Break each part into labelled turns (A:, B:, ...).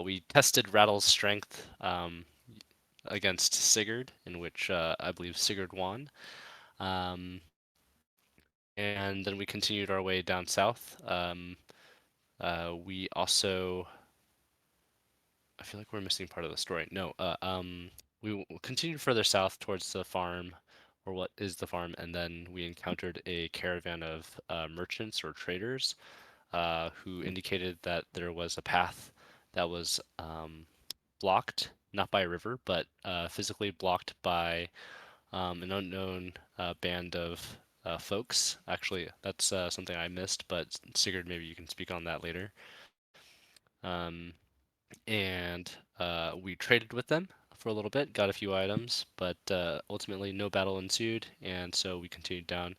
A: we tested Rattle's strength against Sigurd, in which I believe Sigurd won. And then we continued our way down south. We also, I feel like we're missing part of the story. No, we continued further south towards the farm, or what is the farm, and then we encountered a caravan of merchants or traders who indicated that there was a path that was blocked, not by a river, but physically blocked by an unknown band of folks. Actually, that's something I missed, but Sigurd, maybe you can speak on that later. And we traded with them for a little bit, got a few items, but ultimately no battle ensued, and so we continued down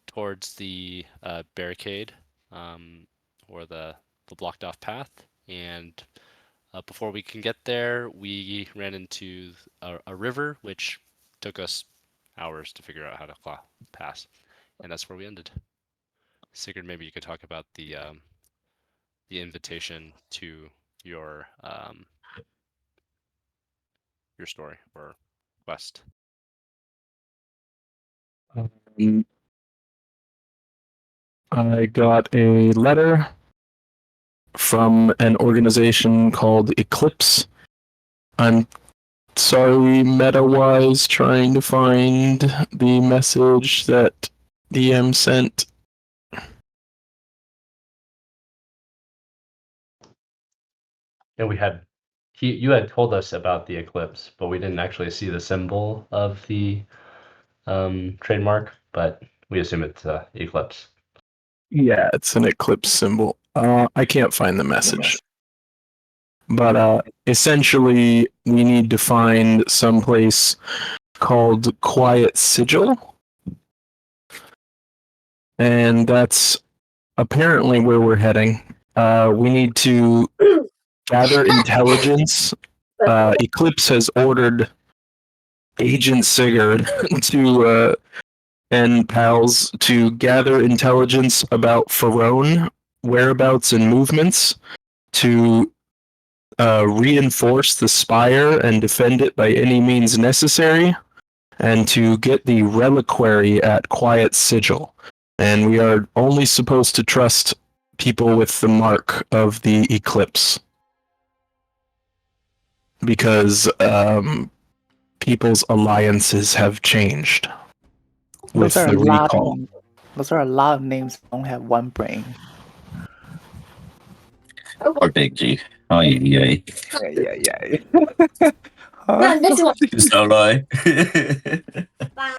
A: towards the barricade, or the blocked off path, and before we can get there, we ran into a river, which took us hours to figure out how to pass, and that's where we ended. Sigurd, maybe you could talk about the invitation to your story or quest.
B: I got a letter from an organization called Eclipse. I'm sorry, meta-wise, trying to find the message that DM sent.
A: And you had told us about the eclipse, but we didn't actually see the symbol of the trademark, but we assume it's eclipse.
B: Yeah, it's an eclipse symbol. I can't find the message. But essentially, we need to find someplace called Quiet Sigil. And that's apparently where we're heading. We need to gather intelligence. Eclipse has ordered Agent Sigurd to and pals to gather intelligence about Pharaon whereabouts and movements to reinforce the spire and defend it by any means necessary, and to get the reliquary at Quiet Sigil. And we are only supposed to trust people with the mark of the eclipse, because people's alliances have changed with the recall.
C: Those are a lot of names that don't have one brain.
D: Or Big G. Oh, yeah.
C: Yeah.
E: No, this one.
D: So lie.
E: Bye.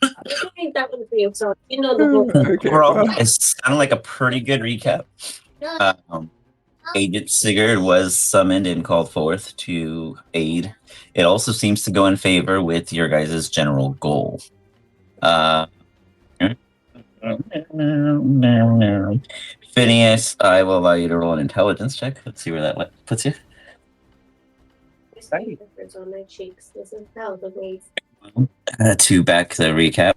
E: I think that one for you. So you know the whole.
C: Okay,
D: Overall, it sounded like a pretty good recap. Agent Sigurd was summoned and called forth to aid. It also seems to go in favor with your guys' general goal. Phineas, I will allow you to roll an intelligence check. Let's see where that puts you.
E: On my cheeks. This is how the waves.
D: To back the recap,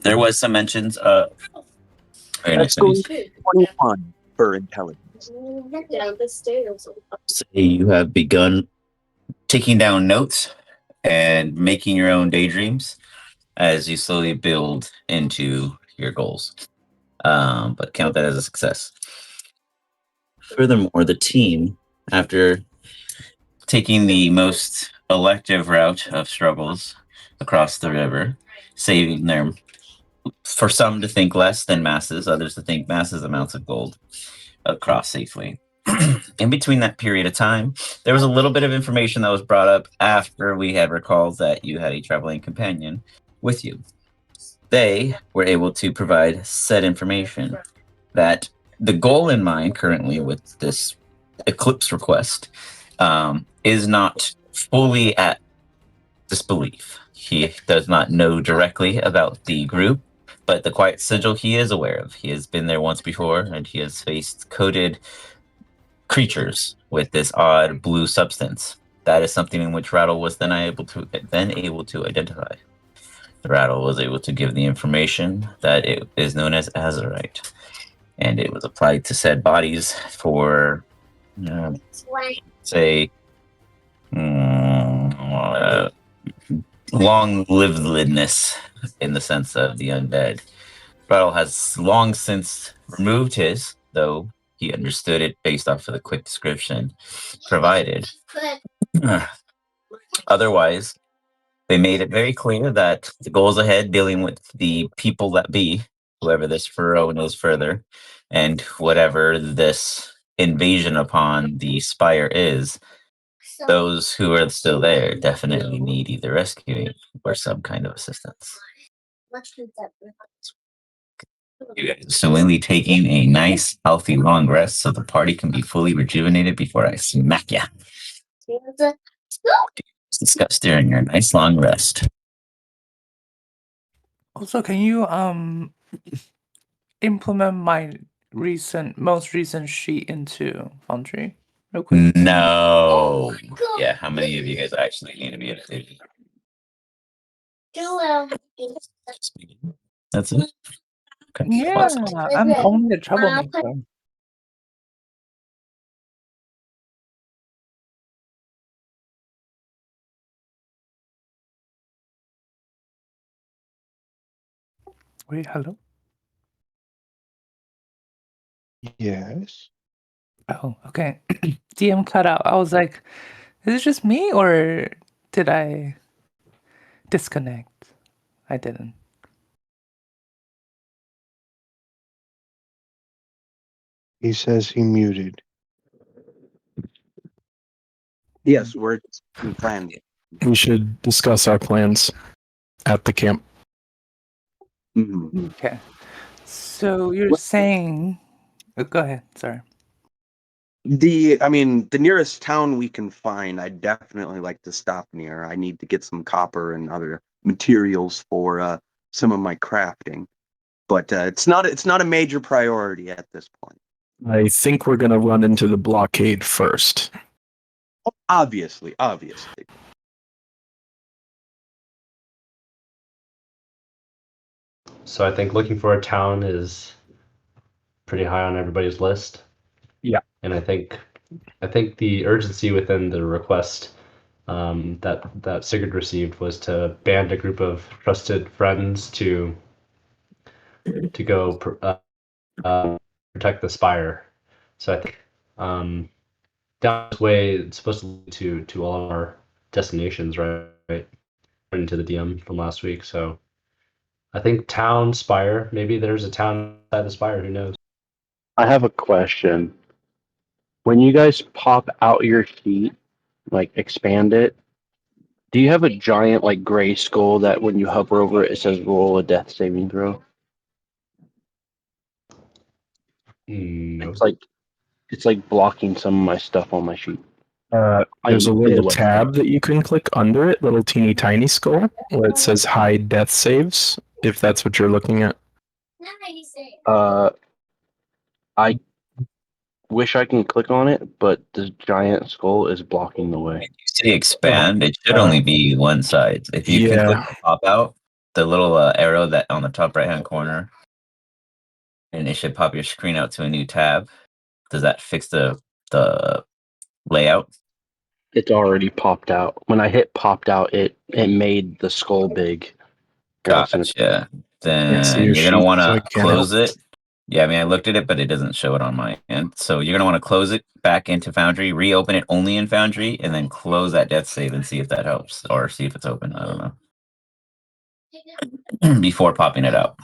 D: there was some mentions of. Very nice.
F: 21 for intelligence.
E: Down the stairs.
D: Say you have begun taking down notes and making your own daydreams as you slowly build into your goals. But count that as a success. Furthermore, the team, after taking the most elective route of struggles across the river, saving them, for some to think less than masses, others to think massive amounts of gold, across safely. In between that period of time, there was a little bit of information that was brought up after we had recalled that you had a traveling companion with you. They were able to provide said information that the goal in mind currently with this Eclipse request is not fully at disbelief. He does not know directly about the group, but the Quiet Sigil he is aware of. He has been there once before, and he has faced coded creatures with this odd blue substance. That is something in which Rattle was then able to identify. Rattle was able to give the information that it is known as AZEREP, and it was applied to said bodies for say long-livedness in the sense of the undead. Battle has long since removed his, though he understood it based off of the quick description provided. Otherwise, they made it very clear that the goals ahead dealing with the people that be, whoever this furrow is further, and whatever this invasion upon the spire is, those who are still there definitely need either rescuing or some kind of assistance. You guys willingly taking a nice, healthy, long rest so the party can be fully rejuvenated before I smack ya. Discuss during your nice long rest.
C: Also, can you implement my most recent sheet into Foundry real quick?
D: No. Yeah, how many of you guys actually need to be able to do it? That's it? Okay.
C: Yeah,
D: Awesome.
C: I'm only a troublemaker. Wait, hello?
F: Yes.
C: Oh, okay. DM cut out. I was like, is it just me or did I disconnect? I didn't.
F: He says he muted.
G: Yes, we're planned.
B: We should discuss our plans at the camp.
G: Mm-hmm.
C: Okay. So you're
G: What-
C: saying go ahead, sorry.
G: The nearest town we can find, I'd definitely like to stop near. I need to get some copper and other materials for some of my crafting. But it's not a major priority at this point.
B: I think we're gonna run into the blockade first.
G: Obviously.
A: So I think looking for a town is pretty high on everybody's list.
B: Yeah.
A: And I think the urgency within the request that Sigurd received was to band a group of trusted friends to go protect the spire. So I think down this way it's supposed to lead to all of our destinations, right? According to the DM from last week. So I think town spire. Maybe there's a town inside the spire. Who knows?
H: I have a question. When you guys pop out your sheet, like expand it, do you have a giant like gray skull that when you hover over it, it says roll a death saving throw?
A: No.
H: It's like blocking some of my stuff on my sheet.
B: There's a
H: I
B: little
H: did what-
B: tab that you can click under it, little teeny tiny skull, where it says hide death saves, if that's what you're looking at.
H: I wish I can click on it, but this giant skull is blocking the way.
D: You see expand, it should only be one side. If you can click the pop out, the little arrow that on the top right hand corner, and it should pop your screen out to a new tab. Does that fix the layout?
H: It's already popped out. When I hit popped out, it made the skull big.
D: Gotcha. Then you're gonna want to close it. Yeah, I mean, I looked at it, but it doesn't show it on my end. So you're gonna want to close it back into Foundry, reopen it only in Foundry, and then close that death save and see if that helps, or see if it's open. I don't know. Before popping it out.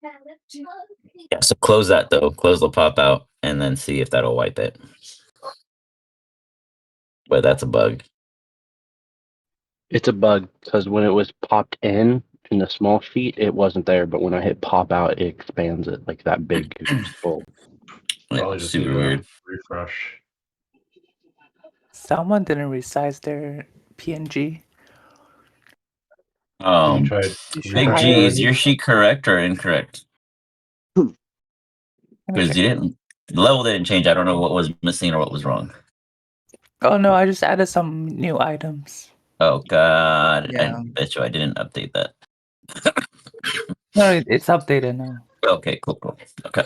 D: Yeah, so close that though. Close the pop out, and then see if that'll wipe it. But that's a bug.
H: It's a bug because when it was popped in the small sheet, it wasn't there. But when I hit pop out, it expands it like that big skull.
A: Probably just
D: Super
A: do a
D: weird.
A: refresh.
C: Someone didn't resize their PNG.
A: You tried
D: Big G, is your sheet correct or incorrect? Because you didn't, the level didn't change. I don't know what was missing or what was wrong.
C: Oh no, I just added some new items.
D: Oh god,
C: Yeah.
D: I bet you I didn't update that.
C: No, it's updated now.
D: Okay, cool. Okay.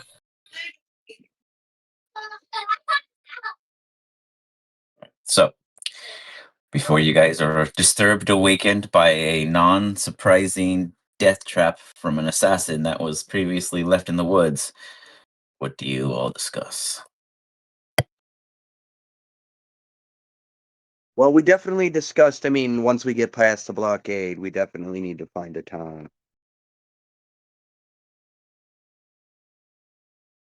D: before you guys are disturbed, awakened by a non-surprising death trap from an assassin that was previously left in the woods. What do you all discuss?
G: Well, we definitely discussed. I mean, once we get past the blockade, we definitely need to find a town.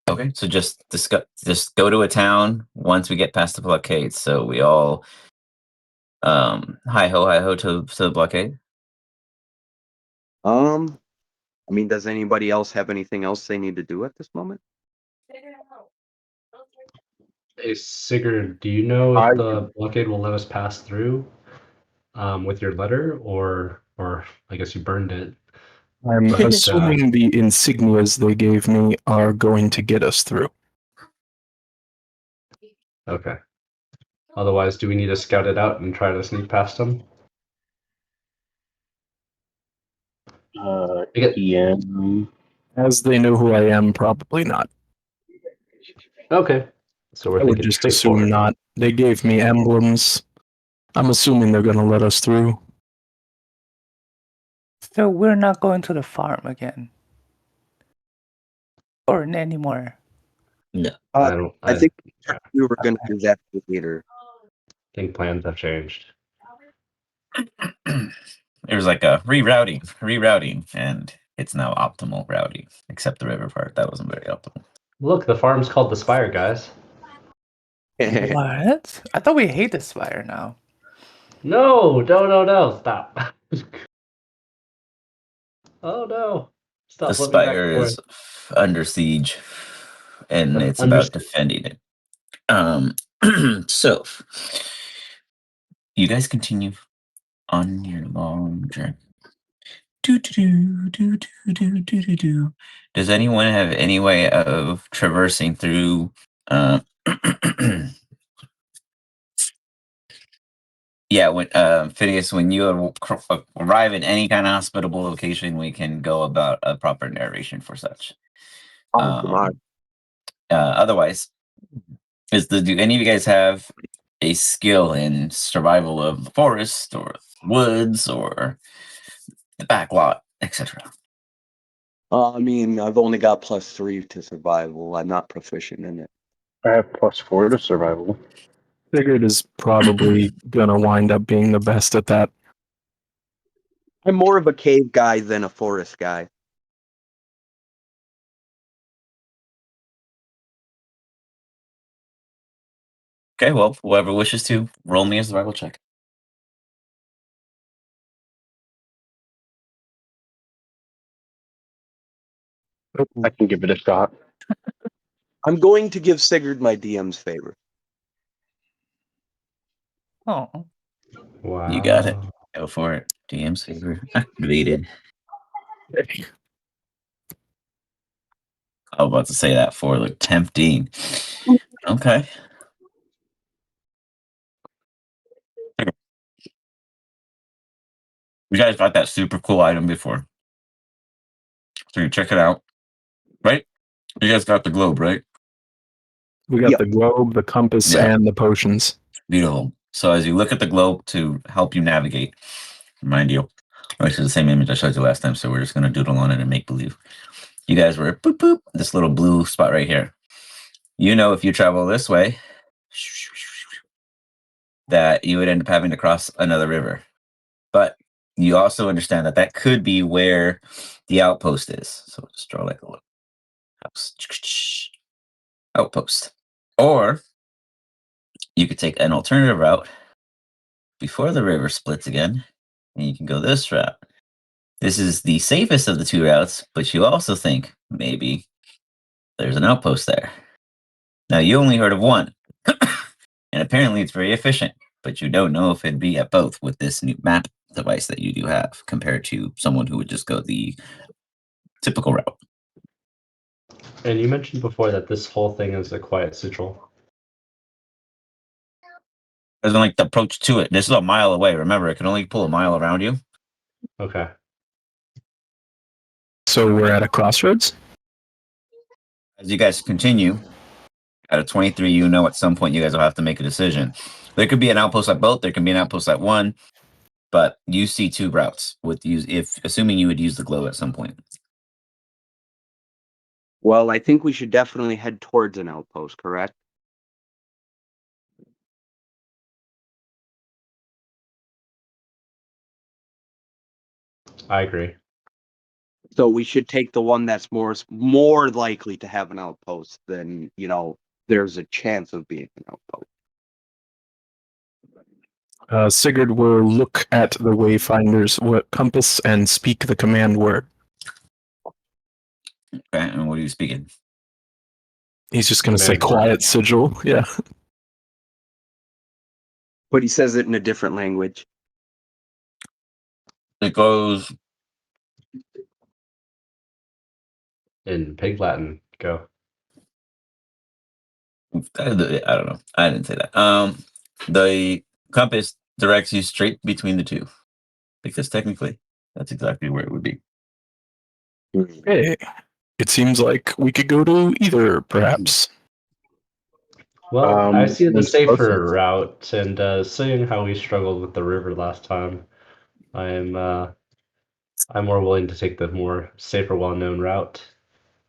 D: Okay, so just discuss. Just go to a town once we get past the blockade. So we all, hi ho to the blockade.
G: I mean, does anybody else have anything else they need to do at this moment?
I: Hey, Sigurd, do you know
H: I
I: if the blockade will let us pass through with your letter, or I guess you burned it?
B: I'm
I: But
B: assuming the insignias they gave me are going to get us through.
I: okay. Otherwise, do we need to scout it out and try to sneak past them? I get
H: DM.
B: As they know who I am, probably not.
I: okay. So we're
B: I would
I: thinking
B: just assume
I: straightforward.
B: not. They gave me emblems. I'm assuming they're going to let us through.
C: So we're not going to the farm again. Or anymore.
D: No.
I: I don't.
G: I think
I: yeah,
G: we were going to do that later.
I: think plans have changed.
D: There was like a rerouting, and it's now optimal routing, except the river part. That wasn't very optimal.
I: Look, the farm's called the Spire, guys.
C: What? I thought we hate the Spire now.
I: No, stop. Oh no,
D: The
I: stop flipping back
D: spire
I: and forth.
D: is under siege, and it's about
I: Understood.
D: defending it. So you guys continue on your long journey. Does anyone have any way of traversing through? Yeah, when Phineas, when you arrive in any kind of hospitable location, we can go about a proper narration for such.
G: Awesome.
D: Otherwise, do any of you guys have a skill in survival of the forest or woods or the back lot, etc.?
G: I mean, I've only got +3 to survival. I'm not proficient in it.
H: I have +4 to survival.
B: Figured is probably going to wind up being the best at that.
G: I'm more of a cave guy than a forest guy.
D: Okay, well, whoever wishes to roll me a survival check.
H: I can give it a shot.
G: I'm going to give Sigurd my DM's favor.
C: Oh.
I: Wow.
D: You got it. Go for it. DM's favor activated. I was about to say that for like tempting. Okay. You guys got that super cool item before. So you check it out. Right? You guys got the globe, right?
B: We got
G: Yep.
B: the globe, the compass,
D: Yeah.
B: and the potions.
D: Beautiful. So as you look at the globe to help you navigate, remind you, this is the same image I showed you last time, so we're just going to doodle on it and make believe. You guys were boop, boop, this little blue spot right here. You know, if you travel this way, that you would end up having to cross another river. But you also understand that that could be where the outpost is. So just draw like a little house. Outpost. Or you could take an alternative route before the river splits again, and you can go this route. This is the safest of the two routes, but you also think maybe there's an outpost there. Now, you only heard of one, and apparently it's very efficient, but you don't know if it'd be at both with this new map device that you do have compared to someone who would just go the typical route.
I: And you mentioned before that this whole thing is a quiet sigil.
D: There's like the approach to it. This is a mile away. Remember, it can only pull a mile around you.
I: Okay.
B: So we're at a crossroads?
D: As you guys continue, Out of 23, you know at some point you guys will have to make a decision. There could be an outpost at both. There can be an outpost at one, but you see two routes with use if assuming you would use the globe at some point.
G: Well, I think we should definitely head towards an outpost, correct?
I: I agree.
G: So we should take the one that's more likely to have an outpost than, there's a chance of being an outpost.
B: Sigurd will look at the wayfinder's compass and speak the command word.
D: Okay, and what are you speaking?
B: He's just going to say
I: Command word.
B: quiet sigil. Yeah.
G: But he says it in a different language.
D: It goes
I: In Pig Latin, go.
D: I don't know. I didn't say that. The compass directs you straight between the two, because technically, that's exactly where it would be.
B: Hey, it seems like we could go to either, perhaps.
I: Well, I see the
H: what's
I: safer
H: closest?
I: route, and seeing how we struggled with the river last time, I'm more willing to take the more safer, well-known route.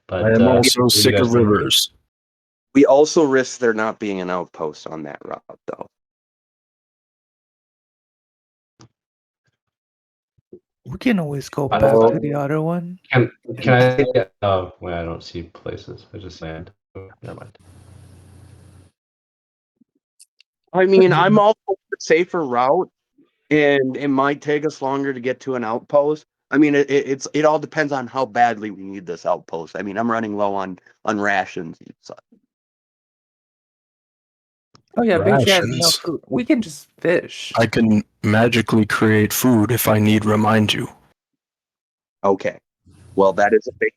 B: I
I: But
B: am
I: what
B: also
I: do you
B: sick
I: guys
B: of
I: think?
B: rivers.
G: We also risk there not being an outpost on that route, though.
C: We can always go
I: I-
C: back
H: Well,
C: to the other one.
I: Can I get? Oh, wait, I don't see places. I just land. Oh, never mind.
G: I mean, I'm all for the safer route, and it might take us longer to get to an outpost. I mean, it all depends on how badly we need this outpost. I mean, I'm running low on rations. So.
C: Oh yeah, Beijing has no
B: Rations.
C: food. We can just fish.
B: I can magically create food if I need remind you.
G: Okay, well, that is a big.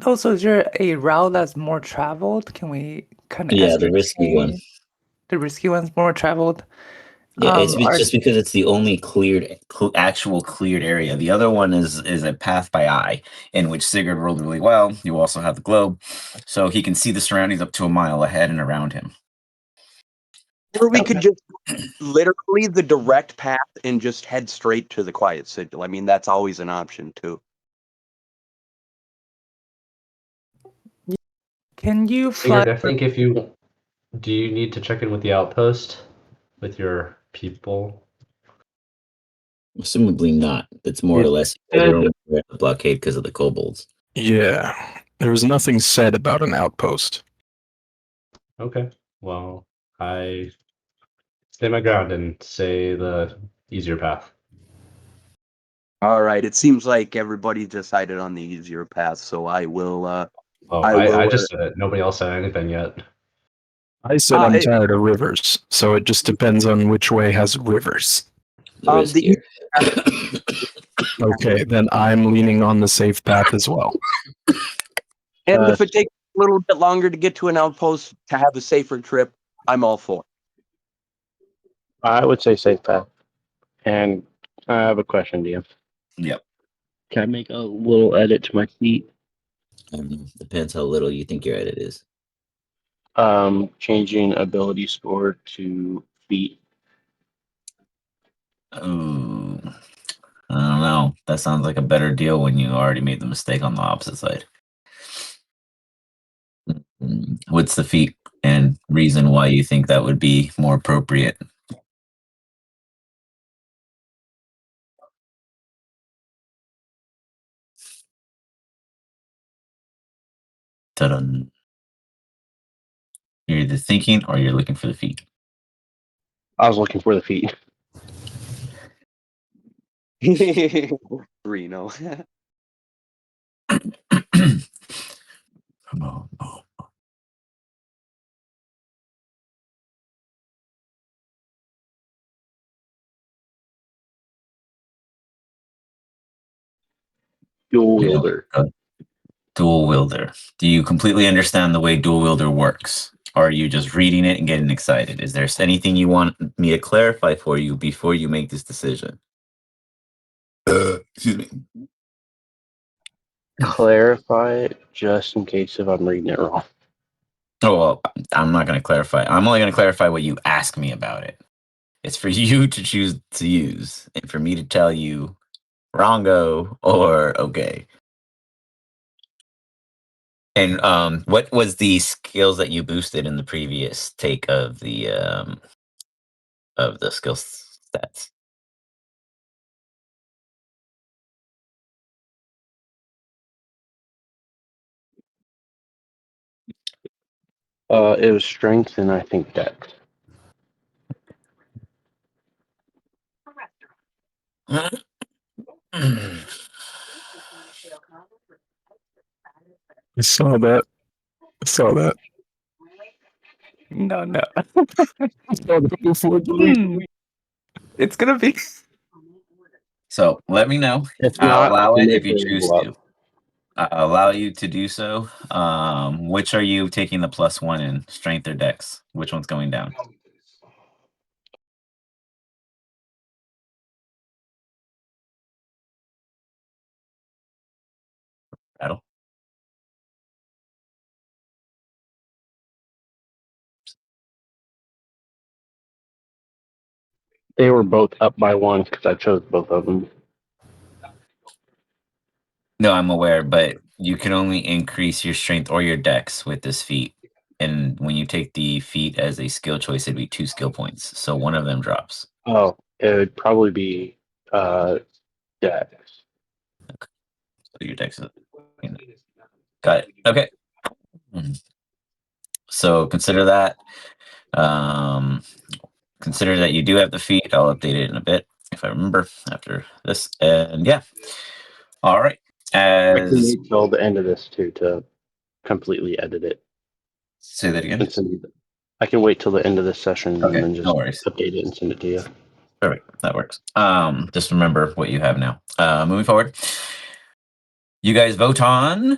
C: Also, is there a route that's more traveled? Can we kind of
D: Yeah, the risky one.
C: The risky one's more traveled.
D: Yeah, it's
C: Are
D: just because it's the only actual cleared area. The other one is a path by eye, in which Sigurd rolled really well. You also have the globe, so he can see the surroundings up to a mile ahead and around him.
G: Or we could just literally the direct path and just head straight to the quiet sigil. I mean, that's always an option too.
C: can you fly?
I: Sigurd, I think if you do, you need to check in with the outpost with your people.
D: Assumably not. It's more or less they're only at the blockade because of the kobolds.
B: Yeah, there was nothing said about an outpost.
I: Okay. Well, I stay my ground and say the easier path.
G: All right, it seems like everybody decided on the easier path, so I will.
I: Oh,
G: I will.
I: I just said it. Nobody else said anything yet.
B: I said I'm
G: it-
B: tired of rivers, so it just depends on which way has rivers.
D: The
G: the
D: riskier.
B: Okay, then I'm leaning on the safe path as well.
G: And if it takes a little bit longer to get to an outpost to have a safer trip, I'm all for it.
H: I would say safe path. And I have a question, DM.
D: Yep.
H: Can I make a little edit to my feet?
D: Depends how little you think your edit is.
H: Changing ability score to feet.
D: Oh, I don't know. That sounds like a better deal when you already made the mistake on the opposite side. What's the feat and reason why you think that would be more appropriate? Ta-dun. You're either thinking or you're looking for the feat.
H: I was looking for the feet.
G: Reno.
D: Come on. Oh.
H: Dual
D: Yeah.
H: wielder.
D: Dual wielder. Do you completely understand the way dual wielder works? Or are you just reading it and getting excited? Is there anything you want me to clarify for you before you make this decision? Excuse me.
H: Clarify it just in case if I'm reading it wrong.
D: Oh, well, I'm not going to clarify. I'm only going to clarify what you ask me about it. It's for you to choose to use, and for me to tell you wrongo or okay. And what was the skills that you boosted in the previous take of the skill stats?
H: It was strength and I think dex.
B: I saw that. I saw that.
C: No, no.
B: I saw that before the week.
C: It's gonna be.
D: So let me know.
H: If
D: I'll
H: not, I
D: allow
H: can
D: it if
H: make
D: you
H: it
D: choose
H: level up.
D: to. I'll allow you to do so. Which are you taking the +1 in? Strength or dex? Which one's going down? Battle.
H: They were both up by 1 because I chose both of them.
D: No, I'm aware, but you can only increase your strength or your dex with this feat. And when you take the feat as a skill choice, it'd be 2 skill points. So one of them drops.
H: Oh, it would probably be dex.
D: So your dex is. Got it. Okay. So consider that. Consider that you do have the feat. I'll update it in a bit if I remember after this. And yeah. All right.
H: I can
D: As
H: wait till the end of this too to completely edit it.
D: say that again.
H: And send you I can wait till the end of this session
D: Okay,
H: and then
D: no
H: just
D: worries.
H: update it and send it to you.
D: Perfect. That works. Just remember what you have now. Moving forward. You guys vote on.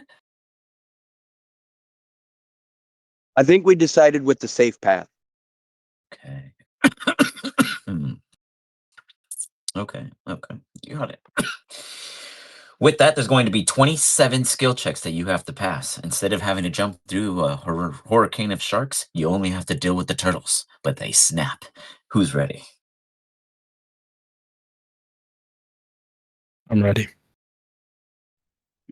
G: I think we decided with the safe path.
D: Okay. Okay. You got it. With that, there's going to be 27 skill checks that you have to pass. Instead of having to jump through a hurricane of sharks, you only have to deal with the turtles, but they snap. Who's ready?
B: I'm ready.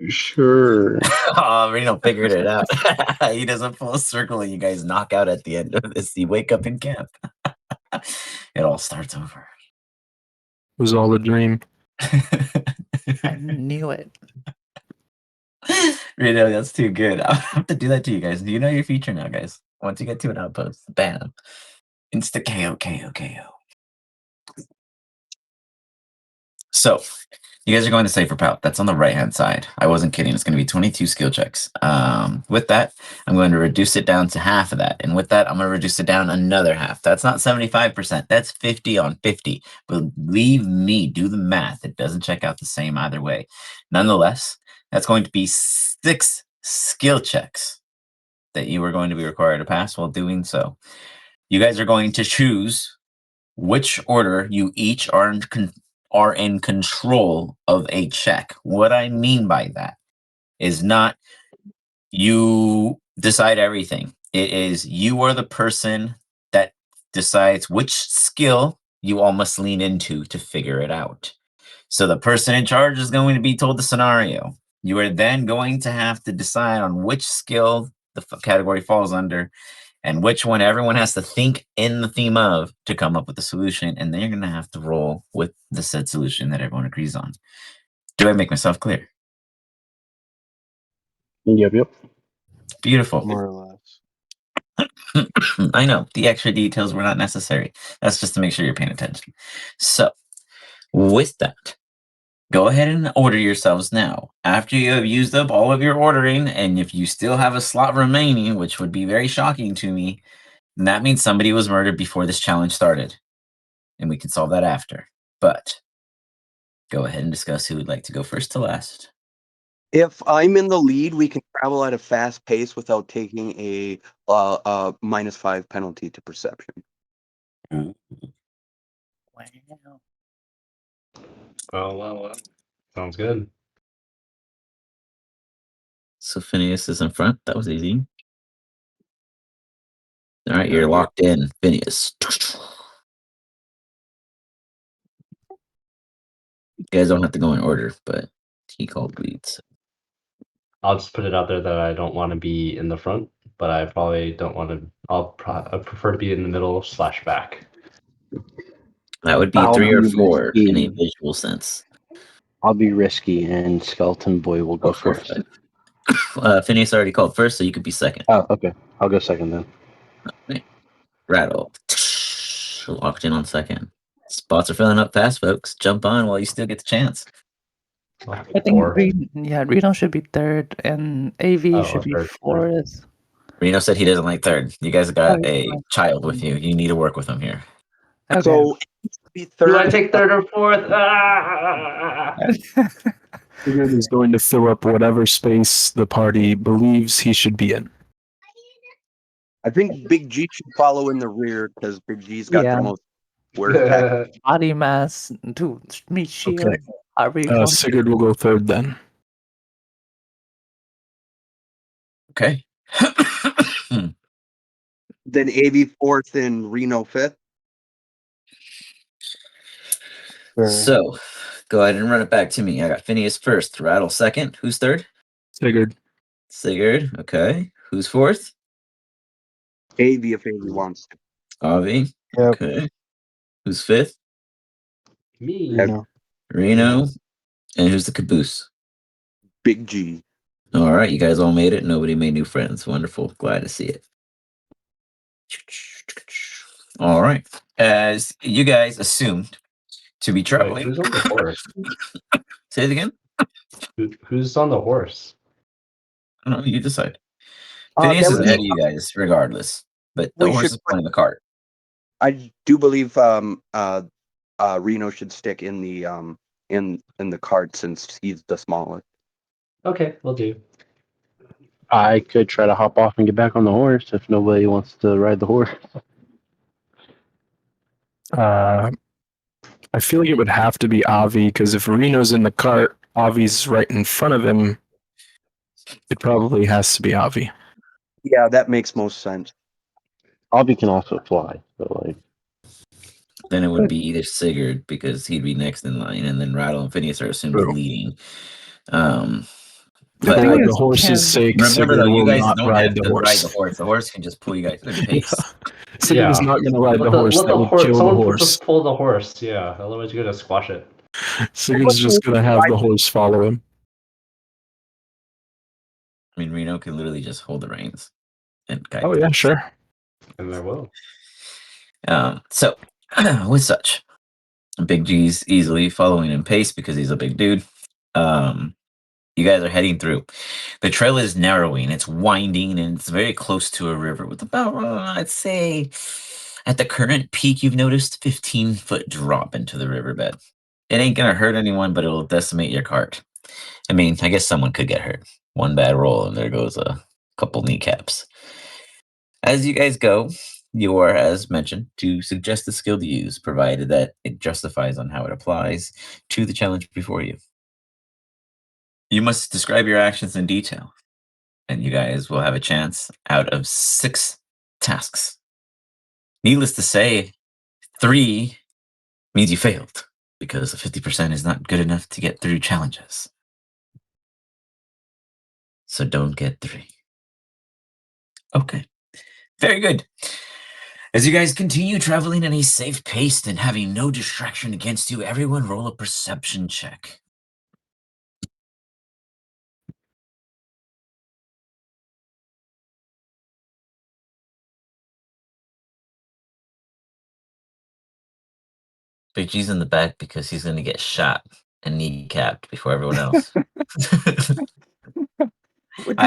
H: Sure.
D: Oh, Reno figured it out. He does a full circle and you guys knock out at the end of this. You wake up in camp. It all starts over.
B: It was all a dream.
C: I knew it.
D: Reno, that's too good. I'll have to do that to you guys. Do you know your feature now, guys? Once you get to an outpost, bam. Insta KO. So, you guys are going to Safer Pout. That's on the right-hand side. I wasn't kidding. It's going to be 22 skill checks. With that, I'm going to reduce it down to half of that. And with that, I'm going to reduce it down another half. That's not 75%. That's 50 on 50. Believe me, do the math. It doesn't check out the same either way. Nonetheless, that's going to be 6 skill checks that you are going to be required to pass while doing so. You guys are going to choose which order you each are in control of a check. What I mean by that is not you decide everything. It is you are the person that decides which skill you all must lean into to figure it out. So the person in charge is going to be told the scenario. You are then going to have to decide on which skill the category falls under and which one everyone has to think in the theme of to come up with a solution. And then you're going to have to roll with the said solution that everyone agrees on. Do I make myself clear?
H: Yep.
D: Beautiful.
F: More or less.
D: I know the extra details were not necessary. That's just to make sure you're paying attention. So, with that, go ahead and order yourselves now. After you have used up all of your ordering, and if you still have a slot remaining, which would be very shocking to me, then that means somebody was murdered before this challenge started. And we can solve that after. But go ahead and discuss who would like to go first to last.
G: If I'm in the lead, we can travel at a fast pace without taking a -5 penalty to perception.
C: Wow.
I: Well. Sounds good.
D: So Phineas is in front. That was easy. All right, you're locked in, Phineas. You guys don't have to go in order, but he called leads.
I: I'll just put it out there that I don't want to be in the front, but I probably don't want to. I prefer to be in the middle / back.
D: That would be
H: I'll
D: 3 or
H: be
D: 4 in a
H: risky.
D: visual sense.
H: I'll be risky, and Skeleton Boy will go first.
D: Phineas already called first, so you could be second.
H: Oh, okay. I'll go second then.
D: Rattle. Locked in on second. Spots are filling up fast, folks. Jump on while you still get the chance.
C: I think Reno should be third, and AV should be
I: third.
C: fourth.
D: Reno said he doesn't like third. You guys got
C: Oh,
D: a child with you. You need to work with him here.
C: Okay.
G: So be third.
I: Do I take third or fourth? Ah!
B: Sigurd is going to fill up whatever space the party believes he should be in.
G: I think Big G should follow in the rear because Big G's got
C: Yeah.
G: the most word pack.
C: Body mass to meet shield.
B: Okay.
C: However you want.
B: Sigurd will go third then.
D: Okay.
G: Then AV fourth and Reno fifth.
D: So, go ahead and run it back to me. I got Phineas first, Rattle second. Who's third?
B: Sigurd.
D: Sigurd. Okay. Who's fourth?
G: AV if AV wants to.
D: Avi.
F: Yep.
D: Okay. Who's fifth?
I: Me.
D: Reno. And who's the caboose?
G: Big G.
D: All right, you guys all made it. Nobody made new friends. Wonderful. Glad to see it. All right. As you guys assumed to be
I: Wait,
D: traveling.
I: who's on the horse?
D: Say it again.
I: Who's on the horse?
D: I don't know. You decide. Phineas is ahead of you guys, regardless. But the
G: we
D: horse
G: should
D: is pulling the cart.
G: I do believe Reno should stick in the cart since he's the smallest.
I: Okay, we'll do.
H: I could try to hop off and get back on the horse if nobody wants to ride the horse.
B: I feel like it would have to be Avi because if Reno's in the cart, Avi's right in front of him. It probably has to be Avi.
G: Yeah, that makes most sense.
H: Avi can also fly, so like.
D: Then it would be either Sigurd because he'd be next in line, and then Rattle and Phineas are assumed
B: True.
D: leading.
B: But
C: thing
B: for the
C: is,
B: horse's sake,
D: remember
B: Sigurd
D: though, you
B: will
D: guys
B: not
D: don't
B: ride
D: have
B: the
D: to ride
B: horse.
D: the horse. The horse can just pull you guys at a pace.
B: Sigurd is not going to ride the horse.
I: Let
B: That would kill the
I: someone
B: horse.
I: just pull the horse. Yeah, otherwise you're gonna squash it.
B: Sigurd's just going to have the horse follow him.
D: I mean, Reno can literally just hold the reins and guide.
B: Oh yeah, sure.
I: And I will.
D: So, with such, Big G's easily following in pace because he's a big dude. You guys are heading through. The trail is narrowing, it's winding, and it's very close to a river with about, I'd say, at the current peak, you've noticed 15-foot drop into the riverbed. It ain't gonna hurt anyone, but it'll decimate your cart. I mean, I guess someone could get hurt. One bad roll, and there goes a couple kneecaps. As you guys go, you are, as mentioned, to suggest a skill to use, provided that it justifies on how it applies to the challenge before you. You must describe your actions in detail, and you guys will have a chance out of 6 tasks. Needless to say, 3 means you failed, because a 50% is not good enough to get through challenges. So don't get 3. Okay. Very good. As you guys continue traveling at a safe pace and having no distraction against you, everyone roll a perception check. Big G's in the back because he's going to get shot and kneecapped before everyone else. I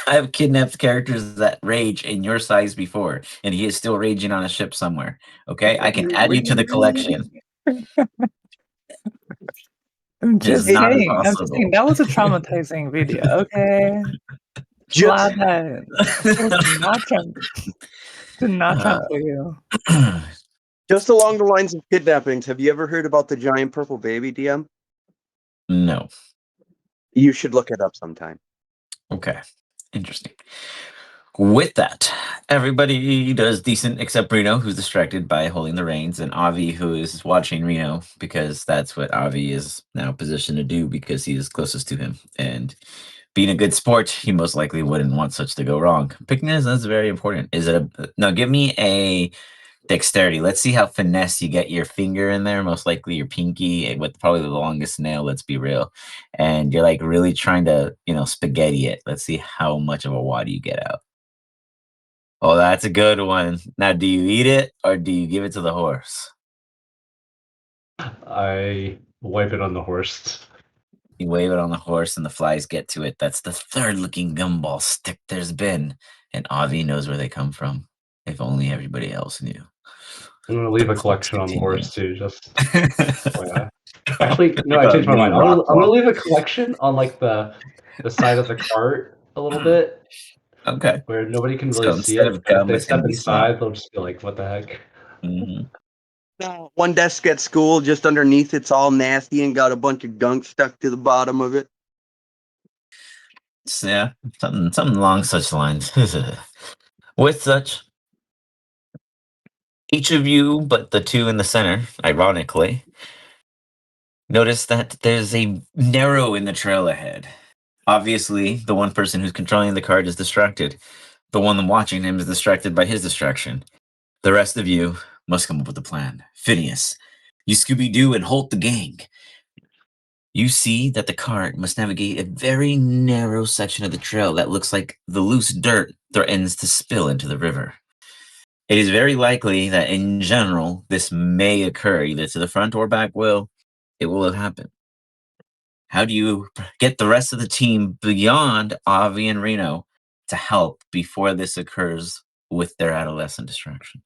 D: have kidnapped characters that rage in your size before, and he is still raging on a ship somewhere. Okay, I can add you to the collection.
C: I'm
D: It is
C: just
D: not
C: saying. I'm just
D: impossible.
C: saying that was a traumatizing video. Okay. Glad that did not trample you.
G: Just along the lines of kidnappings, have you ever heard about the giant purple baby, DM?
D: No.
G: You should look it up sometime.
D: Okay. Interesting. With that, Everybody does decent except Reno, who's distracted by holding the reins, and Avi, who is watching Reno because that's what Avi is now positioned to do because he is closest to him. And being a good sport, he most likely wouldn't want such to go wrong. Picking is very important. Is it a no? Give me a dexterity. Let's see how finesse you get your finger in there. Most likely your pinky with probably the longest nail. Let's be real, and you're like really trying to spaghetti it. Let's see how much of a wad you get out. Oh, that's a good one. Now, do you eat it or do you give it to the horse?
I: I wipe it on the horse.
D: You wave it on the horse and the flies get to it. That's the third looking gumball stick there's been. And Avi knows where they come from. If only everybody else knew.
I: I'm gonna leave
D: The
I: a
D: clubs
I: collection on the
D: continue.
I: horse too. Just FYI. Actually, no, I
D: A
I: changed my
D: mini
I: mind.
D: rock
I: I'm gonna
D: wall.
I: leave a collection on like the side of the cart a little bit,
D: Okay.
I: where nobody can really
D: So
I: see
D: instead
I: it.
D: of
I: But if
D: gum,
I: they
D: it's going
I: step
D: to be slop.
I: inside, they'll just be like, "What the heck?"
D: Mm-hmm.
G: One desk at school, just underneath, it's all nasty and got a bunch of gunk stuck to the bottom of it.
D: So, yeah, something along such lines. With such, each of you, but the two in the center, ironically, notice that there's a narrow in the trail ahead. Obviously, the one person who's controlling the cart is distracted. The one watching him is distracted by his distraction. The rest of you must come up with a plan. Phineas, you Scooby-Doo and Holt the gang. You see that the cart must navigate a very narrow section of the trail that looks like the loose dirt threatens to spill into the river. It is very likely that in general, this may occur either to the front or back wheel. It will have happened. How do you get the rest of the team beyond Avi and Reno to help before this occurs with their adolescent distraction?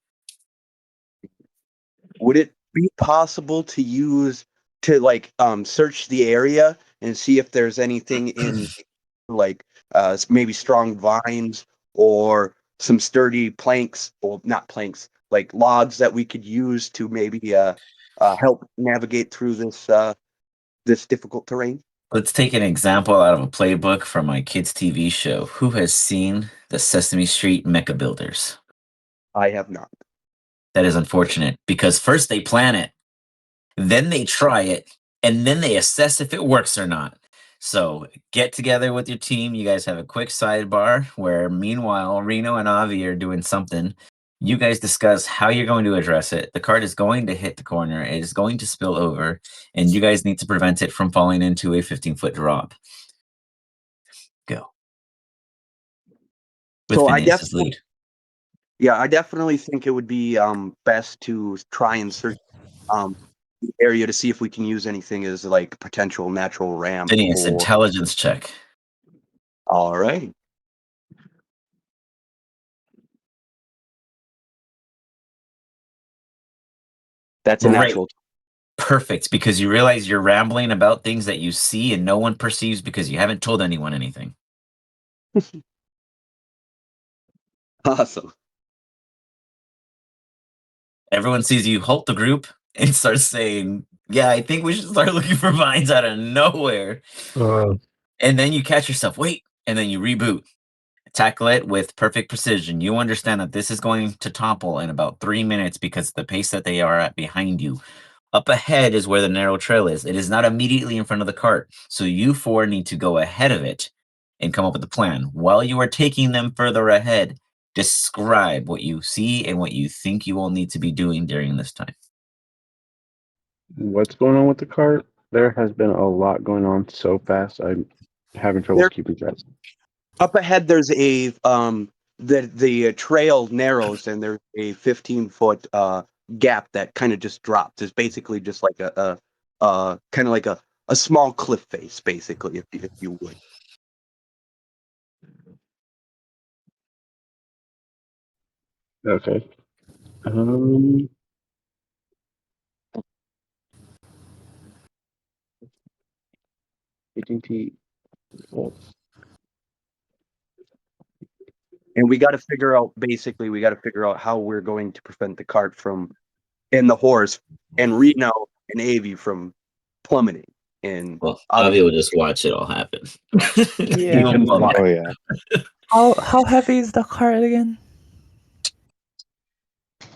G: Would it be possible to use to search the area and see if there's anything in like maybe strong vines or some sturdy planks, or not planks, like logs that we could use to maybe help navigate through this difficult terrain?
D: Let's take an example out of a playbook from my kids' TV show. Who has seen the Sesame Street Mecha Builders?
G: I have not.
D: That is unfortunate because first they plan it, then they try it, and then they assess if it works or not. So get together with your team. You guys have a quick sidebar where, meanwhile, Reno and Avi are doing something. You guys discuss how you're going to address it. The cart is going to hit the corner. It is going to spill over, and you guys need to prevent it from falling into a 15-foot drop. Go. With
G: So
D: Phineas's lead.
G: I definitely think it would be best to try and search the area to see if we can use anything as like potential natural ramp.
D: Phineas,
G: Or
D: intelligence check.
G: all right. That's a
D: Great.
G: natural.
D: Perfect, because you realize you're rambling about things that you see and no one perceives because you haven't told anyone anything.
G: Awesome.
D: Everyone sees you halt the group and starts saying, yeah, I think we should start looking for vines out of nowhere. And then you catch yourself, wait, and then you reboot. Tackle it with perfect precision. You understand that this is going to topple in about 3 minutes because of the pace that they are at behind you. Up ahead is where the narrow trail is. It is not immediately in front of the cart. So you four need to go ahead of it and come up with a plan. While you are taking them further ahead, describe what you see and what you think you will need to be doing during this time.
H: What's going on with the cart? There has been a lot going on so fast. I'm having trouble
G: There-
H: keeping track.
G: Up ahead, there's a the trail narrows and there's a 15-foot gap that kind of just drops. It's basically just like a kind of like a small cliff face, basically, if you would.
H: Okay. 18 feet.
G: And we got to figure out how we're going to prevent the cart from and the horse and Reno and Avi from plummeting. And
D: Well,
G: obviously,
D: Avi will just watch it all happen. He
C: Yeah.
D: won't plummet.
F: Oh yeah.
C: How heavy is the cart again?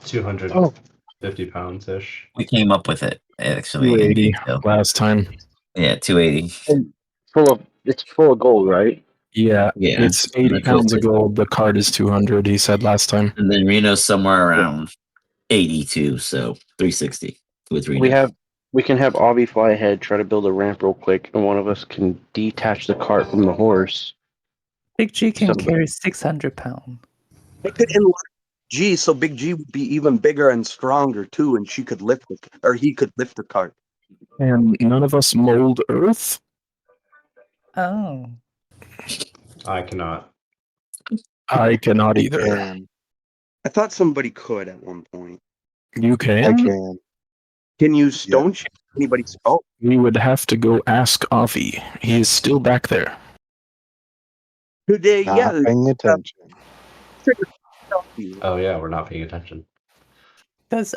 I: 250 pounds ish.
D: We came up with it actually in
B: 280
D: detail.
B: last time.
D: Yeah, 280.
H: It's full of gold, right?
B: Yeah,
D: Yeah,
B: it's
D: and
B: 80
D: the
B: pounds of
D: twisted.
B: gold. The card is 200, he said last time.
D: And then Reno's somewhere around 82, so 360 with Reno.
H: We can have Avi fly ahead, try to build a ramp real quick, and one of us can detach the cart from the horse.
C: Big G can
H: So-
C: carry 600 pounds.
G: I could enlarge G, so Big G would be even bigger and stronger too, and she could lift it, or he could lift the cart.
B: And none of us mold earth?
C: Oh.
I: I cannot.
B: I cannot
F: I
B: either.
F: can.
G: I thought somebody could at one point.
B: You
F: I
B: can?
F: can.
G: Can you stone shape anybody's? Oh,
B: We would have to go ask Avi. He is still back there.
G: today,
F: Not
G: yeah.
F: paying attention.
I: Oh yeah, we're not paying attention.
C: Does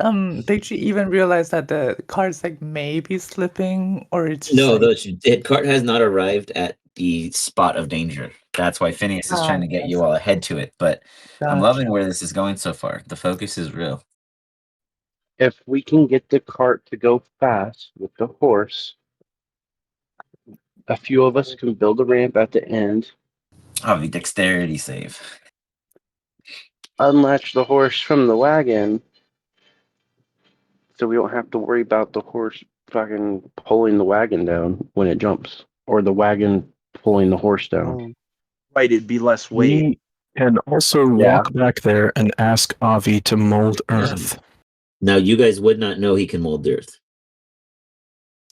C: Big G even realize that the car's like maybe slipping, or it's just
D: No,
C: like,
D: the cart has not arrived at the spot of danger. That's why Phineas is trying to get you all ahead to it. But I'm
C: gotcha.
D: loving where this is going so far. The focus is real.
H: If we can get the cart to go fast with the horse, a few of us can build a ramp at the end,
D: Oh, the dexterity save.
H: unlatch the horse from the wagon, so we don't have to worry about the horse fucking pulling the wagon down when it jumps, or the wagon pulling the horse down.
G: right, it'd be less weight.
B: We can also
H: Yeah.
B: walk back there and ask Avi to mold earth.
J: Now, you guys would not know he can mold the earth.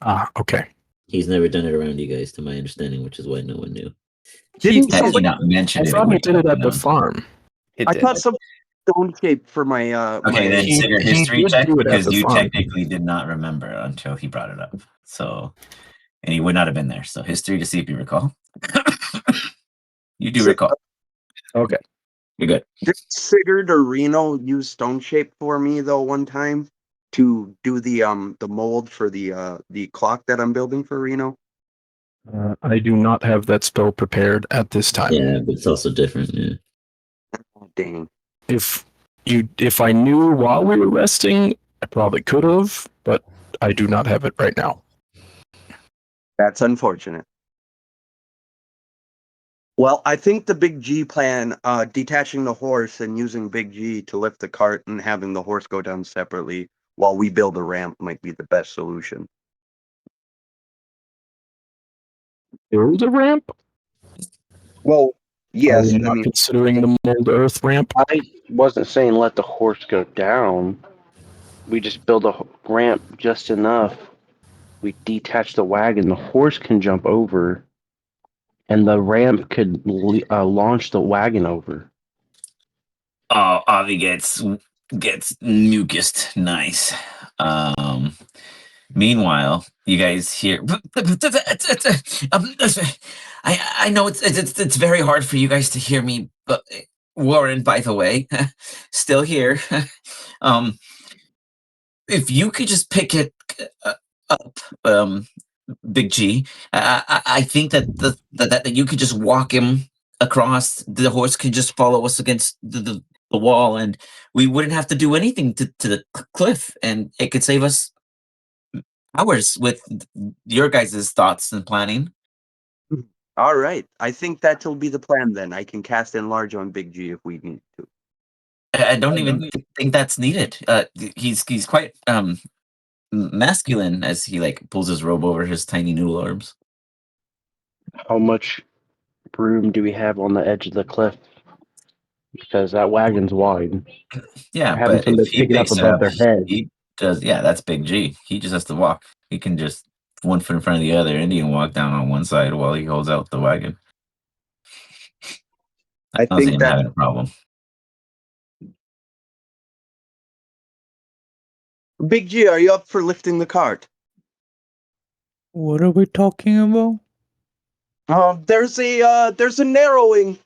B: Ah, okay.
J: He's never done it around you guys, to my understanding, which is why no one knew.
G: Didn't
D: Had he
G: somebody?
D: not
B: I
D: mentioned it,
B: thought he
D: would
B: did it at the farm.
C: It
G: I
C: did.
G: thought some stone shape for my.
D: Okay, then
B: He-
D: Sigurd,
B: he
D: history
B: did
D: check
B: do it at
D: because
B: the
D: you
B: farm.
D: technically did not remember until he brought it up. So, and he would not have been there. So, history to see if you recall. You do recall.
B: Okay.
D: You're good.
G: Did Sigurd or Reno use stone shape for me though one time to do the mold for the clock that I'm building for Reno?
B: I do not have that spell prepared at this time.
J: Yeah, but it's also different. Yeah.
G: Oh, dang.
B: If I knew while we were resting, I probably could have, but I do not have it right now.
G: That's unfortunate. Well, I think the Big G plan, detaching the horse and using Big G to lift the cart and having the horse go down separately while we build a ramp might be the best solution.
B: Build a ramp?
G: Well,
B: Are
G: yes,
B: we
G: I
B: not
G: mean,
B: considering the mold earth ramp?
H: I wasn't saying let the horse go down. We just build a ramp just enough. We detach the wagon. The horse can jump over, and the ramp could launch the wagon over.
D: Oh, Avi gets mucused. Nice. Meanwhile, you guys hear. I know it's very hard for you guys to hear me, but Warren, by the way, still here. um, if you could just pick it up, Big G, I think that you could just walk him across. The horse could just follow us against the wall, and we wouldn't have to do anything to the cliff, and it could save us hours with your guys' thoughts and planning.
G: all right. I think that'll be the plan then. I can cast enlarge on Big G if we need to.
D: I don't even think that's needed. He's quite masculine as he like pulls his robe over his tiny noodle arms.
H: How much room do we have on the edge of the cliff? Because that wagon's wide.
D: Yeah,
H: Having
D: but if
H: somebody
D: he
H: pick it up
D: picks it
H: above
D: up,
H: their head.
D: he does. Yeah, that's Big G. He just has to walk. He can just one foot in front of the other, and he can walk down on one side while he holds out the wagon.
G: I
D: I don't see
G: think
D: him
G: that
D: having a problem.
G: Big G, are you up for lifting the cart?
C: What are we talking about?
G: There's a narrowing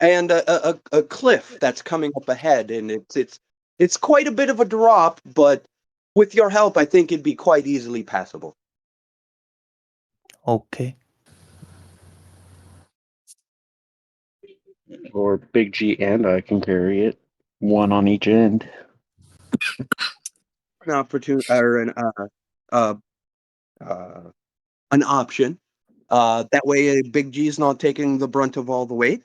G: and a cliff that's coming up ahead, and it's quite a bit of a drop, but with your help, I think it'd be quite easily passable.
C: Okay.
H: Or Big G and I can carry it. One on each end.
G: an opportunity or uh, an option. That way, Big G is not taking the brunt of all the weight.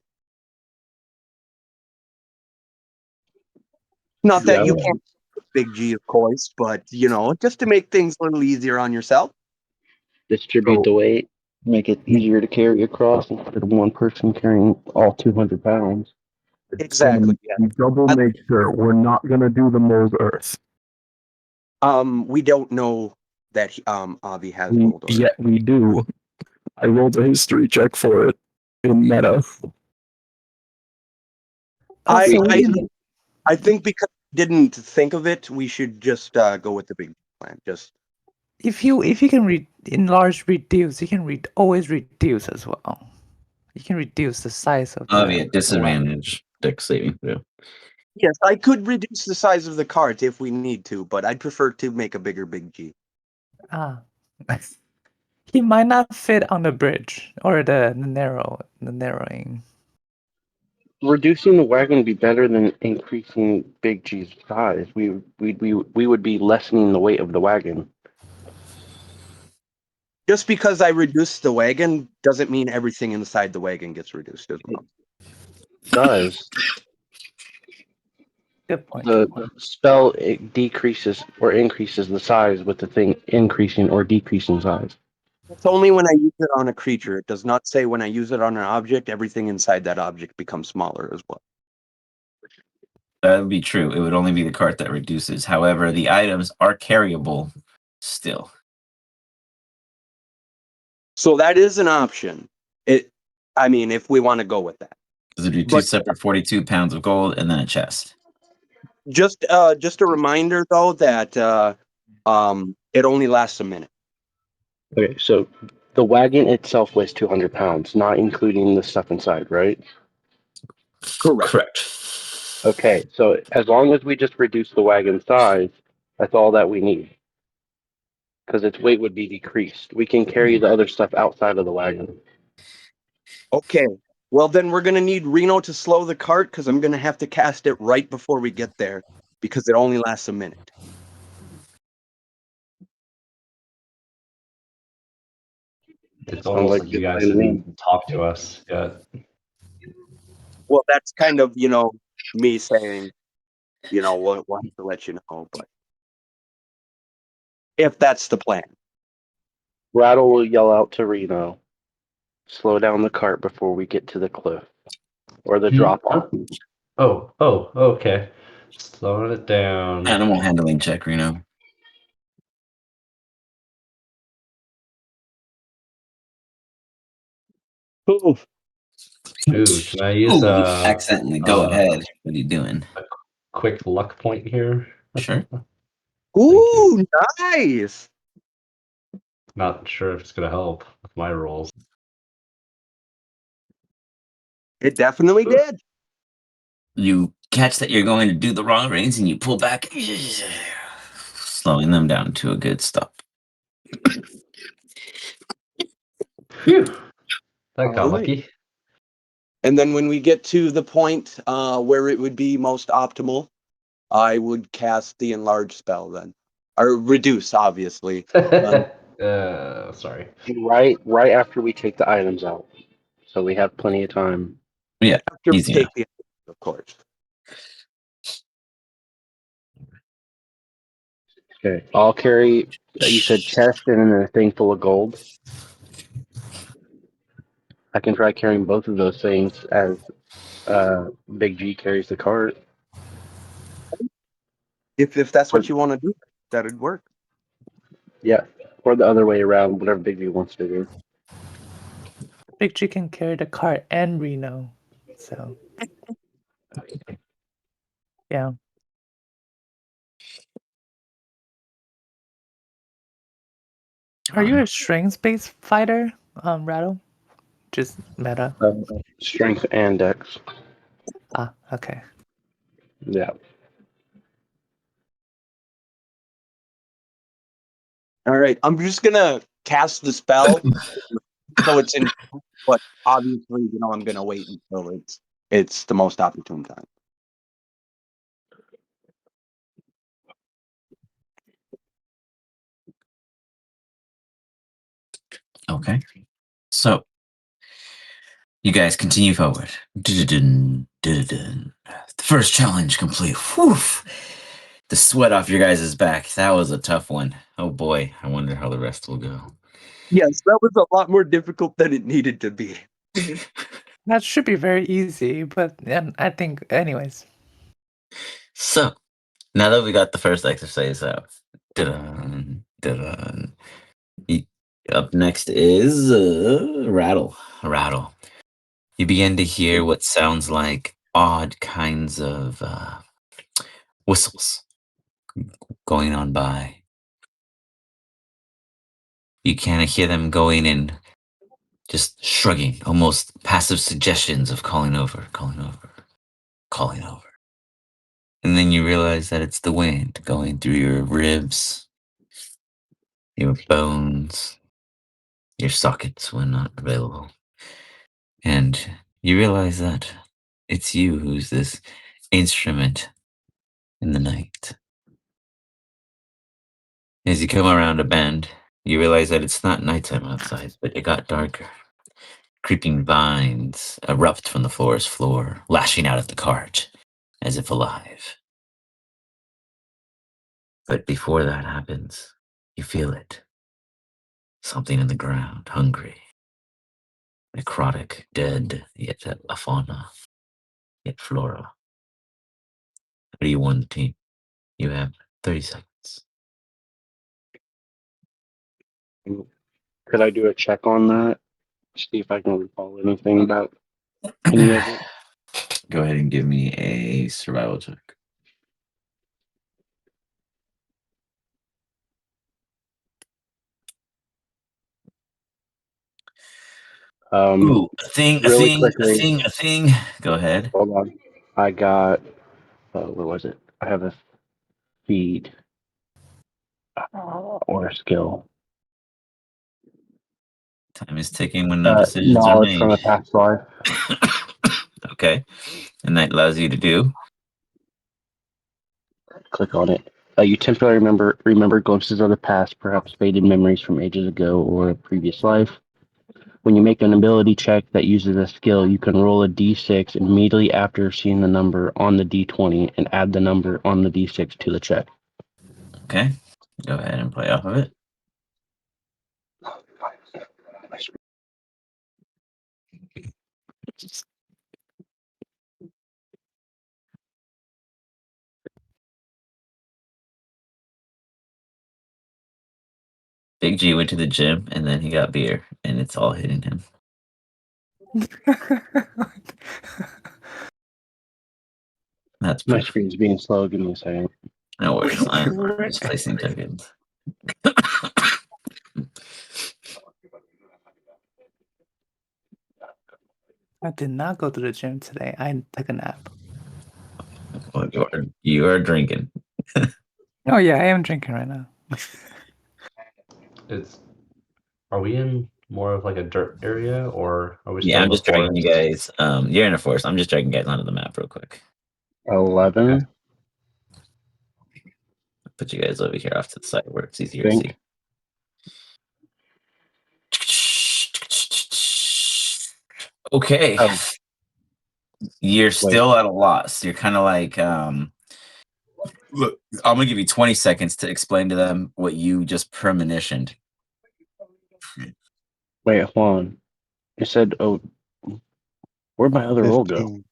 G: Not that
H: Yeah.
G: you can't, Big G, of course, but just to make things a little easier on yourself.
H: Distribute the weight, make it easier to carry across instead of one person carrying all 200 pounds.
G: Exactly. Yeah.
B: We double
G: I-
B: make sure we're not gonna do the mold earth.
G: We don't know that Avi has mold order.
B: Yet we do. I rolled a history check for it in meta.
G: I,
C: Also, we
G: I
C: can,
G: I think because we didn't think of it, we should just go with the big plan. Just
C: if you can enlarge reduce, you can always reduce as well. You can reduce the size of
D: I'll be
C: the
D: at disadvantage. Dex saving throw.
G: yes, I could reduce the size of the cart if we need to, but I'd prefer to make a bigger Big G.
C: Ah, he might not fit on the bridge or the narrowing.
H: Reducing the wagon would be better than increasing Big G's size. We would be lessening the weight of the wagon.
G: Just because I reduce the wagon doesn't mean everything inside the wagon gets reduced as well.
H: It does.
C: Good point.
H: The spell it decreases or increases the size with the thing increasing or decreasing size.
G: It's only when I use it on a creature. It does not say when I use it on an object, everything inside that object becomes smaller as well.
D: That would be true. It would only be the cart that reduces. However, the items are carryable still.
G: So that is an option. If we want to go with that.
D: Because it'd be two
G: But
D: separate 42 pounds of gold and then a chest.
G: just a reminder though that it only lasts a minute.
H: Okay, so the wagon itself weighs 200 pounds, not including the stuff inside, right?
G: Correct.
H: Okay, so as long as we just reduce the wagon size, that's all that we need. Because its weight would be decreased. We can carry the other stuff outside of the wagon.
G: Okay. Well, then we're gonna need Reno to slow the cart because I'm gonna have to cast it right before we get there because it only lasts a minute.
I: It's
H: Sounds
I: almost
H: like
I: like
H: a
I: you
H: good
I: guys
H: plan to me.
I: didn't talk to us yet.
G: Well, that's kind of me saying we'll have to let you know, but if that's the plan.
H: Rattle will yell out to Reno, slow down the cart before we get to the cliff or the drop off.
I: Oh, okay. Slowing it down.
D: Animal handling check, Reno.
I: Ooh, can I use
D: Accidentally go ahead. What are you doing?
I: quick luck point here?
D: Sure.
G: Ooh, nice.
I: Not sure if it's gonna help with my rolls.
G: It definitely did.
D: You catch that you're going to do the wrong reins and you pull back, slowing them down to a good stop.
I: Phew. That got
G: All right.
I: lucky.
G: And then when we get to the point where it would be most optimal, I would cast the enlarge spell then, or reduce, obviously.
I: Sorry.
H: Right after we take the items out. So we have plenty of time.
D: Yeah,
G: After we
D: easy
G: take
D: enough.
G: the, of course.
H: Okay. I'll carry, you said chest and then a thing full of gold. I can try carrying both of those things as Big G carries the cart.
G: If that's what you want to do, that'd work.
H: Yeah. Or the other way around, whatever Big G wants to do.
C: Big G can carry the cart and Reno. So yeah. Are you a strength-based fighter, Rattle? Just meta.
H: Strength and dex.
C: Ah, okay.
H: Yeah.
G: All right, I'm just gonna cast the spell, so it's in. But obviously, I'm gonna wait until it's the most opportune time.
D: Okay. So you guys continue forward. Dun-dun-dun, dun-dun-dun. The first challenge complete. Whew. The sweat off your guys' back. That was a tough one. Oh boy. I wonder how the rest will go.
G: Yes, that was a lot more difficult than it needed to be.
C: That should be very easy, but I think, anyways.
D: So now that we got the first exercise out, dun, dun, up next is rattle. Rattle. You begin to hear what sounds like odd kinds of whistles going on by. You kind of hear them going in, just shrugging, almost passive suggestions of calling over, calling over, calling over. And then you realize that it's the wind going through your ribs, your bones, your sockets when not available. And you realize that it's you who's this instrument in the night. As you come around a bend, you realize that it's not nighttime outside, but it got darker. Creeping vines erupt from the forest floor, lashing out at the cart, as if alive. But before that happens, you feel it. Something in the ground, hungry. Necrotic, dead, yet a fauna, yet flora. How do you warn the team? You have 30 seconds.
H: Could I do a check on that? See if I can recall anything about any of it.
D: Go ahead and give me a survival check. Ooh, a thing, a
H: Really
D: thing, a
H: quickly.
D: thing, a thing. Go ahead.
H: Hold on. I got, what was it? I have a feed or a skill.
D: Time is ticking when no decisions are
H: Knowledge from
D: made.
H: a past life.
D: Okay. And that allows you to do.
H: Click on it. You temporarily remember glimpses of the past, perhaps faded memories from ages ago or a previous life. When you make an ability check that uses a skill, you can roll a d6 immediately after seeing the number on the d20 and add the number on the d6 to the check.
D: Okay. Go ahead and play off of it. Big G went to the gym and then he got beer and it's all hitting him. That's
H: My
D: proof.
H: screen's being slow. Give me a second.
D: No worries. I'm just placing tokens.
C: I did not go to the gym today. I took a nap.
D: Well, you are drinking.
C: Oh yeah, I am drinking right now.
I: Are we in more of like a dirt area, or are we still
D: Yeah,
I: in
D: I'm
I: the
D: just dragging you
I: forest?
D: guys. You're in a forest. I'm just dragging you guys onto the map real quick.
H: 11.
D: Put you guys over here off to the side where it's easier to
H: Think.
D: see. Okay.
H: Oh,
D: You're still at a loss. You're kind of like, look, I'm gonna give you 20 seconds to explain to them what you just premonitioned.
H: wait, hold on. You said, where'd my other roll go?
F: 15.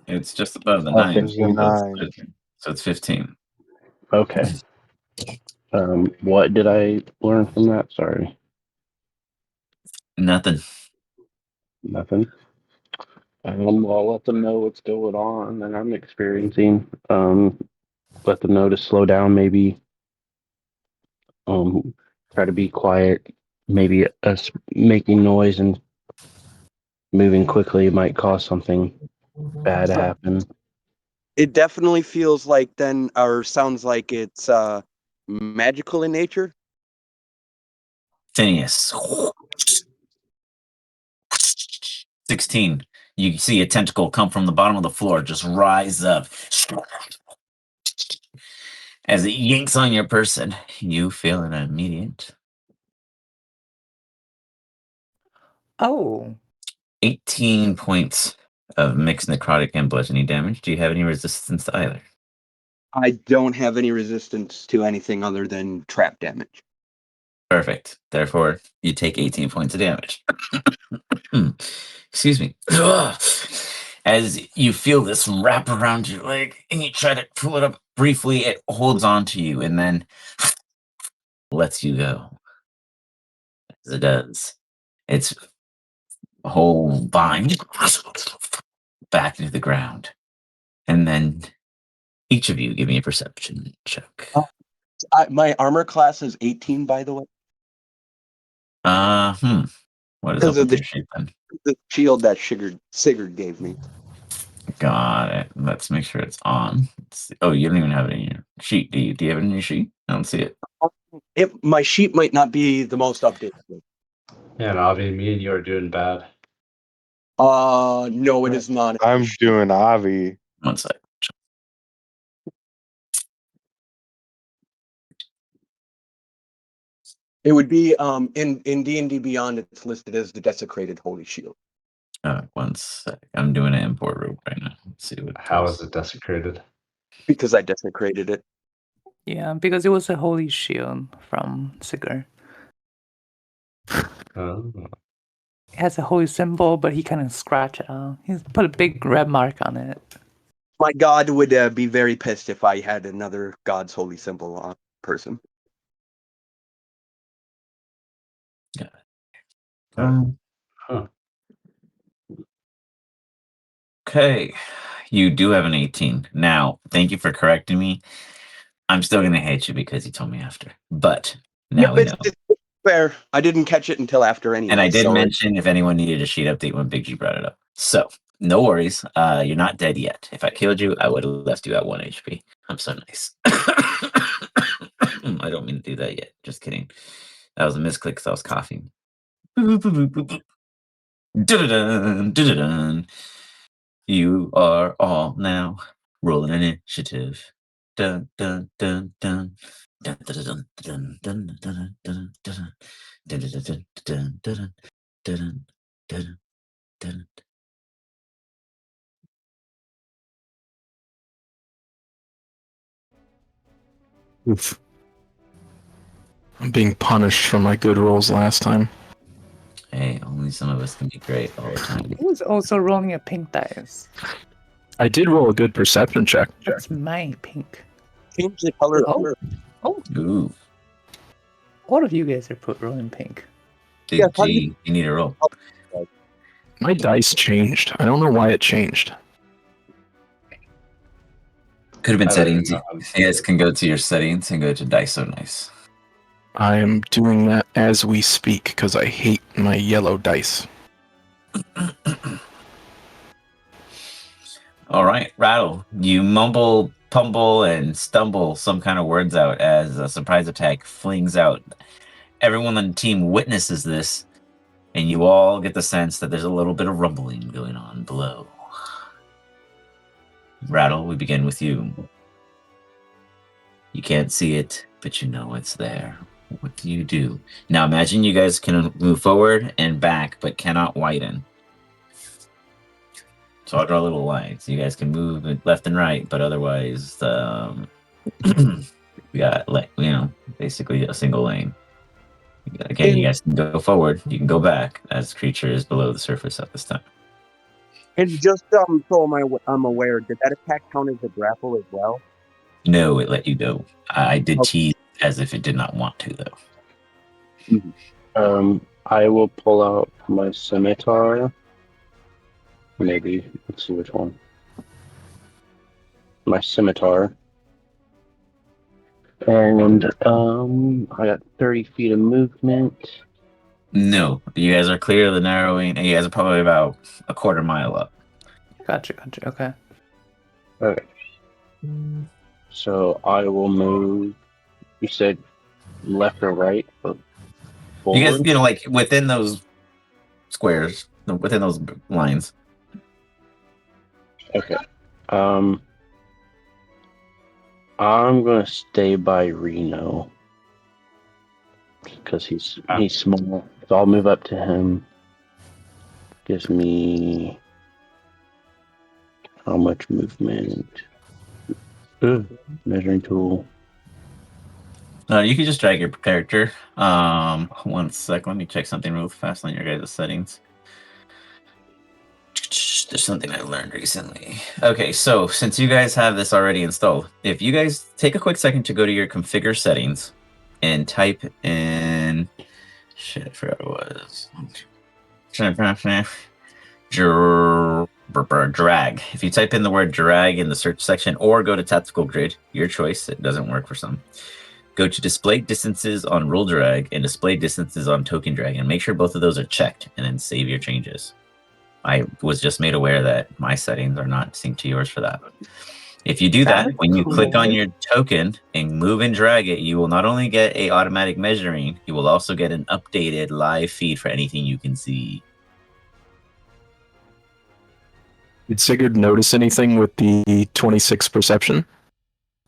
D: It's just above the
H: Oh,
D: 9.
F: There's a
H: 15.
F: 9.
D: So it's 15.
H: Okay. What did I learn from that? Sorry.
D: Nothing.
H: Nothing. I'll let them know what's going on and I'm experiencing. Let them know to slow down, maybe. Try to be quiet. Maybe us making noise and moving quickly might cause something bad to happen.
G: It definitely feels like then, or sounds like it's magical in nature.
D: Phineas. 16. You see a tentacle come from the bottom of the floor, just rise up. As it yanks on your person, you feel an immediate
C: Oh,
D: 18 points of mixed necrotic and bludgeoning damage. Do you have any resistance to either?
G: I don't have any resistance to anything other than trap damage.
D: Perfect. Therefore, you take 18 points of damage. Excuse me. As you feel this wrap around your leg and you try to pull it up briefly, it holds on to you and then lets you go. As it does, its whole vine back into the ground. And then each of you give me a perception check.
G: My armor class is 18, by the way.
D: What is
G: Because
D: up
G: of
D: with your shape then?
G: the shield that Sigurd gave me.
D: Got it. Let's make sure it's on. Oh, you don't even have it in your sheet. Do you have it in your sheet? I don't see it.
G: My sheet might not be the most updated.
I: Yeah, and Avi, me and you are doing bad.
G: No, it is not.
F: I'm doing Avi.
D: One sec.
G: It would be in D&D Beyond. It's listed as the Desecrated Holy Shield.
D: One sec. I'm doing an import rope right now. Let's see what.
I: How is it desecrated?
G: Because I desecrated it.
C: yeah, because it was a holy shield from Sigurd.
I: Oh.
C: It has a holy symbol, but he kind of scratched it out. He's put a big red mark on it.
G: My god would be very pissed if I had another god's holy symbol on person.
D: Yeah.
I: Huh.
D: Okay. You do have an 18. Now, thank you for correcting me. I'm still going to hate you because you told me after. But now we know.
G: It's fair. I didn't catch it until after anyway.
D: And I did
G: so
D: mention if anyone needed a sheet update when Big G brought it up. So, no worries. You're not dead yet. If I killed you, I would have left you at 1 HP. I'm so nice. I don't mean to do that yet. Just kidding. That was a misclick because I was coughing. Dun-dun-dun, dun-dun-dun. You are all now rolling initiative. Dun dun dun dun. Dun dun dun dun dun dun dun dun dun dun dun dun dun dun dun dun.
B: Oof. I'm being punished for my good rolls last time.
D: Hey, only some of us can be great all the time.
C: He was also rolling a pink dice.
B: I did roll a good perception check.
C: That's my pink.
G: change the color.
C: Oh, oh,
D: Ooh,
C: all of you guys are rolling pink.
D: Big
G: Yeah, how do
D: G, you need a roll.
B: My dice changed. I don't know why it changed.
D: Could have been
I: I don't even
D: settings.
I: know how to
D: You guys can go to your settings and go to Dice So Nice.
B: I am doing that as we speak because I hate my yellow dice.
D: All right, Rattle. You mumble, pumble, and stumble some kind of words out as a surprise attack flings out. Everyone on the team witnesses this, and you all get the sense that there's a little bit of rumbling going on below. Rattle, we begin with you. You can't see it, but you know it's there. What do you do? Now imagine you guys can move forward and back, but cannot widen. So I'll draw little lines. You guys can move left and right, but otherwise, we got, basically a single lane. Again, you guys can go forward. You can go back as the creature is below the surface at this time.
G: And just so I'm aware, did that attack count as a grapple as well?
D: No, it let you go. I did
G: Okay.
D: tease as if it did not want to, though.
H: I will pull out my scimitar. Maybe. Let's see which one. My scimitar. And I got 30 feet of movement.
D: No, you guys are clear of the narrowing, and you guys are probably about a quarter mile up.
C: Gotcha. Okay.
H: Okay. So I will move. You said left or right? Or
D: You guys,
H: forward?
D: like within those squares, within those lines.
H: Okay. I'm gonna stay by Reno because he's small. So I'll move up to him. Gives me how much movement? Measuring tool.
D: You can just drag your character. 1 sec. Let me check something real fast on your guys' settings. There's something I learned recently. Okay, so since you guys have this already installed, if you guys take a quick second to go to your configure settings and type in shit, I forgot what it was. Drag. If you type in the word drag in the search section or go to tactical grid, your choice. It doesn't work for some. Go to display distances on rule drag and display distances on token drag and make sure both of those are checked and then save your changes. I was just made aware that my settings are not synced to yours for that. If you do that, when you click on your token and move and drag it, you will not only get a automatic measuring, you will also get an updated live feed for anything you can see.
B: Did Sigurd notice anything with the 26 perception?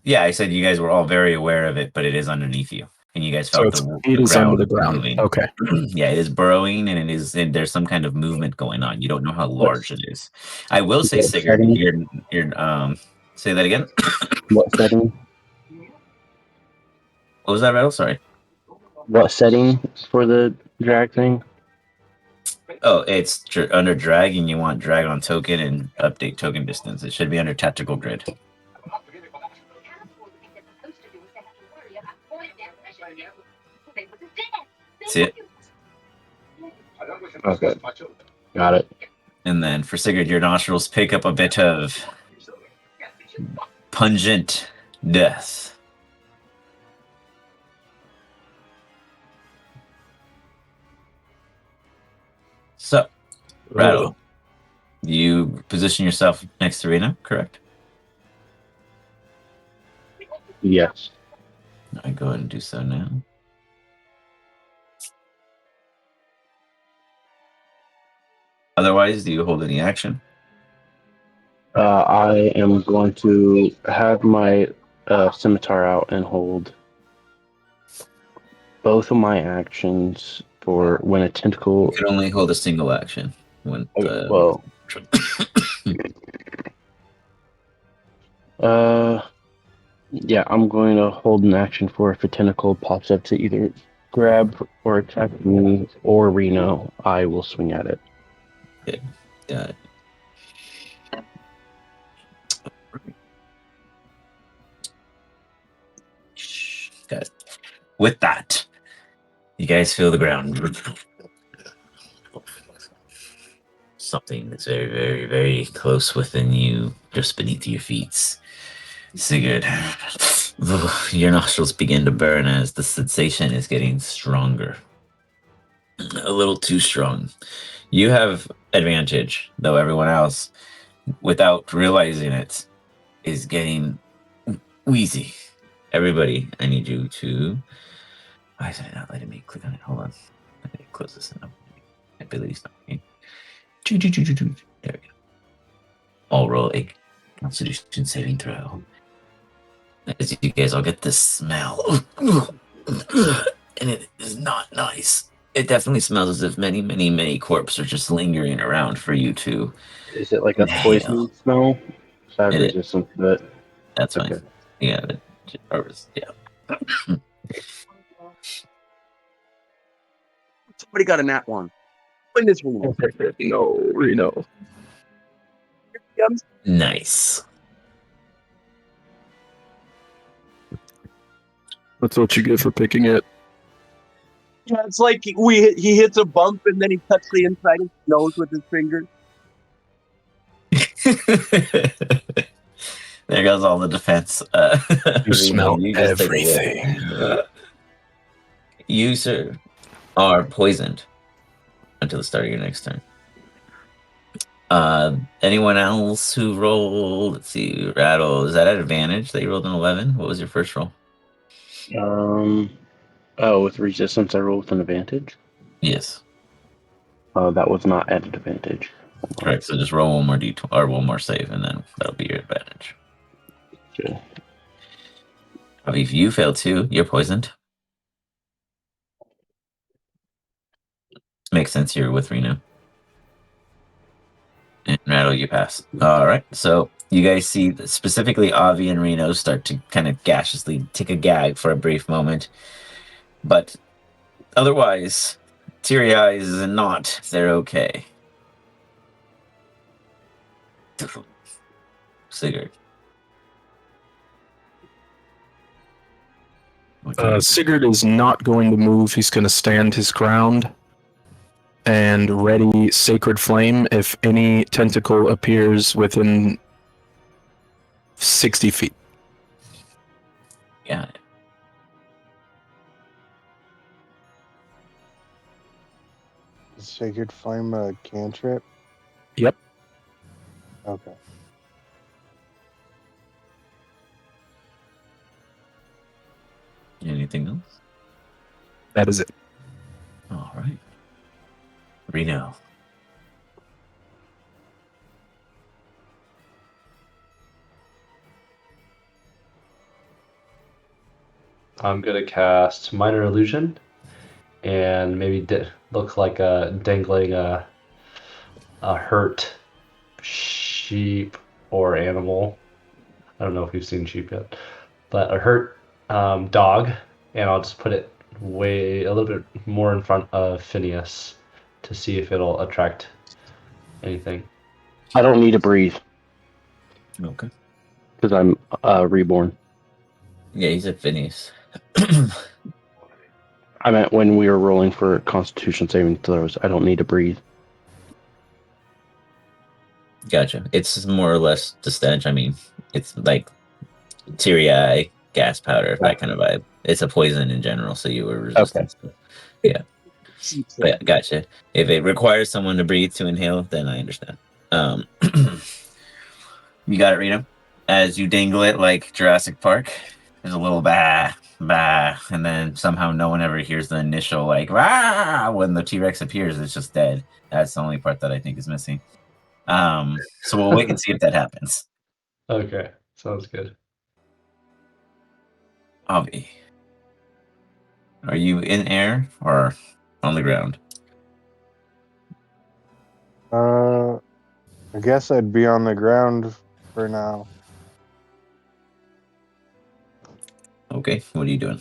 D: Yeah, I said you guys were all very aware of it, but it is underneath you, and you guys
B: So
D: felt
B: it
D: the
B: is under
D: ground
B: the ground.
D: moving.
B: Okay.
D: Yeah, it is burrowing, and there's some kind of movement going on. You don't know how large it is. I will say,
H: What
D: Sigurd,
H: setting?
D: you're say that again.
H: What setting?
D: What was that, Rattle? Sorry.
H: What setting for the drag thing?
D: Oh, it's under drag, and you want drag on token and update token distance. It should be under tactical grid. See it?
H: Okay. Got it.
D: And then for Sigurd, your nostrils pick up a bit of pungent death. So, Rattle, you position yourself next to Rena, correct?
H: Yes.
D: I go ahead and do so now. Otherwise, do you hold any action?
H: I am going to have my scimitar out and hold both of my actions for when a tentacle.
D: You can only hold a single action. When
H: Well, yeah, I'm going to hold an action for if a tentacle pops up to either grab or attack me or Reno. I will swing at it.
D: Okay, got it. Got it. With that, you guys feel the ground. Something that's very, very, very close within you, just beneath your feet. Sigurd, your nostrils begin to burn as the sensation is getting stronger. A little too strong. You have advantage, though everyone else, without realizing it, is getting wheezy. Everybody, I need you to. Why is it not letting me click on it? Hold on. I need to close this up. Abilities not working. There we go. I'll roll a Constitution saving throw. As you guys all get this smell. And it is not nice. It definitely smells as if many, many, many corpses are just lingering around for you to
H: Is it like a
D: inhale.
H: poison smell? So I have
D: It is.
H: resistance to it.
D: That's
H: Okay.
D: fine. Yeah. Yeah.
G: Somebody got a nat one. Win this one.
B: No, Reno.
D: Nice.
B: That's what you get for picking it.
G: Yeah, it's like he hits a bump and then he cuts the inside of his nose with his finger.
D: There goes all the defense.
B: You smell
D: you just take a whiff.
B: everything.
D: You, sir, are poisoned until the start of your next turn. Anyone else who rolled? Let's see, Rattle. Is that at advantage that you rolled an 11? What was your first roll?
H: Oh, with resistance, I roll with an advantage.
D: Yes.
H: Oh, that was not at an advantage.
D: Correct. So just roll one more d20 or one more save, and then that'll be your advantage.
H: Okay.
D: If you fail too, you're poisoned. Makes sense. You're with Reno. Rattle, you pass. All right. So you guys see that specifically Avi and Reno start to kind of gaseously take a gag for a brief moment, but otherwise, Teary Eyes is not. They're okay. Sigurd.
B: Sigurd is not going to move. He's going to stand his ground and ready Sacred Flame if any tentacle appears within 60 feet.
D: Got it.
F: Is Sacred Flame a cantrip?
B: Yep.
F: Okay.
D: Anything else?
B: That is it.
D: All right. Reno.
I: I'm gonna cast Minor Illusion, and maybe look like dangling a hurt sheep or animal. I don't know if you've seen sheep yet, but a hurt dog, and I'll just put it a little bit more in front of Phineas to see if it'll attract anything.
H: I don't need to breathe
D: Okay.
H: because I'm reborn.
D: Yeah, he's at Phineas.
H: I meant when we were rolling for Constitution saving throws, I don't need to breathe.
D: Gotcha. It's more or less the stench. I mean, it's like teary eye, gas powder, that kind of vibe. It's a poison in general, so you were resistant. So, yeah. But yeah, gotcha. If it requires someone to breathe to inhale, then I understand. You got it, Rita. As you dangle it like Jurassic Park, there's a little bah, bah, and then somehow no one ever hears the initial like rah when the T-Rex appears. It's just dead. That's the only part that I think is missing. So we'll wait and see if that happens.
I: Okay, sounds good.
D: Avi, are you in air or on the ground?
F: I guess I'd be on the ground for now.
D: Okay, what are you doing?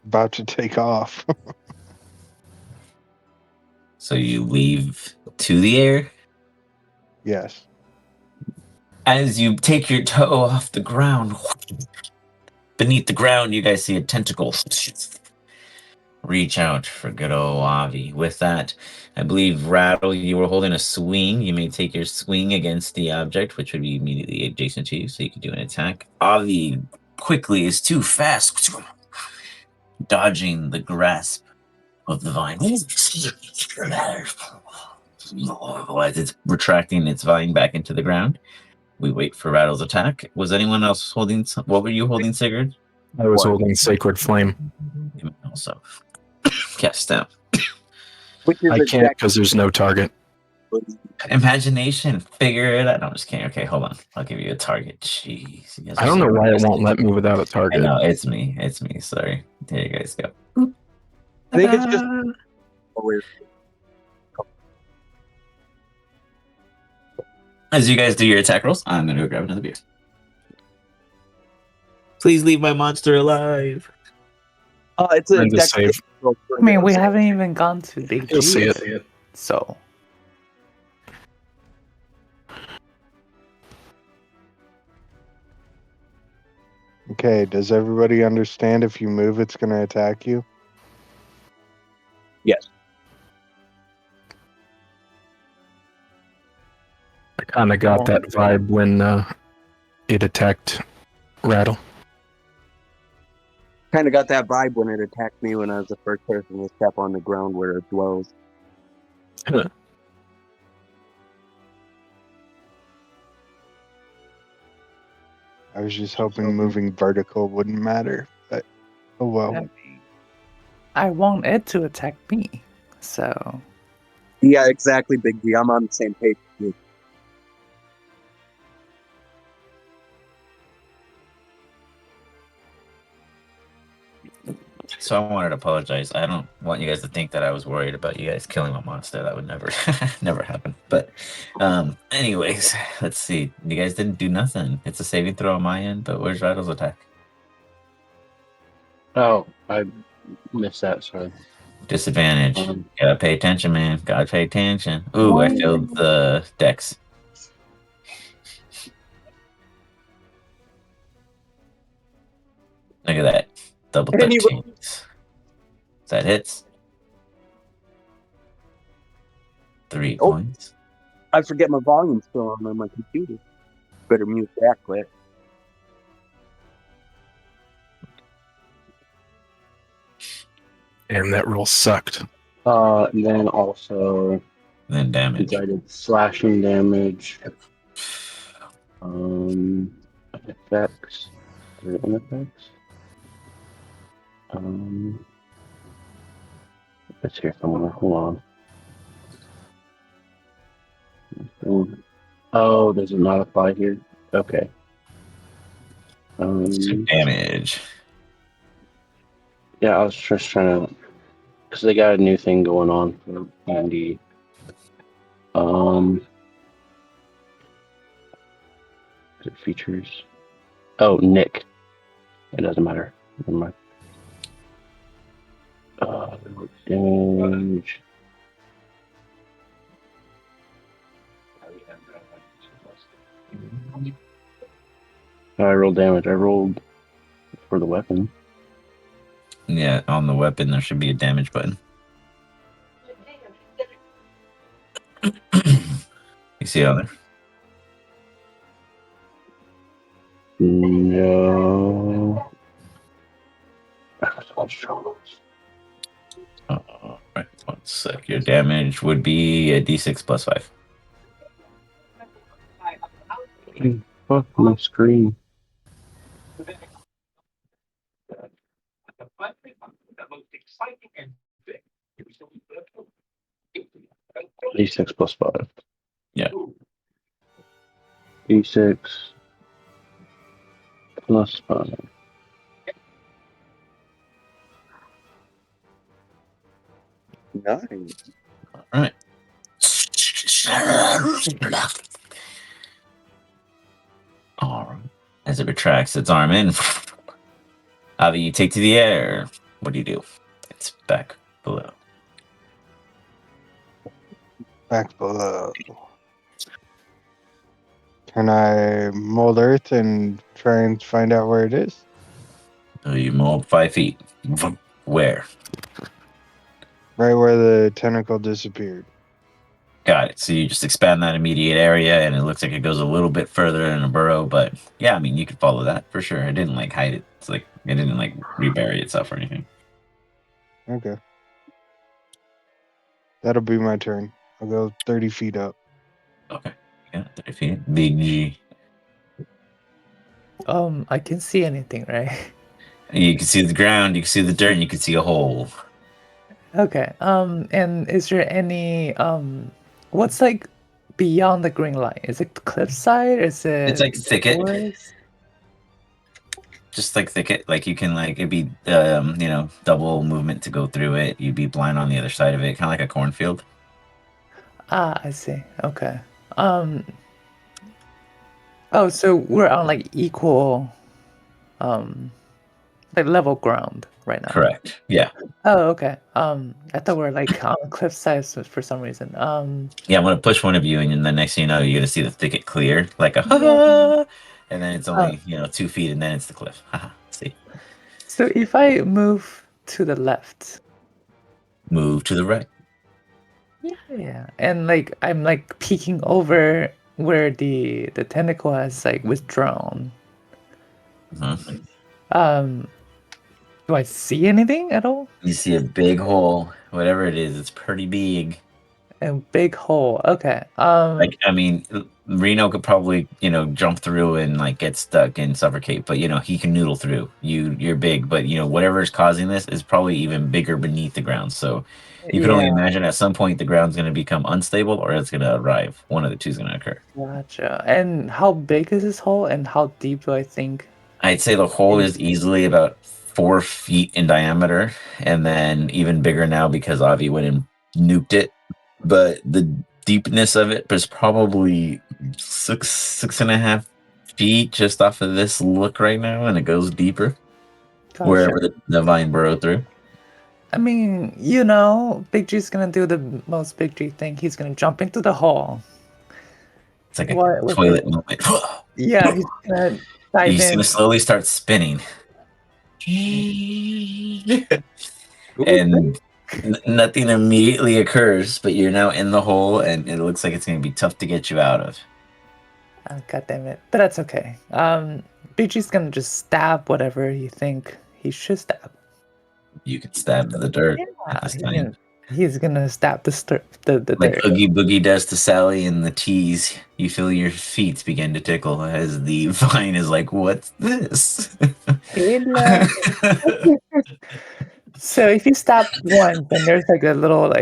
F: About to take off.
D: So you leave to the air?
F: Yes.
D: As you take your toe off the ground, beneath the ground, you guys see a tentacle reach out for good old Avi. With that, I believe Rattle, you were holding a swing. You may take your swing against the object, which would be immediately adjacent to you, so you could do an attack. Avi quickly is too fast, dodging the grasp of the vine. As it's retracting its vine back into the ground. We wait for Rattle's attack. Was anyone else holding? What were you holding, Sigurd?
B: I was holding Sacred Flame.
D: Also, cast down.
G: Which is
B: I can't because there's no target.
D: Imagination, figure it out. No, I'm just kidding. Okay, hold on. I'll give you a target. Jeez, you guys
B: I
D: are
B: don't know
D: so
B: why it
D: risky.
B: won't let me without a
D: I
B: target.
D: know it's me. It's me. Sorry. There you guys go.
G: I think it's just
D: As you guys do your attack rolls, I'm gonna go grab another beer. Please leave my monster alive.
G: it's a
B: Trying to
G: dex
B: save.
G: roll.
C: I mean, we haven't even gone to Big
B: You'll
C: G,
B: see it.
C: so
F: Okay, does everybody understand if you move, it's going to attack you?
G: Yes.
B: I kind of got that vibe when it attacked Rattle.
G: Kind of got that vibe when it attacked me when I was the first person to step on the ground where it blows.
F: I was just hoping moving vertical wouldn't matter, but oh well.
C: I want it to attack me. So
G: Yeah, exactly, Big G. I'm on the same page with you.
D: So I wanted to apologize. I don't want you guys to think that I was worried about you guys killing a monster. That would never, never happen. But, anyways, let's see. You guys didn't do nothing. It's a saving throw on my end. But where's Rattle's attack?
H: Oh, I missed that. Sorry.
D: Disadvantage.
H: Um,
D: Gotta pay attention, man. Gotta pay attention. Ooh, I failed the dex. Look at that. Double
G: And he
D: 13s. That hits. 3
G: Oh.
D: points.
G: I forget my volume's still on my computer. Better mute that quick.
B: Damn, that roll sucked.
H: and then also
D: Then damage.
H: I did slashing damage. Effects. Certain effects. It's here somewhere. Hold on. Oh, does it not apply here? Okay.
D: Damage.
H: Yeah, I was just trying to, because they got a new thing going on for D&D. Is it features? Oh, Nick. It doesn't matter. Never mind. Damage. I rolled damage. I rolled for the weapon.
D: Yeah, on the weapon there should be a damage button. You see on there?
H: No.
D: Right, 1 sec. Your damage would be a d6 plus 5.
H: Fuck my screen. D6 plus 5.
D: Yeah.
H: D6 plus 5.
G: Nice.
D: All right. All right. As it retracts its arm in, Avi, you take to the air. What do you do? It's back below.
F: Back below. Can I mold earth and try and find out where it is?
D: So you mold 5 feet. Where?
F: Right where the tentacle disappeared.
D: Got it. So you just expand that immediate area, and it looks like it goes a little bit further in a burrow. But yeah, I mean, you could follow that for sure. It didn't like hide it. It's like it didn't like rebury itself or anything.
F: Okay. That'll be my turn. I'll go 30 feet up.
D: Okay. Yeah, 30 feet. Big G.
C: I can see anything, right?
D: You can see the ground, you can see the dirt, and you can see a hole.
C: Okay. And is there any what's like beyond the green line? Is it cliffside? Is it
D: It's like thicket.
C: forest?
D: Just like thicket. Like you can like it'd be double movement to go through it. You'd be blind on the other side of it, kinda like a cornfield.
C: Ah, I see. Okay. Oh, so we're on like equal like level ground right now.
D: Correct. Yeah.
C: Oh, okay. I thought we are like on cliff sides for some reason.
D: Yeah, I'm gonna push one of you, and then the next thing you know, you're gonna see the thicket clear, like a ha, and then it's only 2 feet, and then it's the cliff. Haha. See,
C: So if I move to the left,
D: move to the right.
C: yeah, and like I'm like peeking over where the tentacle has like withdrawn.
D: Uh-huh.
C: Do I see anything at all?
D: You see a big hole, whatever it is. It's pretty big.
C: A big hole. Okay.
D: Like, I mean, Reno could probably, jump through and like get stuck and suffocate, but he can noodle through. You're big, but whatever is causing this is probably even bigger beneath the ground. So you can only
C: Yeah.
D: imagine at some point the ground's going to become unstable or it's going to arrive. One of the two is going to occur.
C: Gotcha. And how big is this hole, and how deep do I think?
D: I'd say the hole is easily about 4 feet in diameter, and then even bigger now because Avi went and nuked it. But the deepness of it was probably 6.5 feet just off of this look right now, and it goes deeper wherever the vine burrowed through.
C: I mean, Big G's gonna do the most Big G thing. He's gonna jump into the hole.
D: It's like a
C: With
D: toilet moment.
C: Yeah, he's gonna dive
D: He's
C: in.
D: gonna slowly start spinning. And nothing immediately occurs, but you're now in the hole, and it looks like it's going to be tough to get you out of.
C: Oh, God damn it. But that's okay. Big G's gonna just stab whatever you think he should stab.
D: You can stab the dirt at this time.
C: He's gonna stab the
D: Like
C: dirt.
D: Oogie Boogie does to Sally in the tease. You feel your feet begin to tickle as the vine is like, what's this?
C: Hello. So if you stab once, then there's like a little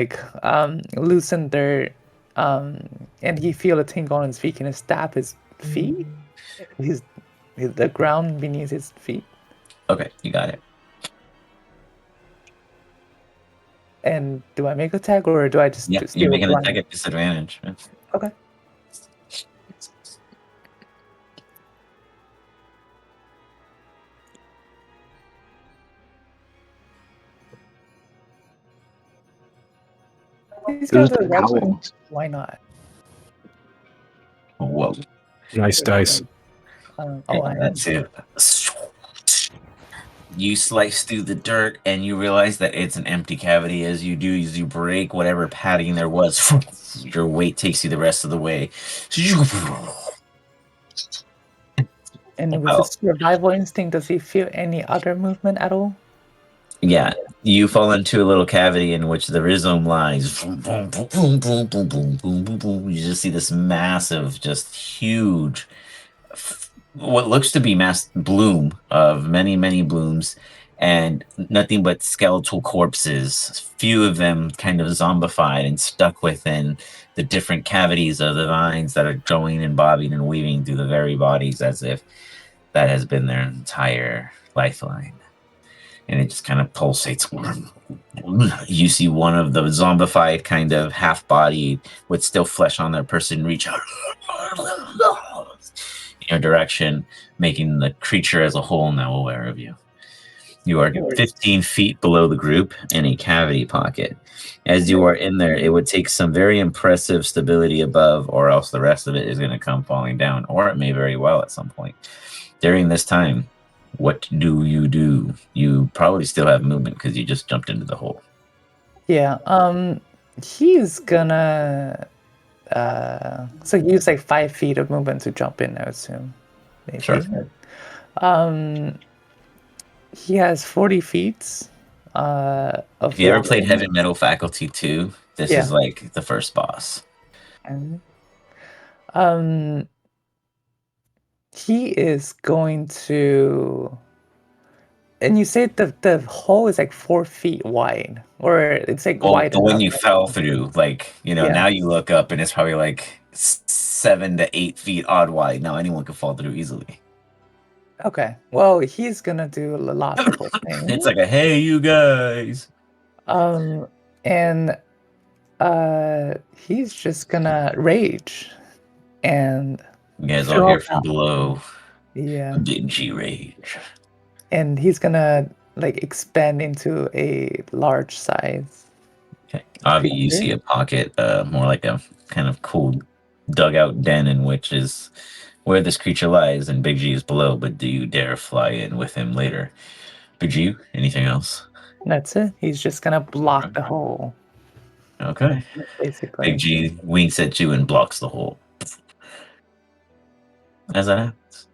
C: loosened dirt, and he feel a tingle on his feet. Can he stab his feet? The ground beneath his feet.
D: Okay, you got it.
C: And do I make a tag or do I just
D: You're making an attack at disadvantage.
C: Okay. He's got the right. Why not?
D: Whoa.
B: Nice dice.
D: That's it. You slice through the dirt and you realize that it's an empty cavity. As you do, as you break whatever padding there was, your weight takes you the rest of the way.
C: And with his survival instinct, does he feel any other movement at all?
D: Yeah, you fall into a little cavity in which the rhizome lies. You just see this massive, just huge, what looks to be mass bloom of many, many blooms, and nothing but skeletal corpses. Few of them kind of zombified and stuck within the different cavities of the vines that are growing and bobbing and weaving through the very bodies as if that has been their entire lifeline. And it just kind of pulsates. You see one of the zombified kind of half-bodied with still flesh on their person reach out in your direction, making the creature as a whole now aware of you. You are 15 feet below the group in a cavity pocket. As you are in there, it would take some very impressive stability above, or else the rest of it is going to come falling down, or it may very well at some point. During this time, what do? You probably still have movement because you just jumped into the hole.
C: Yeah. He's gonna so use like 5 feet of movement to jump in, I assume. Maybe.
D: Sure.
C: He has 40 feet of
D: If you ever played Heavy Metal Faculty 2, this
C: Yeah.
D: is like the first boss.
C: He is going to. And you said the hole is like 4 feet wide, or it's like wide
D: The one
C: enough.
D: you fell through, like,
C: Yeah.
D: now you look up and it's probably like 7 to 8 feet odd wide. Now anyone can fall through easily.
C: Okay. Well, he's gonna do a logical thing.
D: It's like a, hey, you guys.
C: And he's just gonna rage, and
D: You guys all hear from below.
C: Yeah.
D: Big G rage.
C: And he's gonna like expand into a large size.
D: Okay. Avi, you see a pocket, more like a kind of cool dugout den in which is where this creature lies, and Big G is below, but do you dare fly in with him later? Big G, anything else?
C: That's it. He's just gonna block the hole.
D: Okay.
C: Basically.
D: Big G winks at you and blocks the hole. As that happens,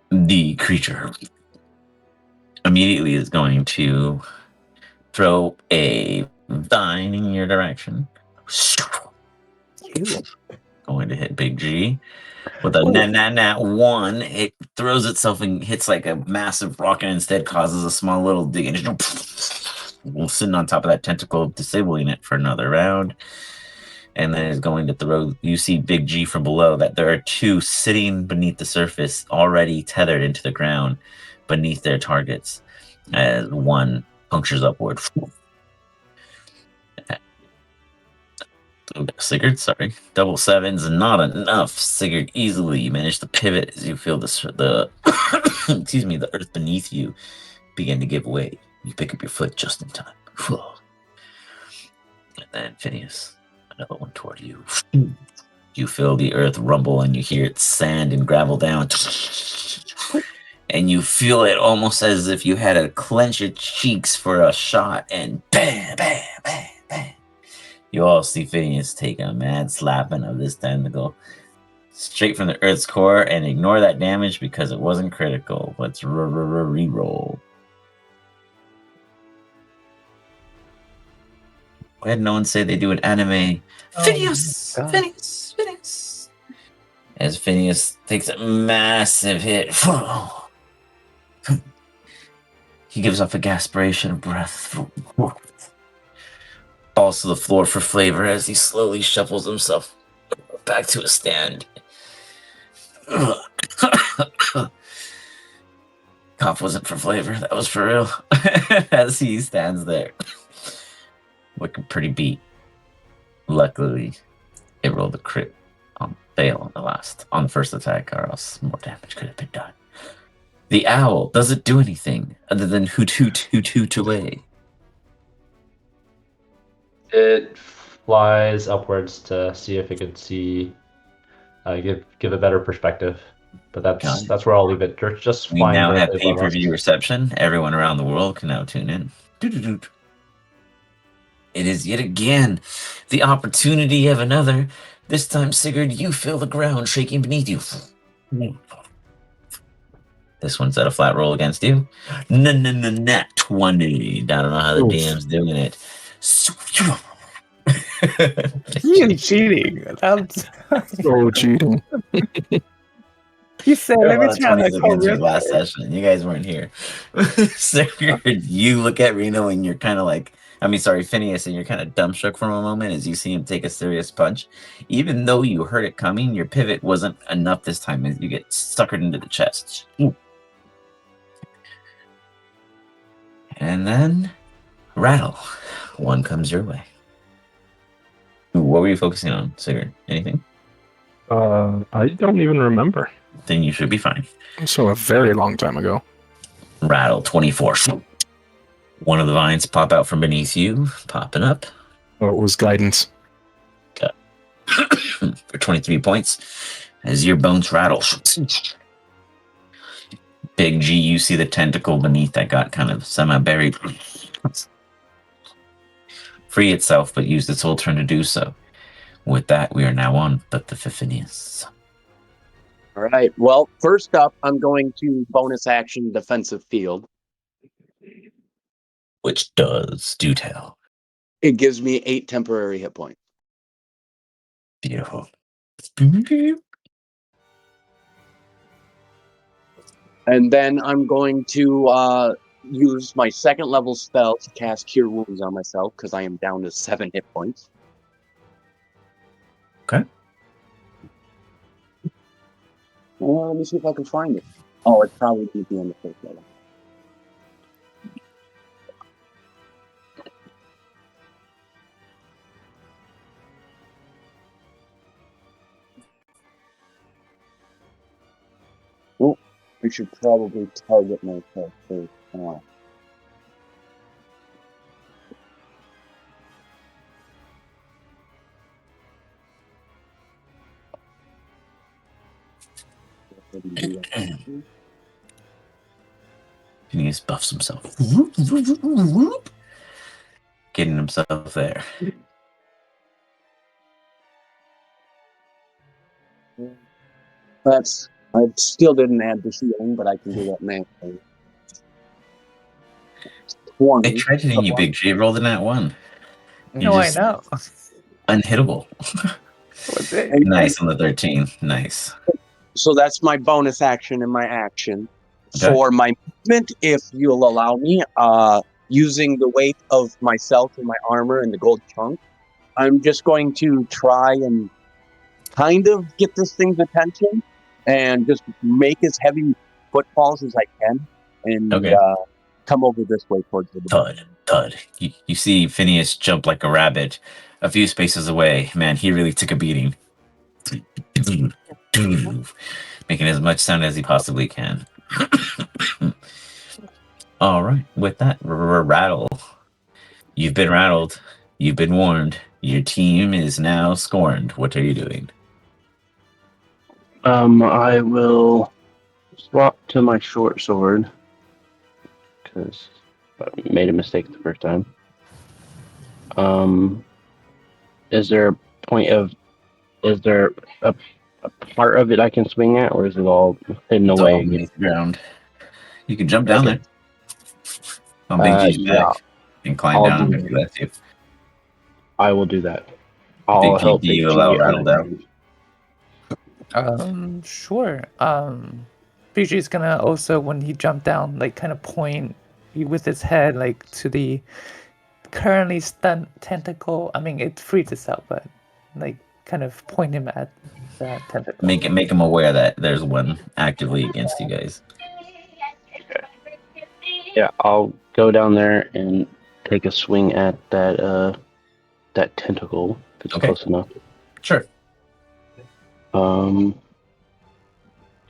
D: the creature immediately is going to throw a vine in your direction. Going to hit Big G with a nat 1. It throws itself and hits like a massive rock and instead causes a small little dig and just sitting on top of that tentacle, disabling it for another round. And then is going to throw. You see Big G from below that there are 2 sitting beneath the surface, already tethered into the ground. beneath their targets as one punctures upward. Sigurd, sorry. Double sevens, not enough. Sigurd easily managed to pivot as you feel the excuse me, the earth beneath you begin to give way. You pick up your foot just in time. And then Phineas, another one toward you. You feel the earth rumble and you hear it sand and gravel down. And you feel it almost as if you had to clench your cheeks for a shot, and bam, bam, bam, bam. You all see Phineas take a mad slapping of this tentacle straight from the Earth's core and ignore that damage because it wasn't critical. Let's re-roll. Why had no one say they do an anime? Phineas!
C: God.
D: Phineas! Phineas! As Phineas takes a massive hit. He gives off a gaspration of breath. Falls to the floor for flavor as he slowly shuffles himself back to a stand. Cough wasn't for flavor, that was for real. As he stands there, looking pretty beat. Luckily, it rolled a crit on fail on the first attack, or else more damage could have been done. The owl, does it do anything other than hoot hoot hoot hoot away?
I: It flies upwards to see if it can see, give a better perspective. But that's where I'll leave it. Just
D: We
I: flying
D: now have
I: directly above us.
D: pay-per-view reception. Everyone around the world can now tune in. Doo-doo-doo. It is yet again the opportunity of another. This time, Sigurd, you feel the ground shaking beneath you. This one's at a flat roll against you. Nat 20. I don't know how the DM's doing it.
C: You cheating. That's
B: So cheating.
C: he said,
D: There are
C: let
D: a
C: me
D: lot of
C: try
D: 20s
C: that code
D: against me
C: real
D: last
C: quick.
D: session. You guys weren't here. Sigurd, you look at Reno and you're kind of like, Phineas, and you're kind of dumbstruck for a moment as you see him take a serious punch. Even though you heard it coming, your pivot wasn't enough this time as you get suckered into the chest. And then, Rattle. One comes your way. Ooh, what were you focusing on, Sigurd? Anything?
B: I don't even remember.
D: Then you should be fine.
B: So a very long time ago.
D: Rattle, 24. One of the vines pop out from beneath you, popping up.
B: Oh, it was guidance.
D: For 23 points as your bones rattle. Big G, you see the tentacle beneath that got kind of semi-buried. Free itself, but used its whole turn to do so. With that, we are now on the Phineas.
G: All right. Well, first up, I'm going to bonus action defensive field.
D: Which do tell.
G: It gives me 8 temporary hit points.
D: Beautiful.
G: And then I'm going to use my second level spell to cast Cure Wounds on myself because I am down to 7 hit points.
D: Okay.
G: Well, let me see if I can find it. Oh, it's probably at the end of the first level. Oh, I should probably target myself first.
D: Phineas buffs himself. Getting himself there.
G: I still didn't add the healing, but I can do that manually. 20.
D: I tried hitting you, Big G. Rolled in that one.
C: No, I know.
D: Unhittable.
C: What's it?
D: Nice on the 13. Nice.
G: So that's my bonus action and my action.
D: Okay.
G: For my movement, if you'll allow me, using the weight of myself and my armor and the gold chunk, I'm just going to try and kind of get this thing's attention and just make as heavy footfalls as I can. and
D: Okay.
G: come over this way towards the
D: Thud, thud. You see Phineas jump like a rabbit a few spaces away. Man, he really took a beating. Making as much sound as he possibly can. All right, with that, rattle. You've been rattled. You've been warned. Your team is now scorned. What are you doing?
H: I will swap to my short sword because I made a mistake the first time. Is there a point of? Is there a part of it I can swing at, or is it all hidden
D: It's
H: away
D: all
H: again?
D: beneath the ground. You can jump down
H: Okay.
D: there. On Big G's
H: Yeah,
D: back and climb
H: I'll
D: down
H: do
D: if he
H: that.
D: lets you.
H: I will do that. I'll
D: Big G,
H: help
D: do
H: Big
D: you
H: G
D: allow
H: get
D: rattle down?
C: Sure. PG's gonna also, when he jumped down, like kind of point with his head like to the currently stunned tentacle. I mean, it frees itself, but like kind of point him at that tentacle.
D: Make him aware that there's one actively against you guys.
H: Yeah, I'll go down there and take a swing at that that tentacle if it's
D: Okay.
H: close enough.
D: Sure.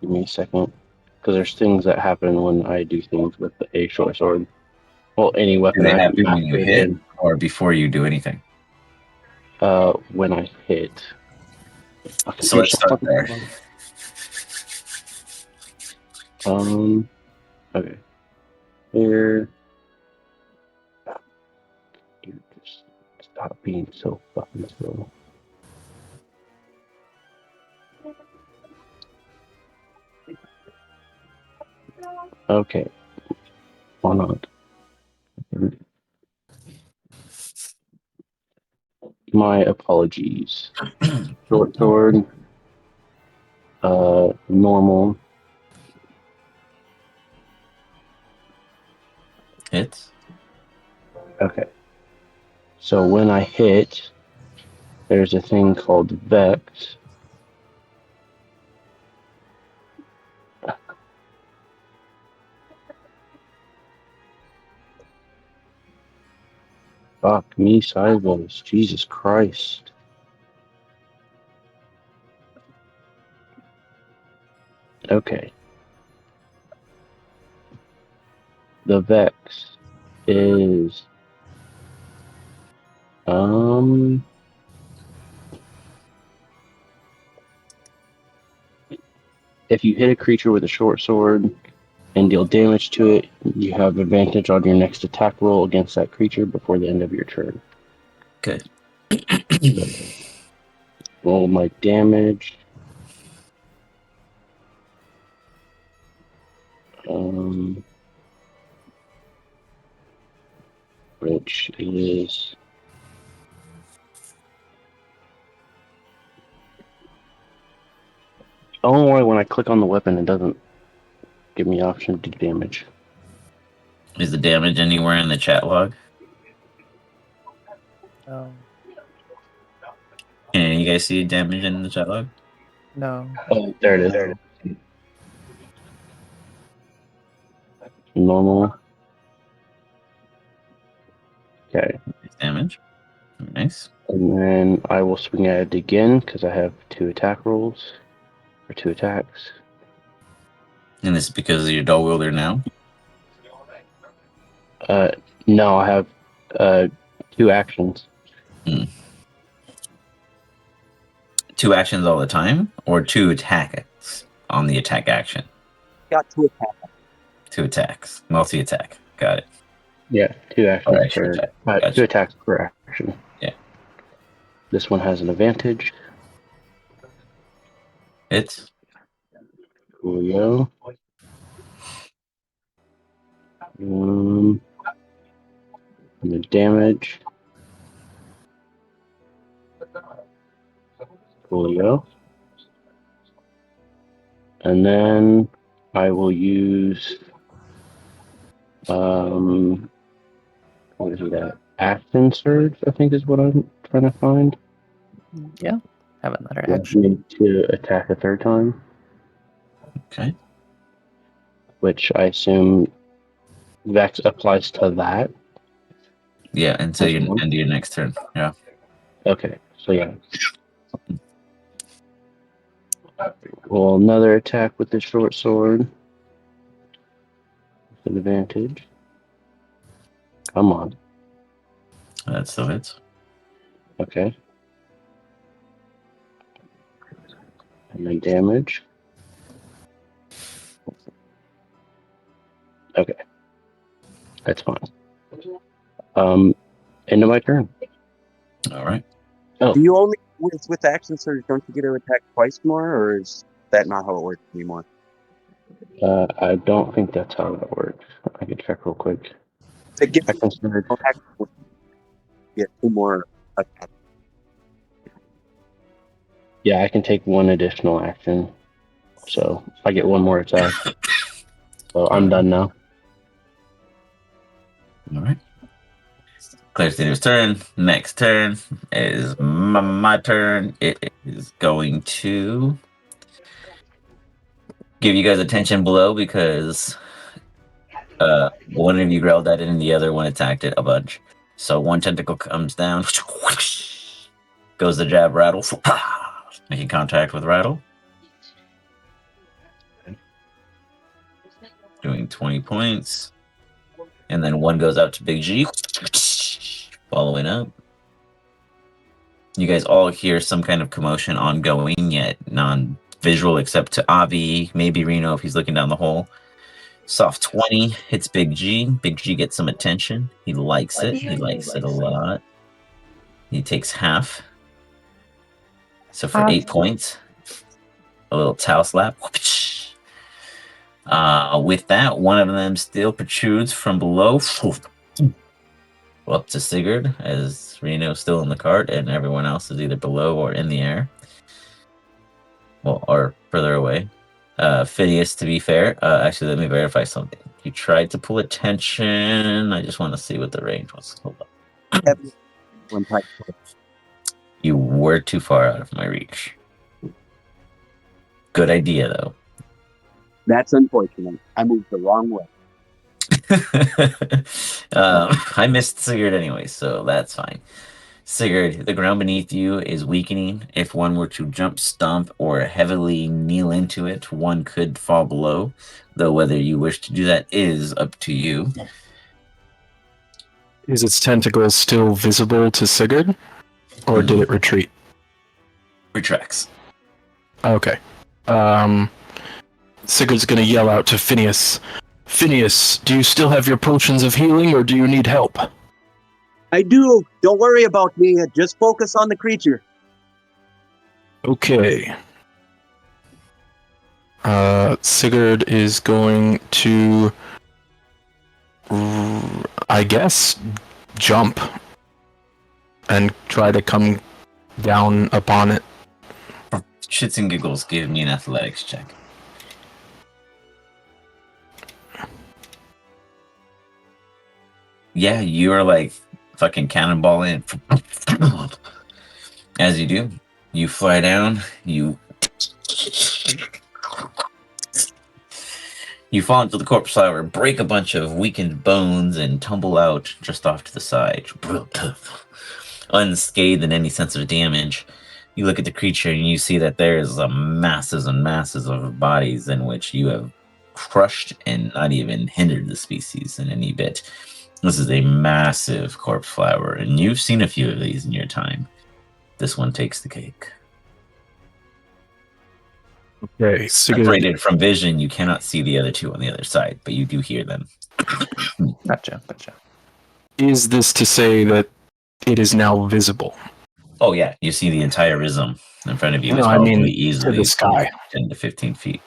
H: Give me a second, because there's things that happen when I do things with a short sword. Well, any
D: Do
H: weapon
D: they
H: I've
D: happen when you
H: mastered
D: hit
H: in.
D: or before you do anything?
H: When I hit.
D: So let's start there.
H: Okay. Here. You just stop being so fucking slow. Okay. Why not? My apologies. Short sword. Normal.
D: Hits.
H: Okay. So when I hit, there's a thing called Vex. Fuck me sideways. Jesus Christ. Okay. The Vex is if you hit a creature with a short sword and deal damage to it, you have advantage on your next attack roll against that creature before the end of your turn.
D: Good.
H: Roll my damage. Which is I don't know why when I click on the weapon it doesn't give me option to do damage.
D: Is the damage anywhere in the chat log? Can you guys see damage in the chat log?
C: No.
H: Oh, there it is. Normal. Okay.
D: Damage. Nice.
H: And then I will swing at it again because I have 2 attack rolls. Or 2 attacks.
D: And this is because of your dual wielder now?
H: No, I have 2 actions.
D: 2 actions all the time? Or 2 attacks on the attack action?
G: Got 2 attacks.
D: 2 attacks. Multi-attack. Got it.
H: Yeah, 2 actions
D: extra
H: per
D: attack. Gotcha.
H: 2 attacks per action.
D: Yeah.
H: This one has an advantage.
D: Hits.
H: Coolio. And the damage. Coolio. And then I will use what is that? Action surge, I think is what I'm trying to find.
C: Yeah. Have another
H: Yeah,
C: action.
H: need to attack a 3rd time.
D: Okay.
H: Which I assume Vex applies to that.
D: Yeah, until
H: That's
D: your
H: one.
D: end of your next turn. Yeah.
H: Okay, so yeah. Well, another attack with the short sword. With an advantage. Come on.
D: That still hits.
H: Okay. And then damage. Okay. That's fine. End of my turn.
D: All right.
H: Oh,
G: Do you only with action surge? Don't you get to attack twice more, or is that not how it works anymore?
H: I don't think that's how that works. I can check real quick.
G: To get
H: I considered.
G: get 2 more attacks.
H: Yeah, I can take one additional action. So I get one more attack. So I'm done now.
D: All right. Claire's turn. Next turn is my turn. It is going to give you guys attention below because one of you growled at it and the other one attacked it a bunch. So one tentacle comes down, goes the jab rattle, making contact with rattle, doing 20 points, and then one goes out to Big G, following up. You guys all hear some kind of commotion ongoing, yet non-visual, except to Avi, maybe Reno if he's looking down the hole. Soft 20 hits Big G. Big G gets some attention. He likes it. He likes it a lot. He takes half. So for 8 points, a little towel slap. With that, one of them still protrudes from below. Up to Sigurd, as Reno's still in the cart, and everyone else is either below or in the air. Well, or further away. Phineas, to be fair, actually, let me verify something. You tried to pull attention. I just want to see what the range was. Hold on.
G: One type.
D: You were too far out of my reach. Good idea, though.
G: That's unfortunate. I moved the wrong way.
D: I missed Sigurd anyway, so that's fine. Sigurd, the ground beneath you is weakening. If one were to jump, stomp, or heavily kneel into it, one could fall below, though whether you wish to do that is up to you.
B: Is its tentacles still visible to Sigurd? Or did it retreat?
D: Retracts.
B: Okay. Sigurd's gonna yell out to Phineas. Phineas, do you still have your potions of healing, or do you need help?
G: I do. Don't worry about me. Just focus on the creature.
B: Okay. Sigurd is going to, I guess, jump and try to come down upon it.
D: Shits and giggles, give me an athletics check. Yeah, you are like fucking cannonballing. As you do, you fly down, you fall into the corpse flower, break a bunch of weakened bones, and tumble out just off to the side. Unscathed in any sense of damage. You look at the creature and you see that there is masses and masses of bodies in which you have crushed and not even hindered the species in any bit. This is a massive corpse flower, and you've seen a few of these in your time. This one takes the cake.
B: Okay, Sigurd.
D: Separated from vision, you cannot see the other two on the other side, but you do hear them.
C: Gotcha.
B: Is this to say that it is now visible?
D: Oh yeah, you see the entire rhythm in front of you.
B: No,
D: It's
B: I
D: probably
B: mean,
D: easily
B: to the sky.
D: 10 to 15 feet.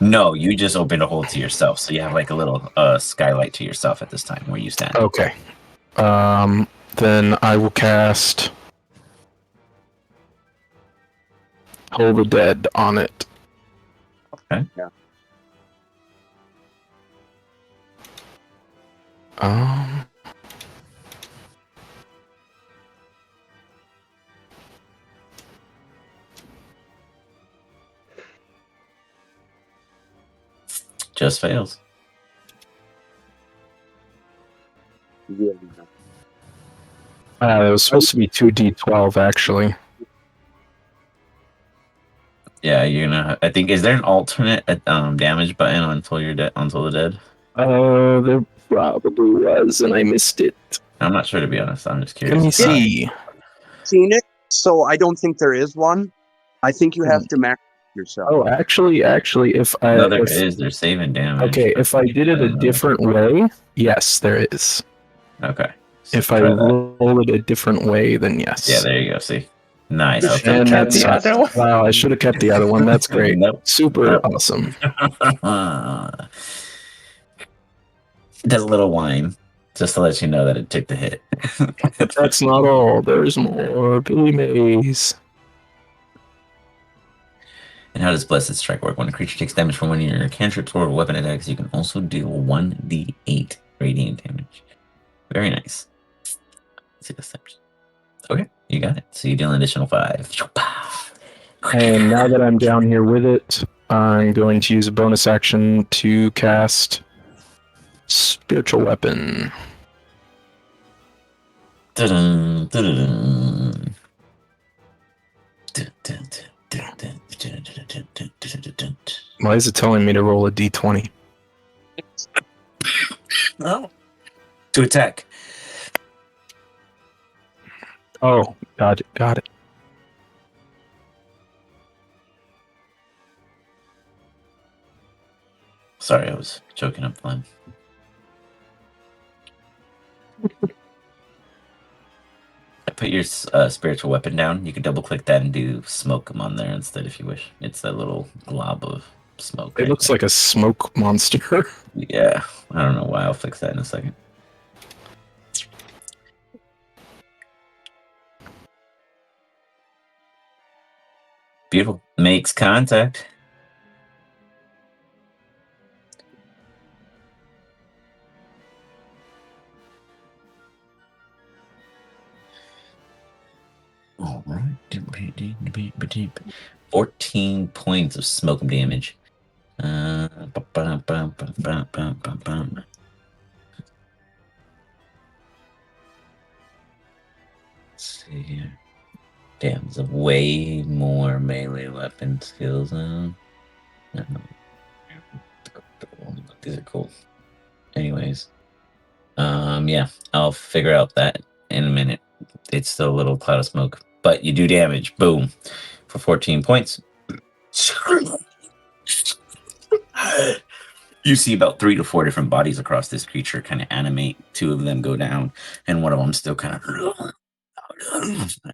D: No, you just opened a hole to yourself, so you have like a little skylight to yourself at this time where you stand.
B: Okay. Then I will cast Hold the Dead on it.
D: Okay.
G: Yeah.
D: Just fails.
G: really nice.
B: It was supposed to be 2d12 actually.
D: Yeah, you're gonna. I think is there an alternate damage button until you're dead? Until the dead?
B: There probably was, and I missed it.
D: I'm not sure, to be honest. I'm just
B: Let
D: curious.
B: me
D: If not.
B: see.
G: Seen it, so I don't think there is one. I think you have to max yourself.
B: Oh, actually, if I
D: No, there
B: if,
D: is. They're saving damage.
B: okay,
D: but
B: if I did
D: I
B: it a
D: don't know.
B: different way, yes, there is.
D: Okay. So
B: If I
D: try that.
B: roll it a different way, then yes.
D: Yeah, there you go. See, nice.
C: You
D: I'll
C: should've
D: take
C: kept
D: that.
C: the other one.
B: Wow, I should have kept the other one. That's great.
D: Nope.
B: Super
D: Nope.
B: awesome.
D: Does a little whine, just to let you know that it took the hit.
B: But that's not all. There's more. Billy Mays.
D: And how does Blessed Strike work? When a creature takes damage from one of your cantrips or weapon attacks, you can also deal 1d8 radiant damage. Very nice. Let's see this damage. Okay, you got it. So you deal an additional 5.
B: And now that I'm down here with it, I'm going to use a bonus action to cast Spiritual Weapon.
D: Dun-dun, dun-dun-dun.
B: Why is it telling me to roll a d20?
D: Oh. To attack.
B: Oh, got it.
D: Sorry, I was choking up phlegm. I put your spiritual weapon down. You can double click that and do smoke 'em on there instead if you wish. It's that little glob of smoke.
B: It
D: right
B: looks
D: there.
B: like a smoke monster.
D: Yeah, I don't know why. I'll fix that in a second. Beautiful. Makes contact. All right. 14 points of smoke damage. Ba-bum. Let's see here. Damn, there's way more melee weapon skills. These are cool. Anyways, yeah, I'll figure out that in a minute. It's still a little cloud of smoke, but you do damage. Boom, for 14 points. You see about 3 to 4 different bodies across this creature kind of animate. 2 of them go down, and one of them still kind of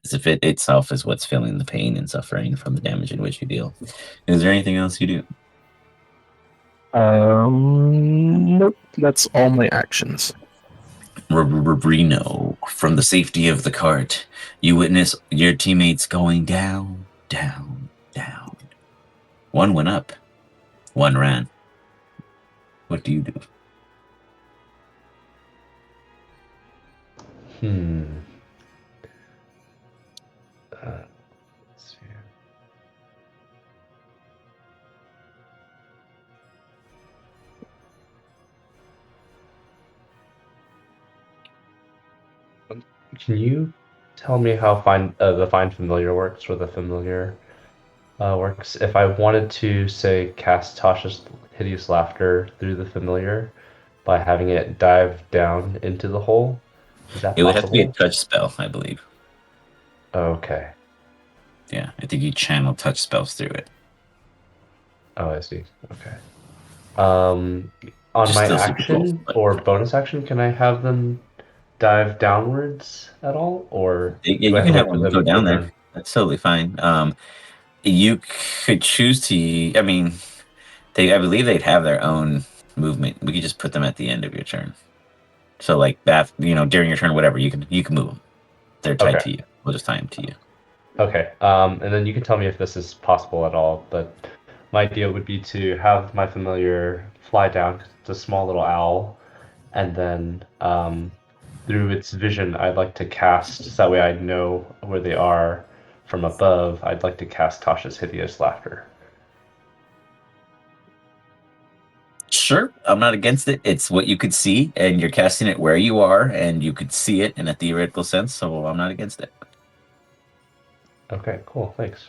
D: as if it itself is what's feeling the pain and suffering from the damage in which you deal. Is there anything else you do?
B: Nope. That's all my actions.
D: Reno, from the safety of the cart, you witness your teammates going down, down, down. One went up, one ran. What do you do?
I: Let's see. Can you tell me how the find familiar works, or the familiar works? If I wanted to, say, cast Tasha's hideous laughter through the familiar by having it dive down into the hole, is that
D: It would have to be a
I: possible?
D: touch spell, I believe.
I: Okay.
D: Yeah, I think you channel touch spells through it.
I: Oh, I see. Okay. On
D: Just
I: my
D: still super cool,
I: action
D: but-
I: or bonus action, can I have them dive downwards at all, or
D: Yeah,
I: do
D: you
I: I
D: can
I: have to
D: have
I: wait for
D: them
I: them
D: go
I: to
D: down there.
I: turn?
D: That's totally fine. You could choose to. I mean, I believe they'd have their own movement. We could just put them at the end of your turn. So, like that, during your turn, whatever, you can move them. They're tied
I: Okay.
D: to you. We'll just tie them to you.
I: Okay. And then you can tell me if this is possible at all. But my idea would be to have my familiar fly down. 'Cause it's a small little owl, and then through its vision, I'd like to cast. So that way, I know where they are from above. I'd like to cast Tasha's hideous laughter.
D: Sure, I'm not against it. It's what you could see, and you're casting it where you are, and you could see it in a theoretical sense, so I'm not against it.
I: Okay, cool. Thanks.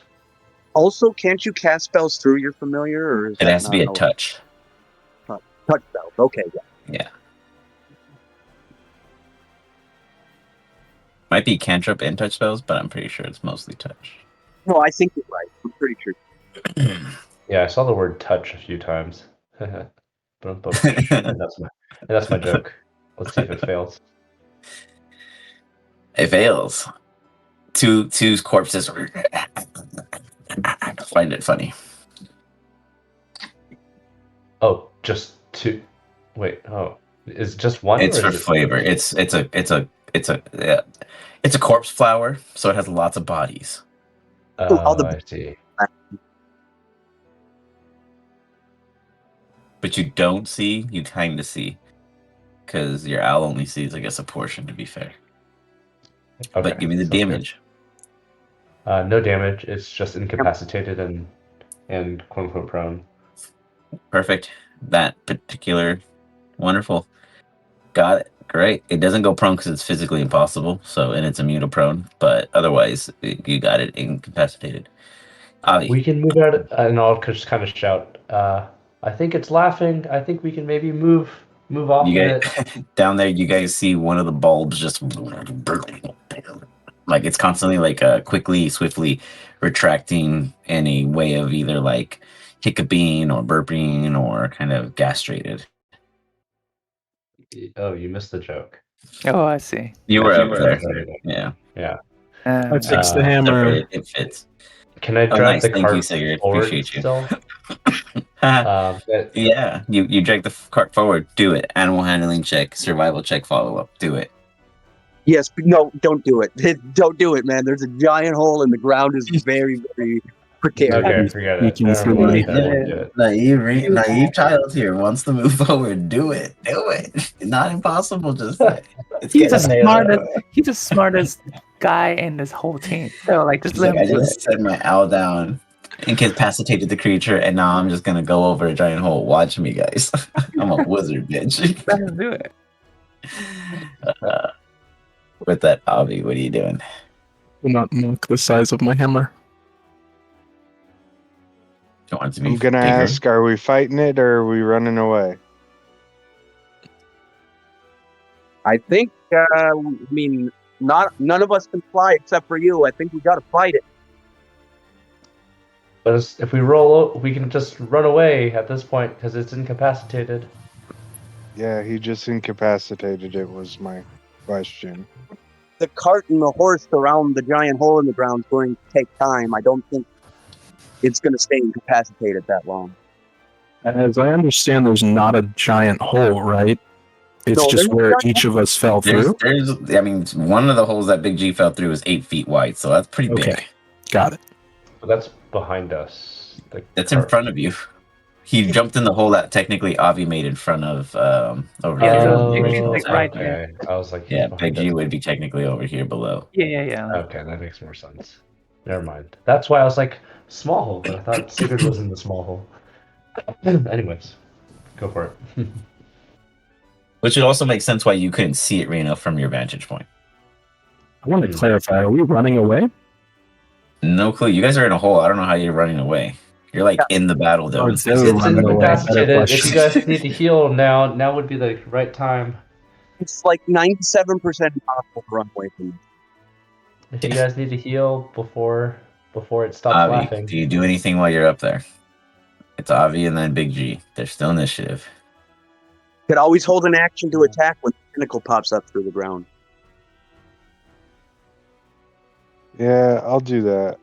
G: Also, can't you cast spells through your familiar, or is
D: It
G: that
D: has to be
G: not
D: a
G: allowed?
D: touch.
G: Touch spells? Okay, yeah.
D: Yeah. Might be cantrip and touch spells, but I'm pretty sure it's mostly touch.
G: No, I think you're right. I'm pretty sure.
I: Yeah, I saw the word touch a few times. Boom, boom. And that's my joke. Let's see if it fails.
D: It fails. Two corpses find it funny.
I: Oh, just two. Wait, oh. Is it just one
D: It's
I: or
D: for
I: is it
D: flavor. It's a corpse flower, so it has lots of bodies.
G: All the
I: I see.
D: But you don't see, you kind of see. Because your owl only sees, I guess, a portion, to be fair.
I: Okay.
D: But give me the
I: sounds good.
D: damage.
I: No damage. It's just incapacitated and quote unquote prone.
D: Perfect. That particular. Wonderful. Got it. Great. It doesn't go prone because it's physically impossible, so and it's immune to prone, but otherwise, you got it incapacitated. Avi.
I: We can move out, and I'll just kind of shout. I think it's laughing. I think we can maybe move off
D: You
I: of
D: guys
I: it.
D: down there, you guys see one of the bulbs just like it's constantly like quickly, swiftly retracting in a way of either like hiccuping or burping or kind of gastrated.
I: Oh, you missed the joke.
C: Oh, I see.
D: You were
C: Gotcha.
D: up there. Yeah.
I: Yeah.
B: I fixed the
I: Uh,
B: hammer.
D: It fits.
I: Can I
D: Oh,
I: drag
D: nice.
I: the
D: Thank you,
I: cart
D: Sigurd.
I: forward
D: Appreciate you.
I: still?
D: Yeah, you drag the cart forward. Do it. Animal handling check, survival check, follow up. Do it.
G: Yes, but no, don't do it. Don't do it, man. There's a giant hole and the ground is very, very precarious.
I: Okay, forget it.
B: Sneaking
I: Never mind.
B: through.
I: I won't do it.
D: Naive child here wants to move forward. Do it. Do it. It's not impossible. Just it's
C: He's the
D: getting
C: smartest. He's the smartest guy in this whole team. So like, just
D: She's
C: let
D: like,
C: him
D: I
C: do
D: just
C: it.
D: set my owl down, incapacitated the creature, and now I'm just gonna go over a giant hole. Watch me, guys. I'm a wizard, bitch.
C: Let him do it.
D: With that, Avi, what are you doing?
B: Do not mock the size of my hammer.
D: Do you want it to be
F: I'm gonna
D: bigger?
F: ask: are we fighting it or are we running away?
G: I think, I mean, none of us can fly except for you. I think we gotta fight it.
I: But if we roll, we can just run away at this point because it's incapacitated.
F: Yeah, he just incapacitated it. Was my question.
G: The cart and the horse around the giant hole in the ground is going to take time. I don't think it's going to stay incapacitated that long.
B: As I understand, there's not a giant hole, right? It's
G: No,
B: just
G: there's a
B: where
G: giant
B: each of us fell
D: There's,
B: through.
D: I mean, one of the holes that Big G fell through is 8 feet wide, so that's pretty big.
B: Okay, got it.
I: But that's behind us. The
D: That's in
I: cart.
D: front of you. He jumped in the hole that technically Avi made in front of over
C: Yeah,
D: here.
C: so
D: on the
C: Big G's
D: original
C: like
D: side.
C: right
I: Okay. I was like, he's
D: Yeah, Big
I: behind
D: G
I: us.
D: would be technically over here below.
C: Yeah.
I: Okay, that makes more sense. Never mind. That's why I was like, small hole, but I thought Sigurd was in the small hole. Anyways, go for it.
D: Which would also make sense why you couldn't see it, Reno, from your vantage point.
B: I want to clarify. Are we running away?
D: No clue. You guys are in a hole. I don't know how you're running away. You're like in the battle though.
B: It's running away. Better
I: Incapacitated. If you guys
B: question.
I: need to heal now would be the right time.
G: It's like 97% impossible to run away from this.
I: If you guys need to heal before it stops
D: Avi,
I: laughing.
D: do you do anything while you're up there? It's Avi and then Big G. There's still initiative.
G: Could always hold an action to attack when the pinnacle pops up through the ground.
F: Yeah, I'll do that.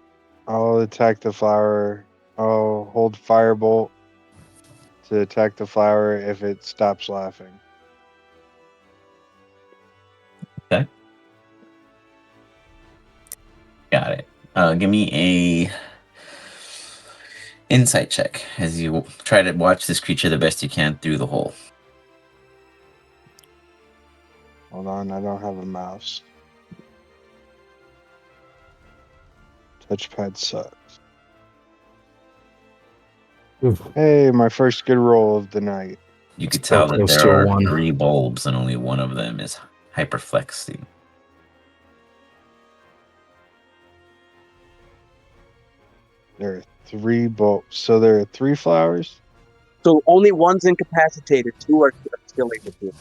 F: I'll attack the flower. I'll hold firebolt to attack the flower if it stops laughing.
D: Okay. Got it. Give me a insight check as you try to watch this creature the best you can through the hole.
F: Hold on, I don't have a mouse. Touchpad sucks.
B: Oof.
F: Hey, my first good roll of the night.
D: You could
B: Still
D: tell that
B: close
D: there
B: to a
D: are
B: 1.
D: 3 bulbs and only one of them is hyperflexing.
F: There are 3 bulbs. So there are 3 flowers?
G: So only one's incapacitated. 2 are still able to.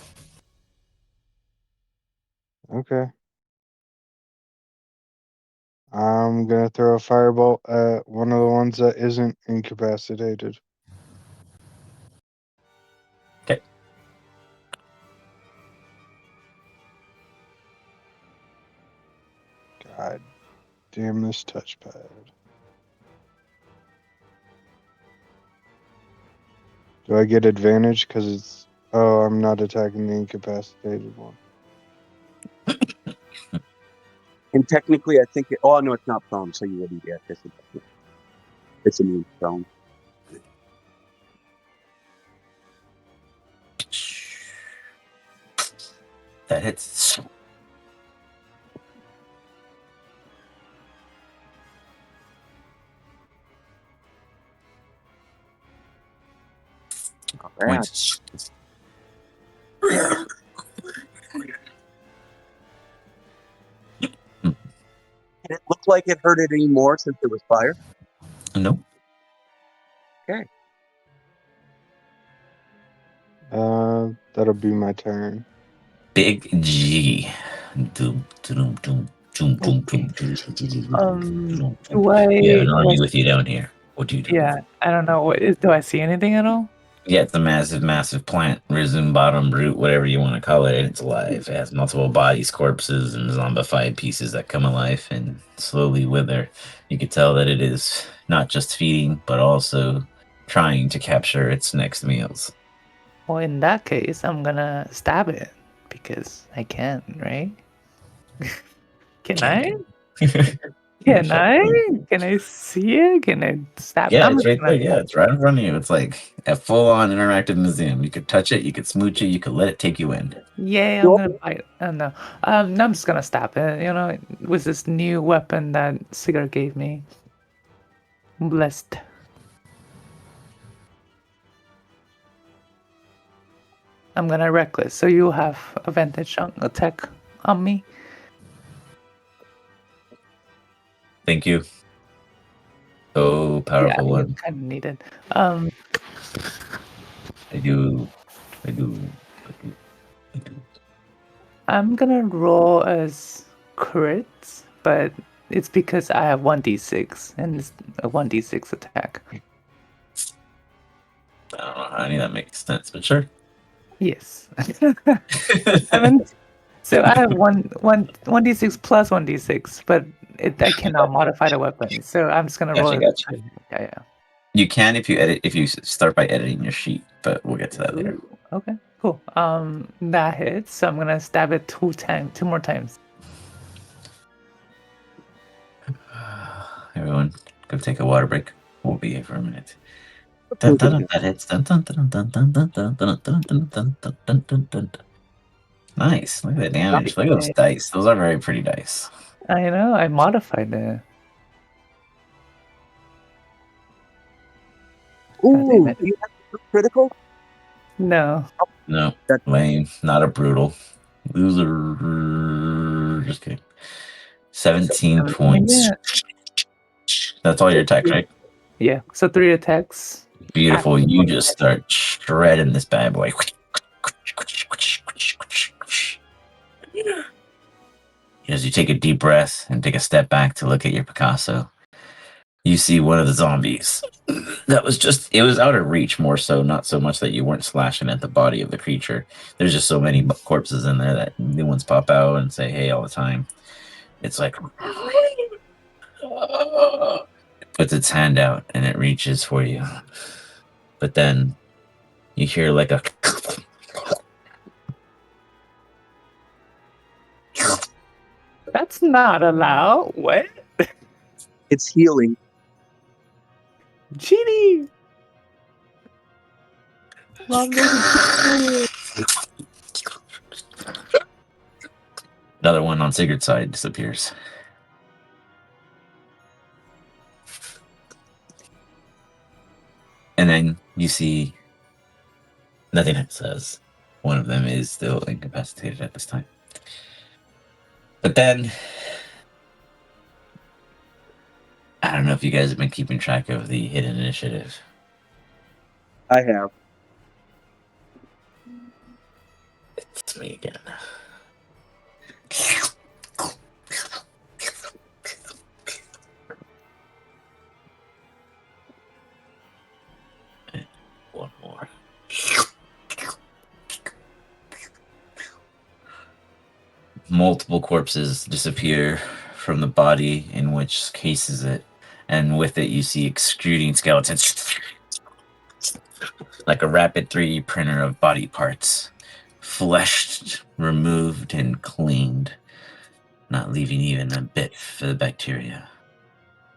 F: Okay. I'm gonna throw a firebolt at one of the ones that isn't incapacitated.
D: Okay.
F: God damn this touchpad. Do I get advantage because it's... Oh, I'm not attacking the incapacitated one.
G: And technically, I think. Oh no, it's not prone, so you wouldn't get disadvantage. It's a new prone.
D: That hits.
G: Not bad.
D: Points.
G: Did it look like it hurt it any more since it was fire?
D: No.
G: Okay.
F: That'll be my turn.
D: Big G. Doom, doom, doom, doom, doom,
C: Okay.
D: doom, doom, doom,
C: Do
D: Yeah,
C: I?
D: an
C: Do I
D: army with you down here. What do you do?
C: yeah, I don't know. What is? Do I see anything at all?
D: Yeah, it's a massive, massive plant, risen bottom root, whatever you want to call it, and it's alive. It has multiple bodies, corpses, and zombified pieces that come alive and slowly wither. You could tell that it is not just feeding, but also trying to capture its next meals.
C: Well, in that case, I'm gonna stab it because I can, right? Can I?
D: Can you?
C: Can I? Can I see it? Can I stab?
D: Yeah,
C: I'm
D: it's
C: just
D: right
C: gonna
D: there. Yeah, it's right in front of you. It's like a full-on interactive museum. You could touch it, you could smooch it, you could let it take you in.
C: yeah, I'm gonna bite. No, no, I'm just gonna stab it. You know, with this new weapon that Cigar gave me. Blessed. I'm gonna reckless, so you have advantage on attack on me.
D: Thank you. Oh, powerful
C: Yeah,
D: one.
C: kind of needed.
D: I do. I do. I do. I do.
C: I'm gonna roll as crits, but it's because I have 1d6 and it's a 1d6 attack.
D: I don't know how any of that makes sense, but sure.
C: Yes. So I have 1d6 plus 1d6, but I cannot modify the weapon. So I'm just gonna roll
D: Gotcha,
C: it.
D: gotcha.
C: Yeah, yeah.
D: You can if you start by editing your sheet, but we'll get to that later.
C: Ooh, okay, cool. That hits. So I'm gonna stab it two more times.
D: Everyone, go take a water break. We'll be here for a minute. Dun, dun, dun, that hits. Dun, dun, dun, dun, dun, dun, dun, dun, dun, dun, dun, dun, dun, dun, dun. Nice. Look at the damage. Look at those dice. Those are very pretty dice.
C: I know. I modified the. God damn
G: Ooh,
C: it.
G: you have to do critical?
C: No.
D: No,
G: That's
D: lame. Not a brutal. Loser. Just kidding. 17 points.
C: Yeah.
D: That's all your attacks, right?
C: Yeah. So 3 attacks.
D: Beautiful. You just start shredding this bad boy. As you take a deep breath and take a step back to look at your Picasso, you see one of the zombies. That was just, it was out of reach more so, not so much that you weren't slashing at the body of the creature. There's just so many corpses in there that new ones pop out and say, hey, all the time. It's like, it puts its hand out and it reaches for you. But then you hear like a
C: That's not allowed. What?
G: it's healing.
C: Cheating. Mom,
D: another one on Sigurd's side disappears. And then you see Nothing says. One of them is still incapacitated at this time. But then, I don't know if you guys have been keeping track of the hidden initiative.
G: I have.
D: It's me again. One more. Multiple corpses disappear from the body in which cases it, and with it you see extruding skeletons like a rapid 3D printer of body parts, fleshed, removed, and cleaned, not leaving even a bit for the bacteria,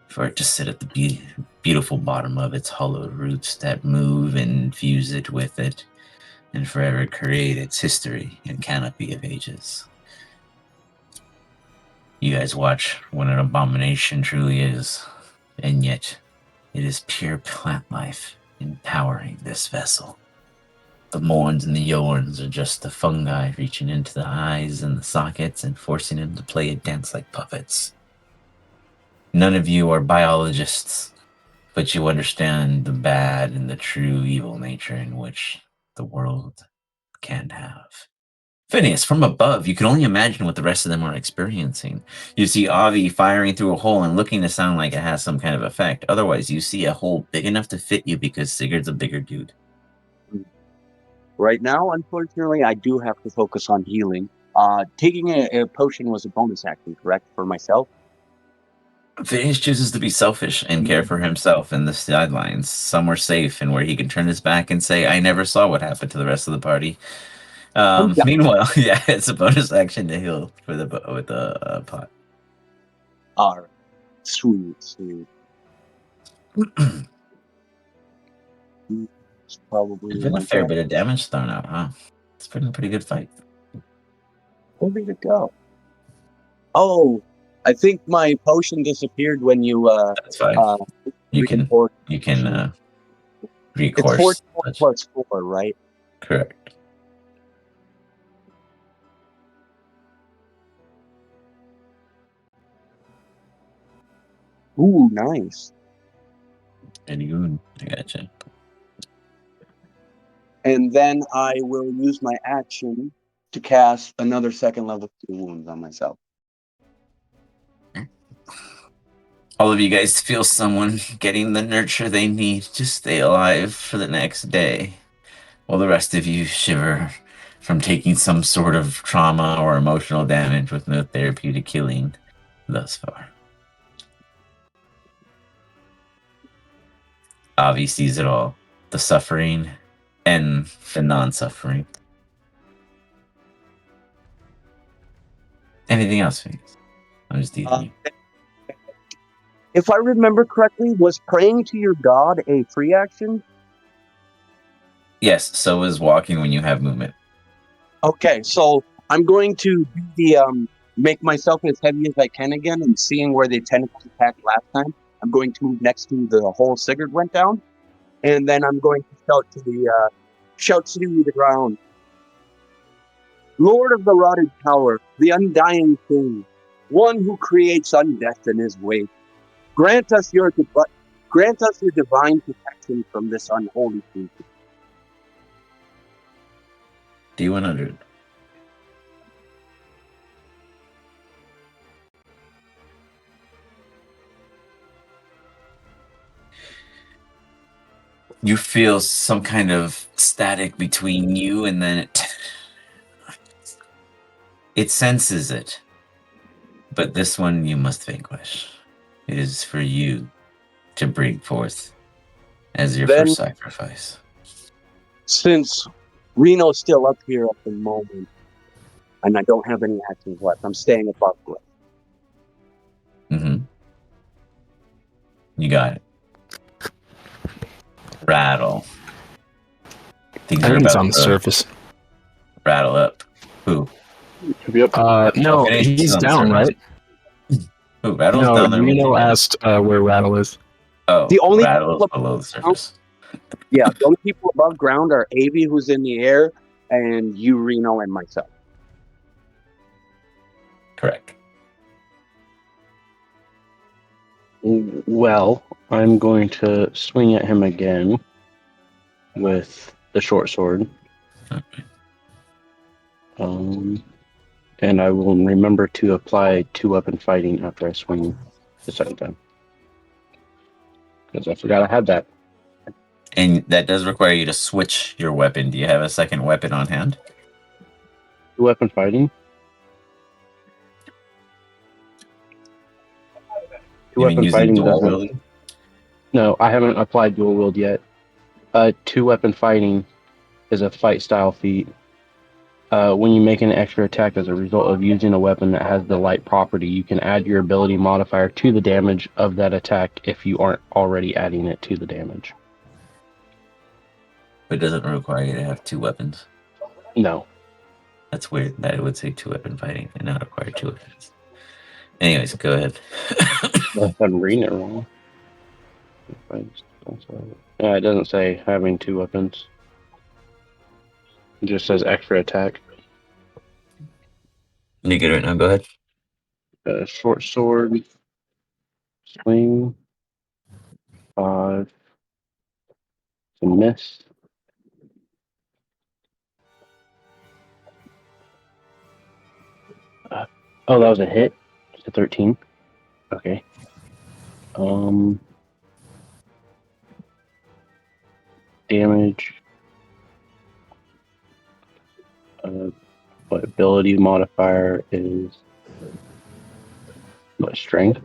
D: for it to sit at the beautiful bottom of its hollow roots that move and infuse it with it, and forever create its history and canopy of ages. You guys watch what an abomination truly is, and yet it is pure plant life empowering this vessel. The Morns and the Yorns are just the fungi reaching into the eyes and the sockets and forcing them to play a dance like puppets. None of you are biologists, but you understand the bad and the true evil nature in which the world can have. Phineas, from above, you can only imagine what the rest of them are experiencing. You see Avi firing through a hole and looking to sound like it has some kind of effect. Otherwise, you see a hole big enough to fit you because Sigurd's a bigger dude.
G: Right now, unfortunately, I do have to focus on healing. Taking a potion was a bonus action, correct, for myself?
D: Phineas chooses to be selfish and care for himself in the sidelines, somewhere safe and where he can turn his back and say, I never saw what happened to the rest of the party.
G: Yeah.
D: Meanwhile, yeah, it's a bonus action to heal with the pot.
G: All right. Sweet. It's probably
D: There's been a fair bit of damage thrown out, huh? It's been a pretty good fight.
G: Where did it go? Oh, I think my potion disappeared when you
D: That's fine. You can
G: It's
D: recourse.
G: 4 plus 4, right?
D: Correct.
G: Ooh, nice.
D: Very good. I gotcha.
G: And then I will use my action to cast another second level 2 wounds on myself.
D: All of you guys feel someone getting the nurture they need to stay alive for the next day, while the rest of you shiver from taking some sort of trauma or emotional damage with no therapeutic healing thus far. Avi sees it all, the suffering and the non-suffering. Anything else, Phoenix? I'm just teasing you.
G: If I remember correctly, was praying to your god a free action?
D: Yes, so is walking when you have movement.
G: Okay, so I'm going to do the make myself as heavy as I can again, and seeing where the tentacles attacked last time, I'm going to move next to the hole Sigurd went down, and then I'm going to shout to the ground. Lord of the rotted tower, the undying king, one who creates undeath in his wake, grant us your divine protection from this unholy creature.
D: D100. You feel some kind of static between you and then it senses it. But this one you must vanquish. It is for you to bring forth as your first sacrifice.
G: Since Reno's still up here at the moment, and I don't have any actions left, I'm staying above ground.
D: Mm-hmm. You got it. Rattle. Things
B: I
D: are
B: think he's
D: about
B: on the
D: to
B: surface.
D: rattle up. Who?
B: No, he's down, right?
D: Who? Rattle's
B: No,
D: down there with you
B: Reno
D: now.
B: asked where Rattle is.
D: Oh,
G: The only
D: Rattle's below the surface.
G: Yeah, the only people above ground are Avi, who's in the air, and you, Reno, and myself.
D: Correct.
H: Well, I'm going to swing at him again with the short sword.
D: Okay.
H: And I will remember to apply 2-weapon fighting after I swing the second time. Because I forgot I had that.
D: And that does require you to switch your weapon. Do you have a second weapon on hand?
H: 2-weapon fighting?
D: You mean
H: 2-weapon
D: using
H: fighting
D: dual
H: doesn't.
D: wielding?
H: No, I haven't applied dual wield yet. 2-weapon fighting is a fight style feat. When you make an extra attack as a result of using a weapon that has the light property, you can add your ability modifier to the damage of that attack if you aren't already adding it to the damage.
D: But it doesn't require you to have 2 weapons.
H: No.
D: That's weird that it would say 2-weapon fighting and not require 2 weapons. Anyways, go ahead.
H: Unless I'm reading it wrong. Yeah, it doesn't say having 2 weapons. It just says extra attack.
D: You get it right now, go ahead.
H: Short sword, swing, 5, it's a miss. Oh, that was a hit. It's a 13. Okay. Damage. What ability modifier is what strength?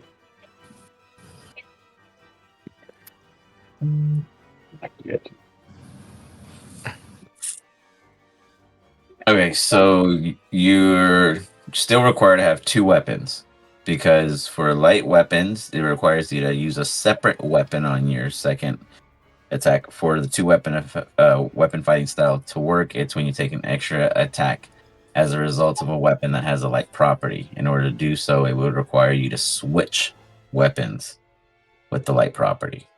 H: I forget.
D: Okay, so you're still required to have 2 weapons because for light weapons, it requires you to use a separate weapon on your second attack. For the 2-weapon weapon fighting style to work, it's when you take an extra attack as a result of a weapon that has a light property. In order to do so, it would require you to switch weapons with the light property.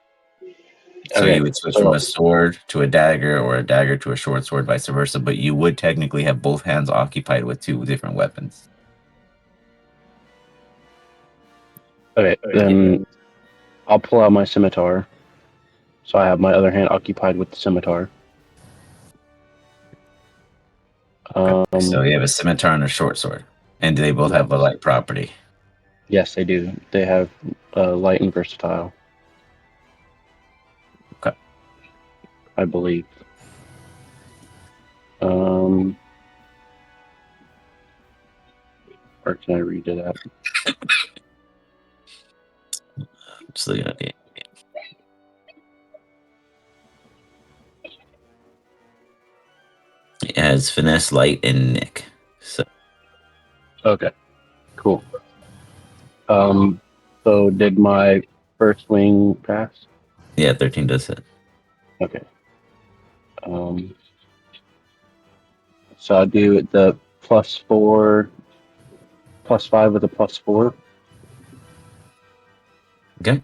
D: So
H: Okay,
D: you would switch
H: so
D: from a sword to a dagger or a dagger to a short sword, vice versa, but you would technically have both hands occupied with 2 different weapons.
H: okay, then I'll pull out my scimitar. So I have my other hand occupied with the scimitar.
D: So you have a scimitar and a short sword. And do they both have a light property?
H: Yes, they do. They have light and versatile.
D: Okay.
H: I believe. Or can I read it out?
D: Just looking at it. It has finesse, light, and nick. So
H: Okay, cool. So did my first wing pass?
D: yeah, 13 does it.
H: Okay. So I'll do the +4, +5 with a +4.
D: Okay.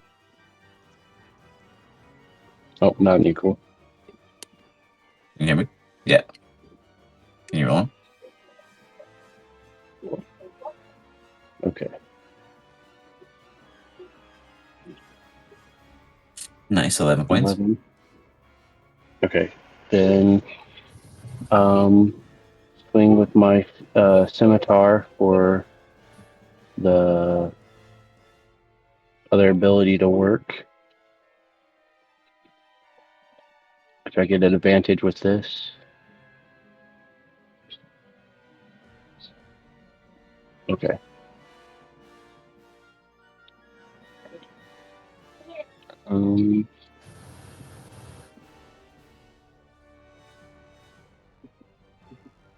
H: Oh, not an equal.
D: Can you hear me? Yeah. Can you roll 'em?
H: Okay.
D: Nice, 11 points.
H: 11. Okay. Then swing with my scimitar for the other ability to work. If I get an advantage with this. Okay.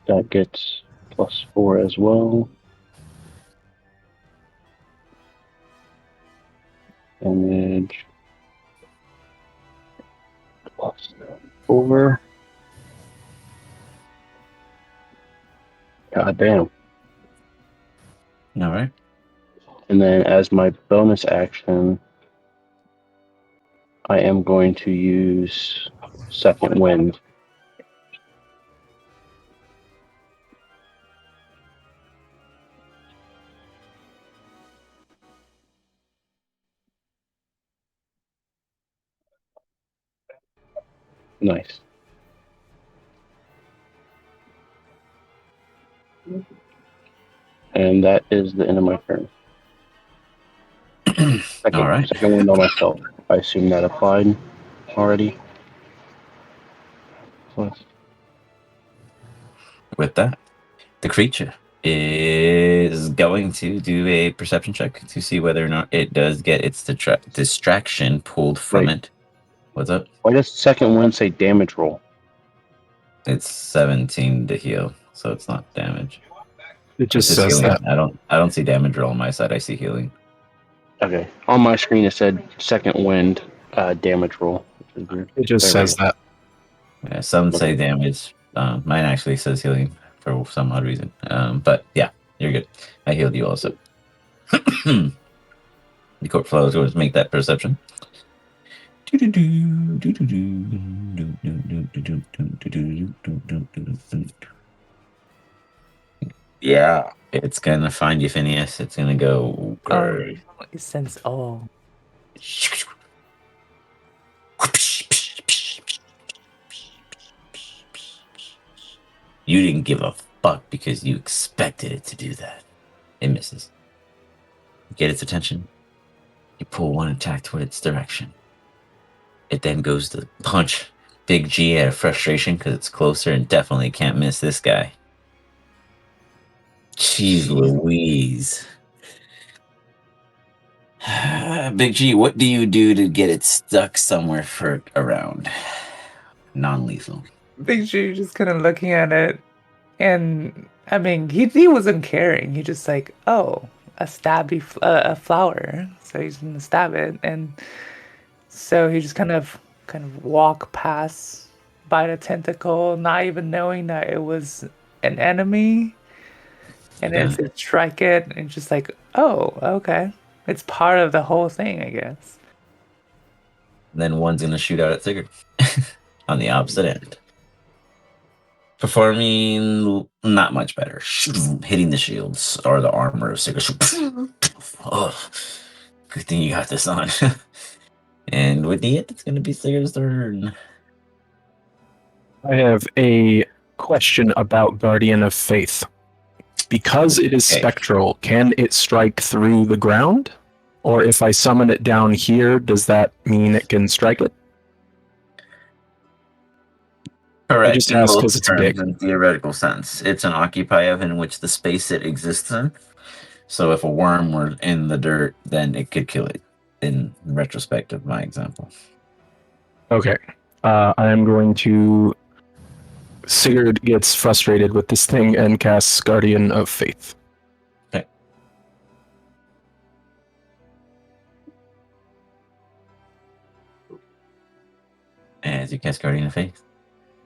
H: That gets +4 as well. Damage +4. God damn.
D: All right.
H: And then as my bonus action, I am going to use second wind. Nice. And that is the end of my turn.
D: All right.
H: Second wind on myself. I assume that applied already.
D: With that, the creature is going to do a perception check to see whether or not it does get its distraction pulled from
H: Wait.
D: it. What's up?
H: Why does second wind say damage roll?
D: It's 17 to heal, so it's not damage.
B: It
D: It
B: just
D: says
B: says
D: healing.
B: that.
D: I don't see damage roll on my side. I see healing.
H: Okay. On my screen it said second wind damage roll. Which is weird.
B: It just
H: There we
B: says
H: go.
B: that.
D: Yeah, some say
H: Okay.
D: damage. Mine actually says healing for some odd reason. But yeah, you're good. I healed you also. The court flow is going to make that perception. Yeah, it's gonna find you, Phineas. It's gonna go.
C: Oh, it sends. Oh,
D: You didn't give a fuck because you expected it to do that. It misses. You get its attention. You pull one attack toward its direction. It then goes to punch Big G out of frustration because it's closer and definitely can't miss this guy. Jeez Louise. Big G, what do you do to get it stuck somewhere for a round? Non-lethal.
C: Big G just kind of looking at it, and I mean, he wasn't caring. He just like, oh, a flower, so he's gonna stab it, and so he just kind of walk past by the tentacle, not even knowing that it was an enemy, and
D: Yeah.
C: it's it strike it, and just like, oh, okay, it's part of the whole thing, I guess.
D: Then one's gonna shoot out at Sigurd on the opposite end. Performing not much better. Hitting the shields or the armor of Sigurd. Oh, good thing you got this on. And with the hit, it's gonna be Sigurd's turn.
B: I have a question about Guardian of Faith. Because it is
D: Okay.
B: spectral, can it strike through the ground? Or if I summon it down here, does that mean it can strike it?
D: Correct
B: just
D: in
B: asked
D: both
B: 'cause it's
D: terms
B: big.
D: and theoretical sense. It's an occupy of in which the space it exists in. So if a worm were in the dirt, then it could kill it. In retrospect of my example.
B: Okay. I am going to. Sigurd gets frustrated with this thing and casts Guardian of Faith.
D: Okay. As you cast Guardian of Faith,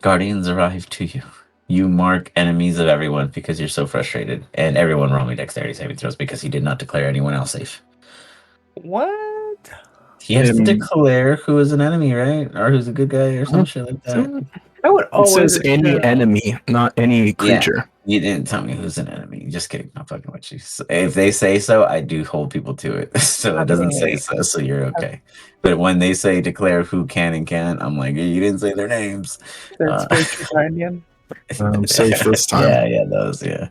D: guardians arrive to you. You mark enemies of everyone because you're so frustrated, and everyone roll me dexterity saving throws because he did not declare anyone else safe.
C: What?
D: He has to declare who is an enemy, right? Or who's a good guy or some shit like that.
C: I would
B: It
C: always
B: says any
C: assume.
B: enemy, not any creature.
D: You didn't tell me who's an enemy. Just kidding. I'm fucking with you. So if they say so, I do hold people to it. So
C: I
D: it doesn't say
C: mean,
D: so, so you're okay. But when they say declare who can and can't, I'm like, you didn't say their names.
C: the spiritual guardian.
B: I'm safe this time.
D: Yeah, those, yeah.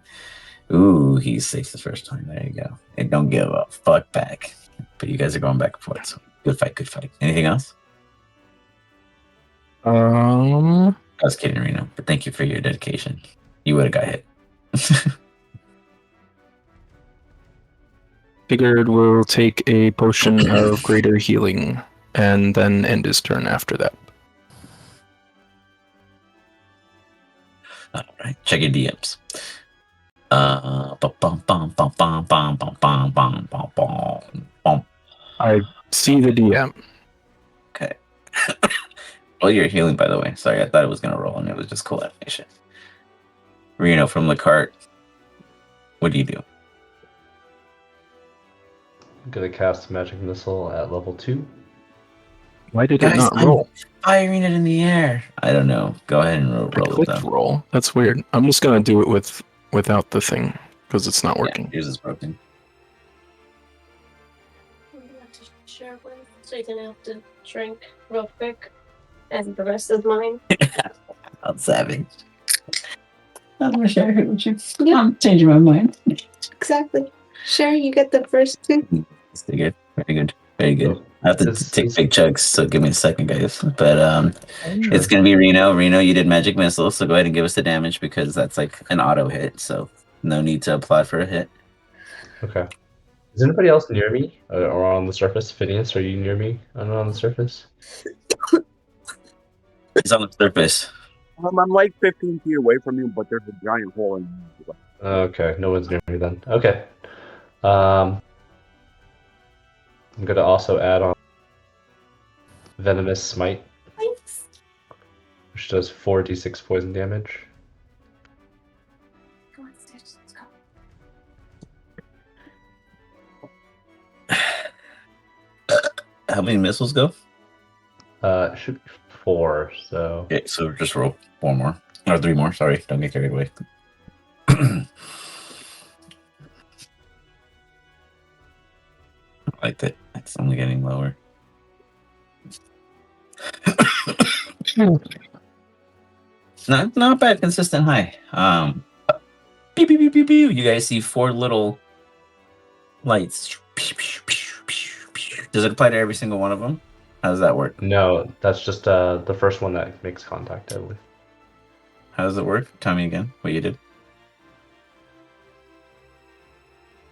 D: Ooh, he's safe the first time. There you go. And don't give a fuck back. But you guys are going back and forth. So good fight, good fight. Anything else?
B: Um,
D: I was kidding, Reno, but thank you for your dedication. You would have got hit.
B: Sigurd will take a potion of greater healing and then end his turn after that.
D: All right, check your DMs.
B: I see the DM.
D: Okay. Well, you're healing, by the way. Sorry, I thought it was gonna roll, and it was just cool animation. Reno from the cart. What do you do?
I: I'm gonna cast Magic Missile at level 2.
B: Why did it
D: Guys,
B: not
D: I'm
B: roll?
D: firing it in the air. I don't know. Go ahead and
B: I
D: roll it
B: clicked
D: though.
B: roll. That's weird. I'm just gonna do it without the thing because it's not
D: Yeah,
B: working.
D: yours is broken.
E: I'm gonna have to share with, so you're gonna have to drink real quick, and the rest is mine.
D: I'm savage. I'm gonna share it with you. Yeah. I'm changing my mind.
E: Exactly. Sure, you get the first two.
D: It's pretty good. Very good. Very good.
I: So,
D: I have to
I: is-
D: take
I: is-
D: big chugs, so give me a second, guys. But
I: Sure.
D: it's gonna be Reno. Reno, you did magic missile, so go ahead and give us the damage because that's like an auto hit. So no need to apply for a hit.
I: Okay. Is anybody else near me or on the surface? Phineas, are you near me on the surface?
D: It's on the surface.
G: I'm like 15 feet away from you, but there's a giant hole in the
I: Okay, no one's near me then. Okay. I'm gonna also add on Venomous Smite,
E: Thanks.
I: which does 4d6 poison damage.
E: Go on, Stitch. Let's go.
D: How many missiles go?
I: It should be 4, so
D: Okay, so just roll 4 more. Or 3 more, sorry. Don't get carried away. I like that. It's only getting lower. Not bad, consistent high. Pew, pew, pew, pew, pew. You guys see 4 little lights. Pew, pew, pew, pew, pew. Does it apply to every single one of them? How does that work?
I: no, that's just the first one that makes contact, I believe.
D: How does it work? Tell me again what you did.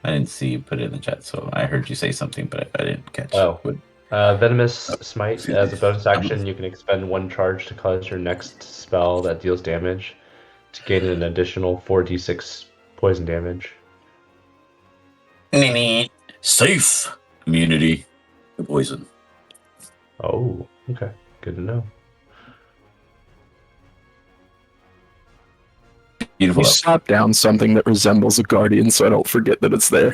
D: I didn't see you put it in the chat, so I heard you say something, but I didn't catch.
I: Oh.
D: What?
I: Venomous Smite, as a bonus action, you can expend 1 charge to cause your next spell that deals damage to gain an additional 4d6 poison damage.
D: Safe immunity to poison.
I: Oh, okay. Good to know.
D: Beautiful.
B: You slap down something that resembles a guardian, so I don't forget that it's there.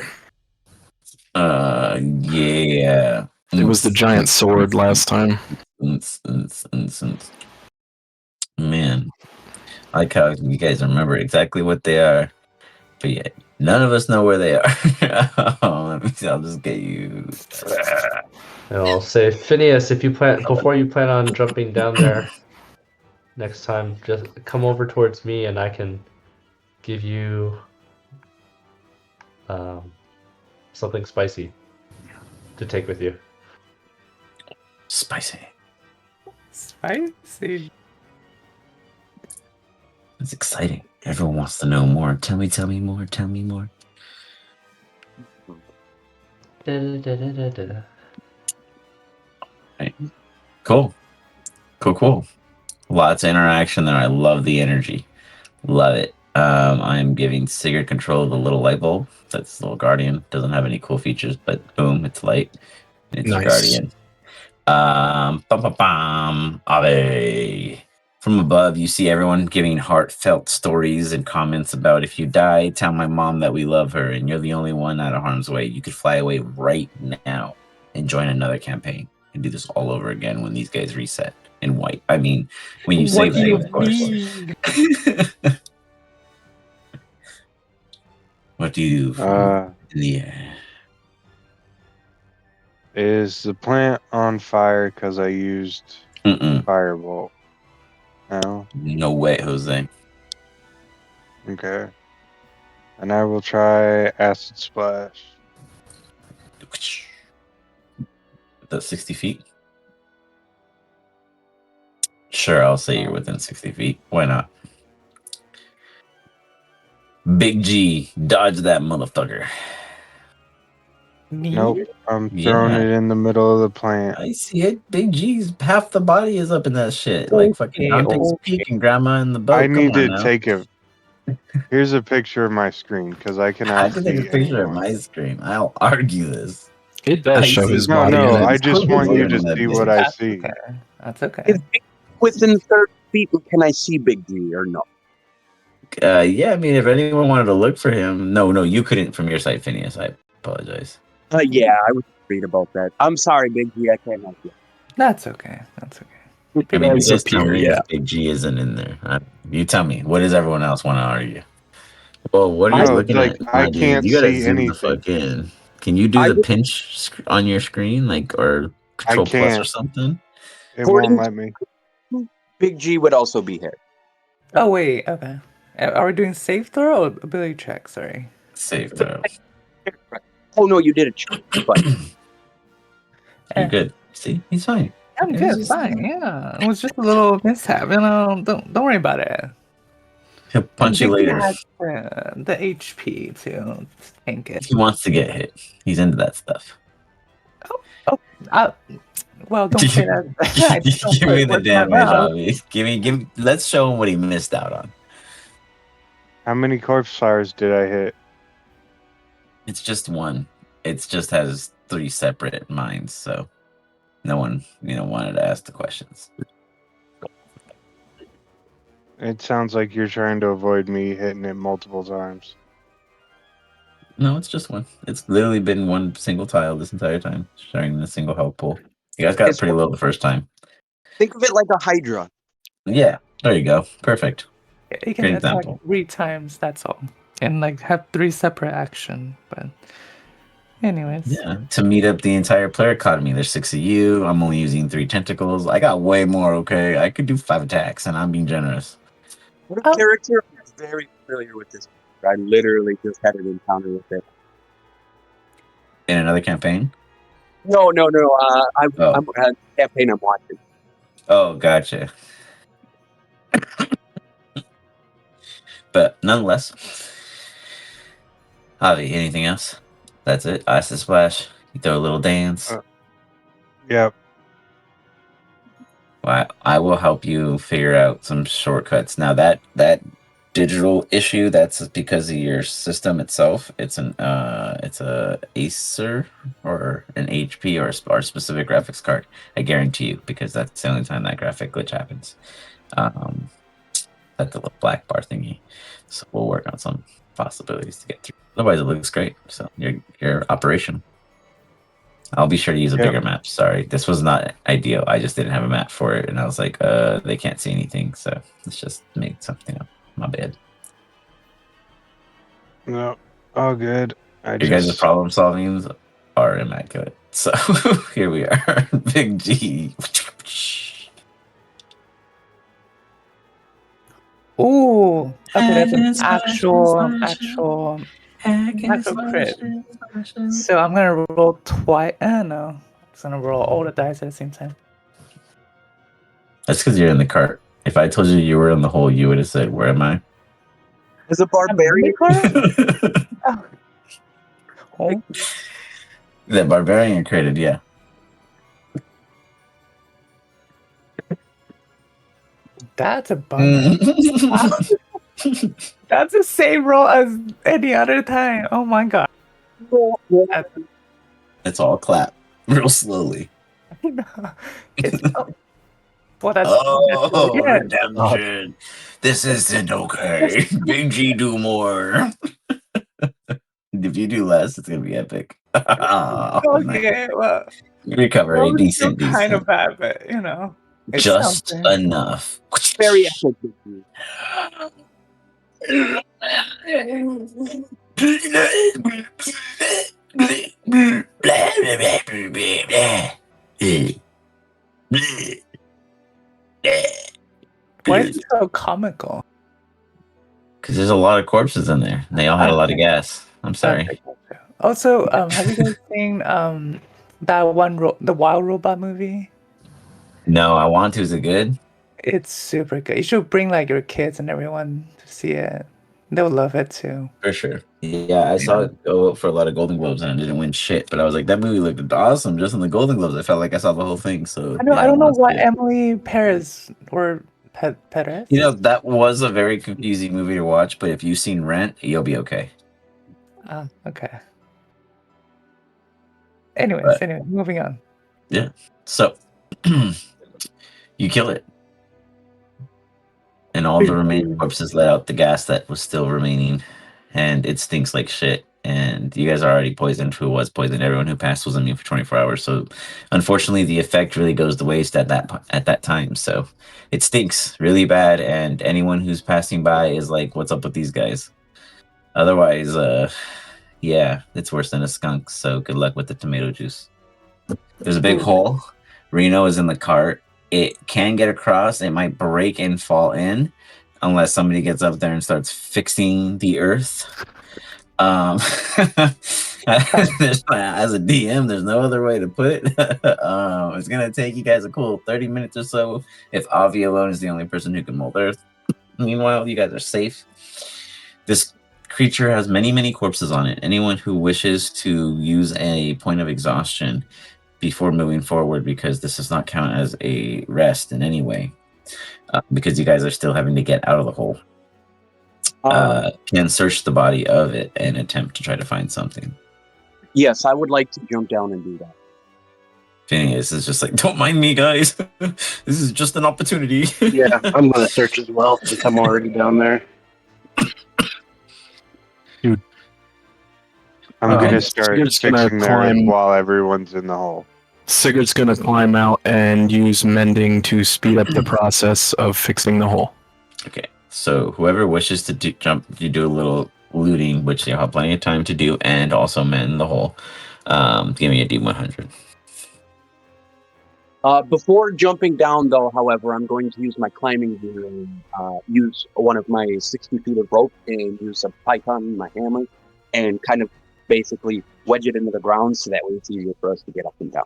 D: Yeah.
B: It was the giant sword last time.
D: Man, I like how you guys remember exactly what they are, but yet none of us know where they are. I'll just get you.
I: And I'll say, Phineas, if you plan before you plan on jumping down there next time, just come over towards me, and I can give you something spicy to take with you.
D: Spicy.
C: Spicy.
D: It's exciting. Everyone wants to know more. Tell me more. Tell me more. Right. Cool. Lots of interaction there. I love the energy. Love it. I'm giving Sigurd control of the little light bulb. That's the little guardian. Doesn't have any cool features, but boom, it's light. It's your
B: Nice.
D: guardian. Bum, bum, bum. Ave. From above, you see everyone giving heartfelt stories and comments about if you die, tell my mom that we love her and you're the only one out of harm's way. You could fly away right now and join another campaign and do this all over again when these guys reset in white. I mean, when you
C: What
D: save
C: do
D: them,
C: you
D: of course.
C: mean?
D: What do you do in the air?
F: Is the plant on fire because I used firebolt? No.
D: No way, Jose.
F: Okay. And I will try acid splash.
D: That's 60 feet. Sure, I'll say you're within 60 feet. Why not? Big G, dodge that motherfucker.
F: Nope. I'm throwing it in the middle of the plant.
D: I see it. Big G's half the body is up in that shit. Like fucking Dante's Peak and Grandma in the boat.
F: I
D: Come
F: need
D: on
F: to
D: now.
F: take a. Here's a picture of my screen because I
D: I
F: cannot
D: can take a
F: see
D: picture of
F: anymore.
D: my screen. I'll argue this.
B: It does show his body.
F: No,
B: in
F: I
B: it.
F: just want you to see what I see.
C: That's okay.
G: Within 30 feet, can I see Big G or no?
D: Yeah, I mean, if anyone wanted to look for him, no, you couldn't from your side, Phineas. I apologize.
G: Yeah, I was worried about that. I'm sorry, Big G. I can't help you.
C: That's okay. That's okay.
D: I mean, you
B: Guys
D: guys tell
B: appear,
D: me
B: yeah.
D: if Big G isn't in there. You tell me. What does everyone else want to argue? Well, what are you
F: No,
D: looking
F: like
D: at,
F: I
D: my dude?
F: can't
D: You gotta
F: see
D: zoom the
F: anything.
D: fuck in. Can you do
G: I
D: the
G: would,
D: pinch on your screen, like, or
F: I
D: Control Plus or
F: can't.
D: something?
F: It won't
G: according
F: let me.
G: to Big G would also be hit.
C: Oh wait, okay. Are we doing safe throw or ability check? Sorry.
D: Save throw.
G: Oh no, you did a check, but
D: You're
C: Eh,
D: good. See, he's fine.
C: I'm
D: It was
C: good,
D: just-
C: fine. Yeah, it was just a little mishap. Don't worry about it.
D: He'll
C: And
D: punch you
C: Big G
D: later.
C: has the HP to tank it.
D: He wants to get hit. He's into that stuff.
C: Well, don't say that. I don't
D: Give
C: put
D: me the
C: words in my
D: damage,
C: mouth.
D: Avi. Give. Let's show him what he missed out on.
F: How many corpse fires did I hit?
D: It's just one. It just has 3 separate minds, so no one, wanted to ask the questions.
F: It sounds like you're trying to avoid me hitting it multiple times.
D: No, it's just one. It's literally been one single tile this entire time, sharing the single health pool. You guys got
G: It's-
D: pretty low the first time.
G: think of it like a Hydra.
D: Yeah, there you go. Perfect.
C: You can
D: Great
C: attack
D: example.
C: 3 times. That's all, and like have 3 separate action. But anyways,
D: Yeah, to meet up the entire player economy. There's 6 of you. I'm only using 3 tentacles. I got way more. Okay, I could do 5 attacks, and I'm being generous.
G: What
C: Oh.
G: character is very familiar with this? I literally just had an encounter with it.
D: In another campaign.
G: No. I'm
D: Oh.
G: I'm a campaign I'm watching.
D: Oh, gotcha. But nonetheless, Javi, anything else? That's it. Ice and splash. You throw a little dance.
F: Yep.
D: Well, I will help you figure out some shortcuts. Now that digital issue, that's because of your system itself. It's it's a Acer or an HP or a specific graphics card. I guarantee you, because that's the only time that graphic glitch happens. That little black bar thingy. So we'll work on some possibilities to get through. Otherwise, it looks great. So your operation. I'll be sure to use a
F: Yep.
D: bigger map. Sorry, this was not ideal. I just didn't have a map for it, and I was like, they can't see anything, so let's just make something up. My bad.
F: No. All good. I
D: Your guys'
F: just
D: problem solving are immaculate. So here we are, Big G.
C: ooh, okay, that's an actual crit. So I'm gonna roll twice. No, I'm just gonna roll all the dice at the same time.
D: That's because you're in the cart. If I told you you were in the hole, you would have said, "Where am I?"
G: As a barbarian,
C: Oh,
D: The barbarian created, yeah.
C: that's a bummer. That's the same roll as any other time. Oh my god.
D: It's all clap real slowly.
C: It's well, that's
D: Oh,
C: yeah.
D: redemption. This isn't okay. Big G do more. If you do less, it's gonna be epic. Oh, nice.
C: Okay, well,
D: Recovery,
C: it's still
D: decent.
C: kind of bad, but it's
D: Just
C: something.
D: enough.
G: very epic.
C: Why is it so comical?
D: Because there's a lot of corpses in there. And they all had a lot of gas. I'm sorry.
C: Okay, gotcha. Also, have you guys seen that one the Wild Robot movie?
D: No, I want to. Is it good?
C: It's super good. You should bring like your kids and everyone to see it. They'll love it too.
D: For sure. Yeah, I saw it go up for a lot of Golden Globes and it didn't win shit. But I was like, that movie looked awesome just in the Golden Globes. I felt like I saw the whole thing. So
C: I
D: yeah,
C: don't know
D: want to
C: what
D: see it.
C: Emily Perez or Perez.
D: That was a very confusing movie to watch. But if you've seen Rent, you'll be okay.
C: Okay. Anyways, moving on.
D: Yeah. So you kill it. And all the remaining corpses let out the gas that was still remaining. And it stinks like shit. and you guys are already poisoned. Who was poisoned? Everyone who passed was immune for 24 hours. So, unfortunately, the effect really goes to waste at that time. So, it stinks really bad, and anyone who's passing by is like, "What's up with these guys?" Otherwise, yeah, it's worse than a skunk. So, good luck with the tomato juice. There's a big hole. Reno is in the cart. It can get across. It might break and fall in, unless somebody gets up there and starts fixing the earth. As a DM, there's no other way to put it. It's gonna take you guys a cool 30 minutes or so if Avi alone is the only person who can mold Earth. Meanwhile, you guys are safe. This creature has many, many corpses on it. Anyone who wishes to use a point of exhaustion before moving forward, because this does not count as a rest in any way, because you guys are still having to get out of the hole. Can search the body of it and attempt to try to find something.
G: Yes, I would like to jump down and do that.
D: Phineas is just like, don't mind me, guys. This is just an opportunity.
H: Yeah, I'm going to search as well since I'm already down there.
F: I'm
B: Okay.
F: gonna start
B: Sigurd's gonna
F: fixing the earth
B: climb-
F: while everyone's in the hole.
B: Sigurd's going to climb out and use mending to speed up the process of fixing the hole.
D: Okay, so whoever wishes to you do a little looting, which you'll have plenty of time to do, and also mend the hole. Give me a D100.
G: Before jumping down, though, however, I'm going to use my climbing gear and use one of my 60 feet of rope and use a python, my hammer, and kind of basically wedge it into the ground so that way it's easier for us to get up and down.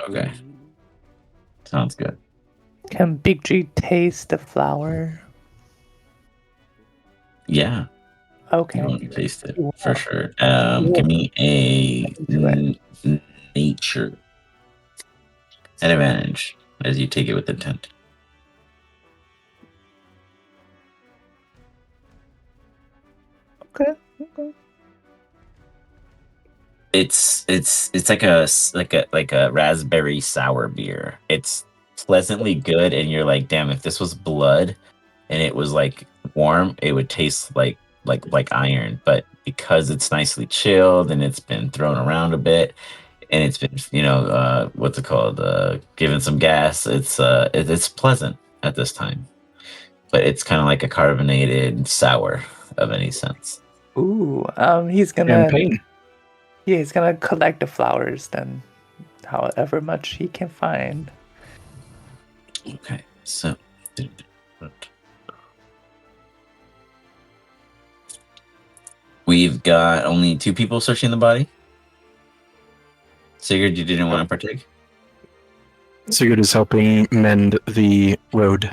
D: Okay, sounds good.
C: Can Big G taste the flower?
D: Yeah, you
C: Okay.
D: want to taste it
C: Yeah.
D: for sure.
C: Yeah.
D: Give me a nature at advantage as you take it with intent.
C: Okay.
D: It's like a raspberry sour beer. It's pleasantly good, and you're like, damn, if this was blood and it was like warm, it would taste like iron. But because it's nicely chilled and it's been thrown around a bit, and it's been what's it called, given some gas, it's pleasant at this time. But it's kind of like a carbonated sour of any sense.
C: Ooh. He's gonna.
B: Champagne.
C: Yeah, he's gonna collect the flowers then, however much he can find.
D: Okay, so we've got only 2 people searching the body. Sigurd, you didn't want to partake?
B: Sigurd is helping mend the road.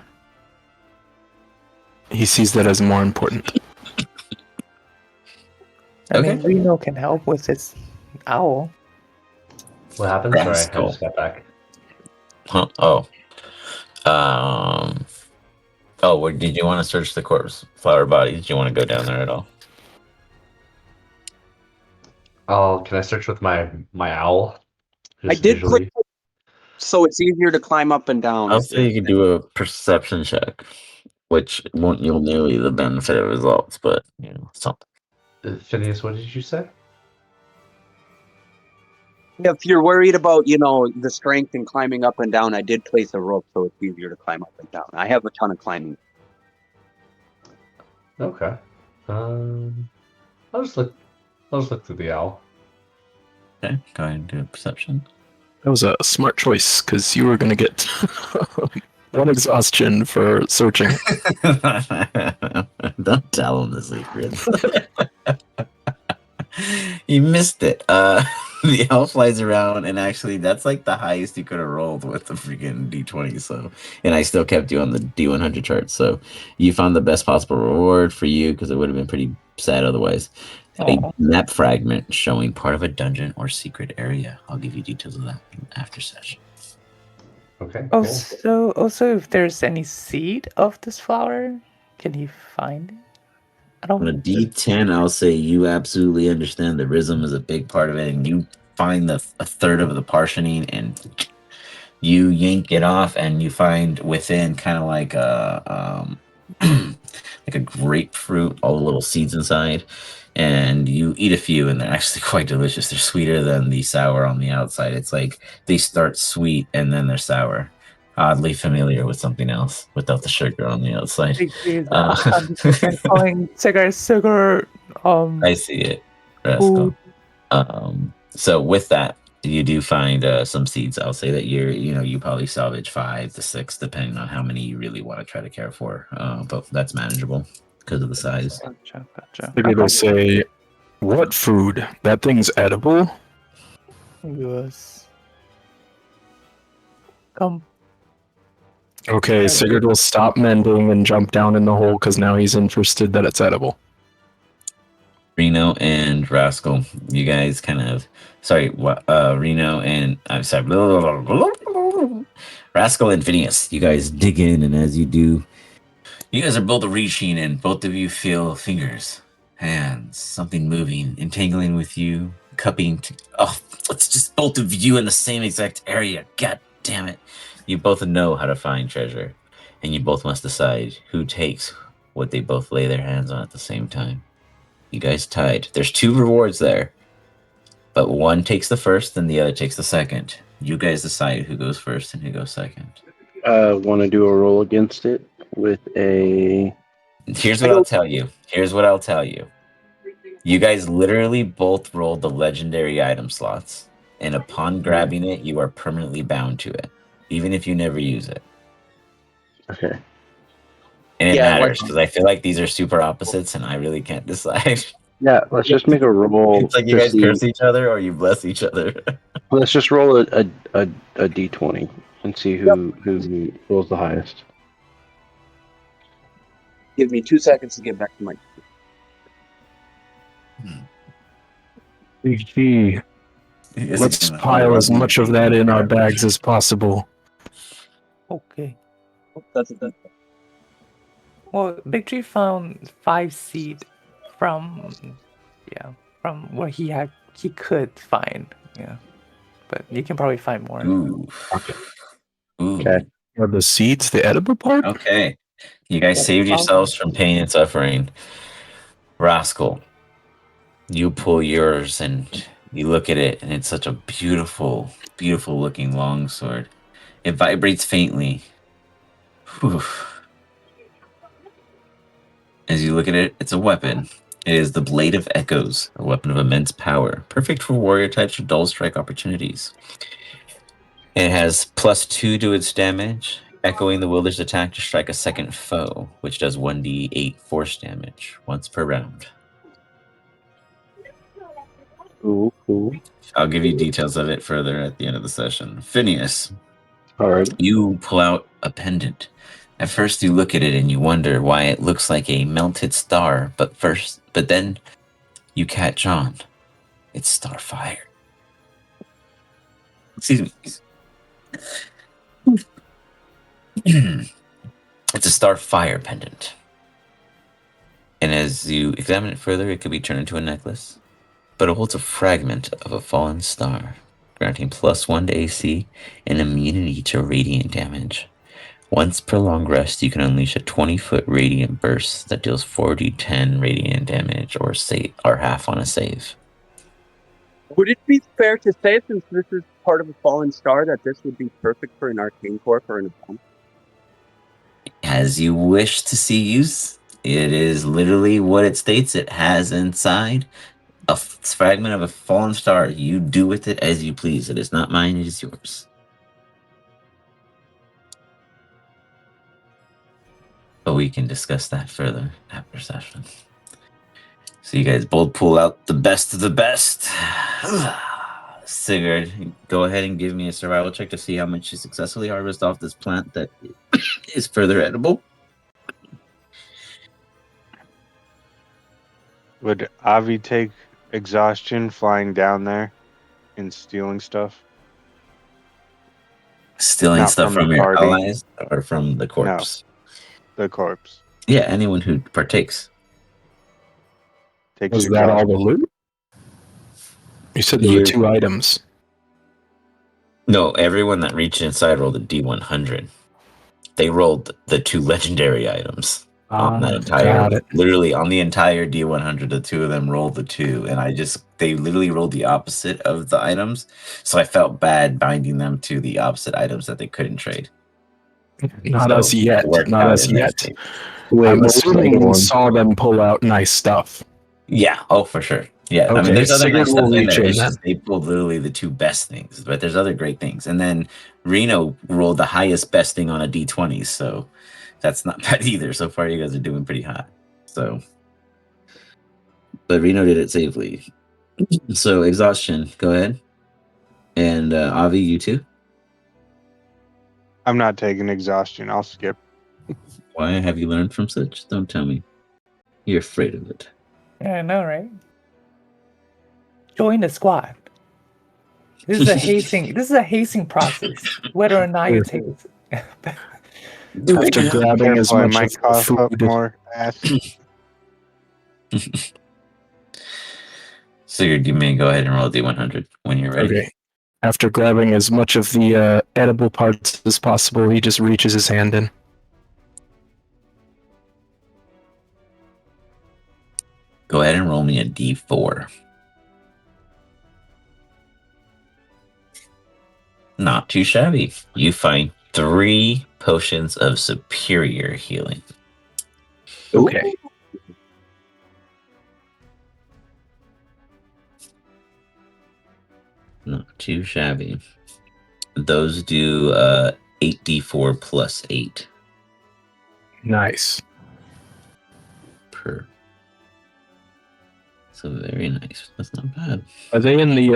B: He sees that as more important.
C: I mean, Reno can help with his owl.
I: What happened? Sorry, I just got back.
D: Huh? Oh. Did you want to search the corpse flower body? Did you want to go down there at all?
I: Oh, can I search with my owl?
G: I did click so it's easier to climb up and down.
D: I'll say you can do a perception check, which won't yield nearly the benefit of results, but something.
I: Phineas, what did you say?
G: If you're worried about, the strength in climbing up and down, I did place a rope so it's easier to climb up and down. I have a ton of climbing.
I: Okay. I'll just look through the owl.
D: Okay, go ahead and do a perception.
B: That was a smart choice because you were going to get one exhaustion for searching.
D: Don't tell him the secret. You missed it. The elf flies around, and actually, that's like the highest you could have rolled with the freaking D20. So, and I still kept you on the D100 chart. So, you found the best possible reward for you because it would have been pretty sad otherwise. A map fragment showing part of a dungeon or secret area. I'll give you details of that after session.
I: Okay.
C: Also, if there's any seed of this flower, can he find it? I don't.
D: On a D10, I'll say you absolutely understand the rhythm is a big part of it, and you find a third of the partitioning, and you yank it off, and you find within kind of like a like a grapefruit, all the little seeds inside. And you eat a few, and they're actually quite delicious. They're sweeter than the sour on the outside. It's like they start sweet and then they're sour. Oddly familiar with something else without the sugar on the outside.
C: Big G is
D: Uh,
C: 100% calling sugar.
D: I see it,
C: Food.
D: Rascal. So with that, you do find some seeds. I'll say that you probably salvage 5 to 6, depending on how many you really want to try to care for. But that's manageable because of the size.
C: Gotcha.
B: Maybe they say, "What food? That thing's edible."
C: Yes. Come.
B: Okay, Sigurd will stop mending and jump down in the hole because now he's interested that it's edible.
D: Reno and Rascal, you guys kind of Reno and I'm sorry, Rascal and Phineas, you guys dig in, and as you do, you guys are both reaching, and both of you feel fingers, hands, something moving, entangling with you, cupping. It's just both of you in the same exact area. God damn it! You both know how to find treasure, and you both must decide who takes what they both lay their hands on at the same time. You guys tied. There's 2 rewards there, but one takes the first and the other takes the second. You guys decide who goes first and who goes second.
H: Want to do a roll against it with a...
D: Here's what I'll tell you. You guys literally both rolled the legendary item slots, and upon grabbing it, you are permanently bound to it, even if you never use it.
H: Okay.
D: And it
G: Yeah,
D: matters because I feel like these are super opposites, and I really can't decide.
H: Yeah, let's just make a roll.
D: It's like you
H: to
D: guys
H: see-
D: curse each other or you bless each other.
H: Let's just roll a d20 and see who rolls the highest.
G: Give me 2 seconds to get back to my.
B: Big G, let's pile as much of that in our bags as possible.
C: Okay.
G: That's it.
C: Well, Big G found 5 seed from where he could find. Yeah. But you can probably find more.
D: Ooh.
H: Okay.
D: Ooh.
H: Okay.
B: Are the seeds the edible part?
D: Okay. You guys saved yourselves from pain and suffering. Rascal, you pull yours and you look at it, and it's such a beautiful, beautiful looking longsword. It vibrates faintly. Whew. As you look at it, it's a weapon. It is the Blade of Echoes, a weapon of immense power, perfect for warrior types or dull strike opportunities. It has +2 to its damage, echoing the wielder's attack to strike a second foe, which does 1d8 force damage once per round.
H: Cool.
D: I'll give you details of it further at the end of the session. Phineas,
H: All right.
D: you pull out a pendant. At first you look at it and you wonder why it looks like a melted star, but then you catch on. It's Starfire. Excuse me. It's a Starfire pendant. And as you examine it further, it could be turned into a necklace, but it holds a fragment of a fallen star, granting +1 to AC and immunity to radiant damage. Once per long rest, you can unleash a 20-foot radiant burst that deals 4d10 radiant damage or half on a save.
G: Would it be fair to say, since this is part of a fallen star, that this would be perfect for an arcane core for an event?
D: As you wish to see use, it is literally what it states. It has inside a fragment of a fallen star. You do with it as you please. It is not mine, it is yours. But we can discuss that further after session. So you guys both pull out the best of the best. Sigurd, go ahead and give me a survival check to see how much you successfully harvest off this plant that is further edible.
F: Would Avi take exhaustion flying down there and stealing stuff?
D: Stealing
F: Not
D: stuff
F: from the
D: from your
F: party.
D: allies or from the corpse?
F: The corpse.
D: Yeah, anyone who partakes.
F: Takes
B: Was that all
F: exhaustion.
B: the loot? You said there were 2 items.
D: No, everyone that reached inside rolled a D100. They rolled the 2 legendary items. On that entire,
B: got it.
D: literally on the entire D100, the two of them rolled the 2, and they literally rolled the opposite of the items. So I felt bad binding them to the opposite items that they couldn't trade.
B: Not
D: So
B: as yet.
D: it worked
B: Not
D: out
B: as
D: in their
B: yet.
D: favor.
H: Wait,
B: I'm
H: what was the other
B: assuming you
H: one?
B: saw them pull out nice stuff.
D: Yeah. Oh, for sure. Yeah. I mean,
B: Okay,
D: there's other
B: Sigurd
D: nice
B: will
D: stuff in
B: reach
D: there.
B: in
D: It's
B: then.
D: just they pulled literally the 2 best things, but there's other great things. And then Reno rolled the highest best thing on a D20, so that's not bad either. So far, you guys are doing pretty hot. So, but Reno did it safely. So exhaustion, go ahead. And Avi, you too.
F: I'm not taking exhaustion. I'll skip.
D: Why have you learned from such? Don't tell me. You're afraid of it.
C: Yeah, I know, right? Join the squad. This is a hazing. This is a hazing process. Whether or not you take it.
B: After grabbing as
F: Careful, I
B: much of
F: might
B: the
F: cough up
B: food.
F: more ass.
D: So you may go ahead and roll D100 when you're ready.
B: Okay. After grabbing as much of the edible parts as possible, he just reaches his hand in.
D: Go ahead and roll me a D4. Not too shabby. You find 3 potions of superior healing.
B: Okay.
D: Not too shabby. Those do 8d4 plus 8
B: Nice.
D: per. So very nice. That's not bad.
B: Are they in the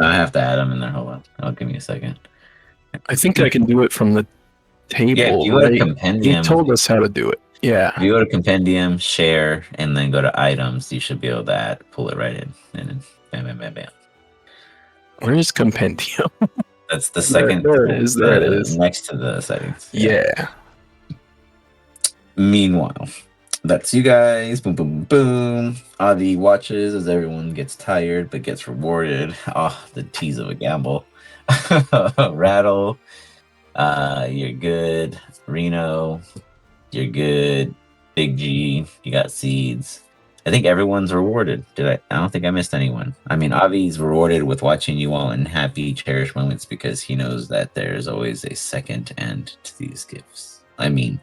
D: I have to add them in there. Hold on. I'll give me a second.
B: I think I can do it from the table,
D: Yeah, if you go to
B: right? He
D: compendium,
B: told us how to do it. Yeah.
D: if you go to compendium, share, and then go to items, you should be able to pull it right in. And then bam, bam, bam, bam.
B: Where's compendium?
D: That's the second.
B: There it is. There it is.
D: Next to the settings.
B: Yeah.
D: Meanwhile, that's you guys. Boom, boom, boom. Avi watches as everyone gets tired but gets rewarded. Oh, the tease of a gamble. Rattle. You're good. Reno, you're good. Big G, you got seeds. I think everyone's rewarded. I don't think I missed anyone. I mean, Avi's rewarded with watching you all in happy, cherished moments because he knows that there's always a second end to these gifts. I mean,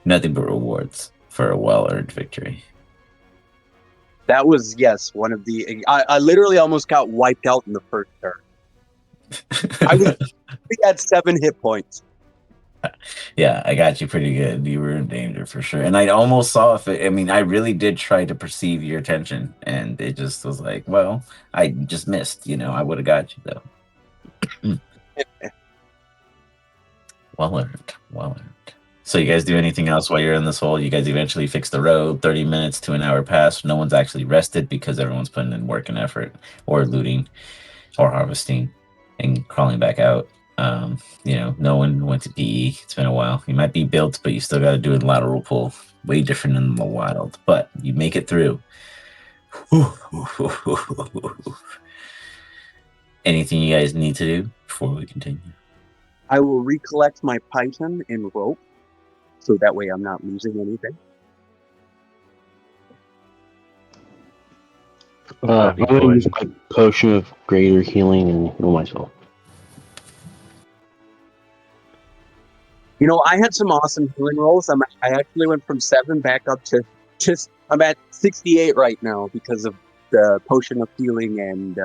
D: nothing but rewards for a well-earned victory.
G: That was, yes, one of the. I literally almost got wiped out in the first turn. We had 7 hit points.
D: Yeah, I got you pretty good. You were in danger for sure. And I almost saw if it, I mean, I really did try to perceive your attention, and it just was like, well, I just missed. I would have got you though. Well earned. Well earned. So you guys do anything else while you're in this hole? You guys eventually fix the road. 30 minutes to an hour pass. No one's actually rested because everyone's putting in work and effort, or looting, or harvesting, and crawling back out. No one went to PE. It's been a while. You might be built, but you still got to do a lateral pull. Way different in the wild, but you make it through. Anything you guys need to do before we continue?
G: I will recollect my python and rope, so that way I'm not losing anything.
H: I'm going to use my potion of greater healing and heal myself.
G: I had some awesome healing rolls. I actually went from 7 back up to I'm at 68 right now because of the potion of healing and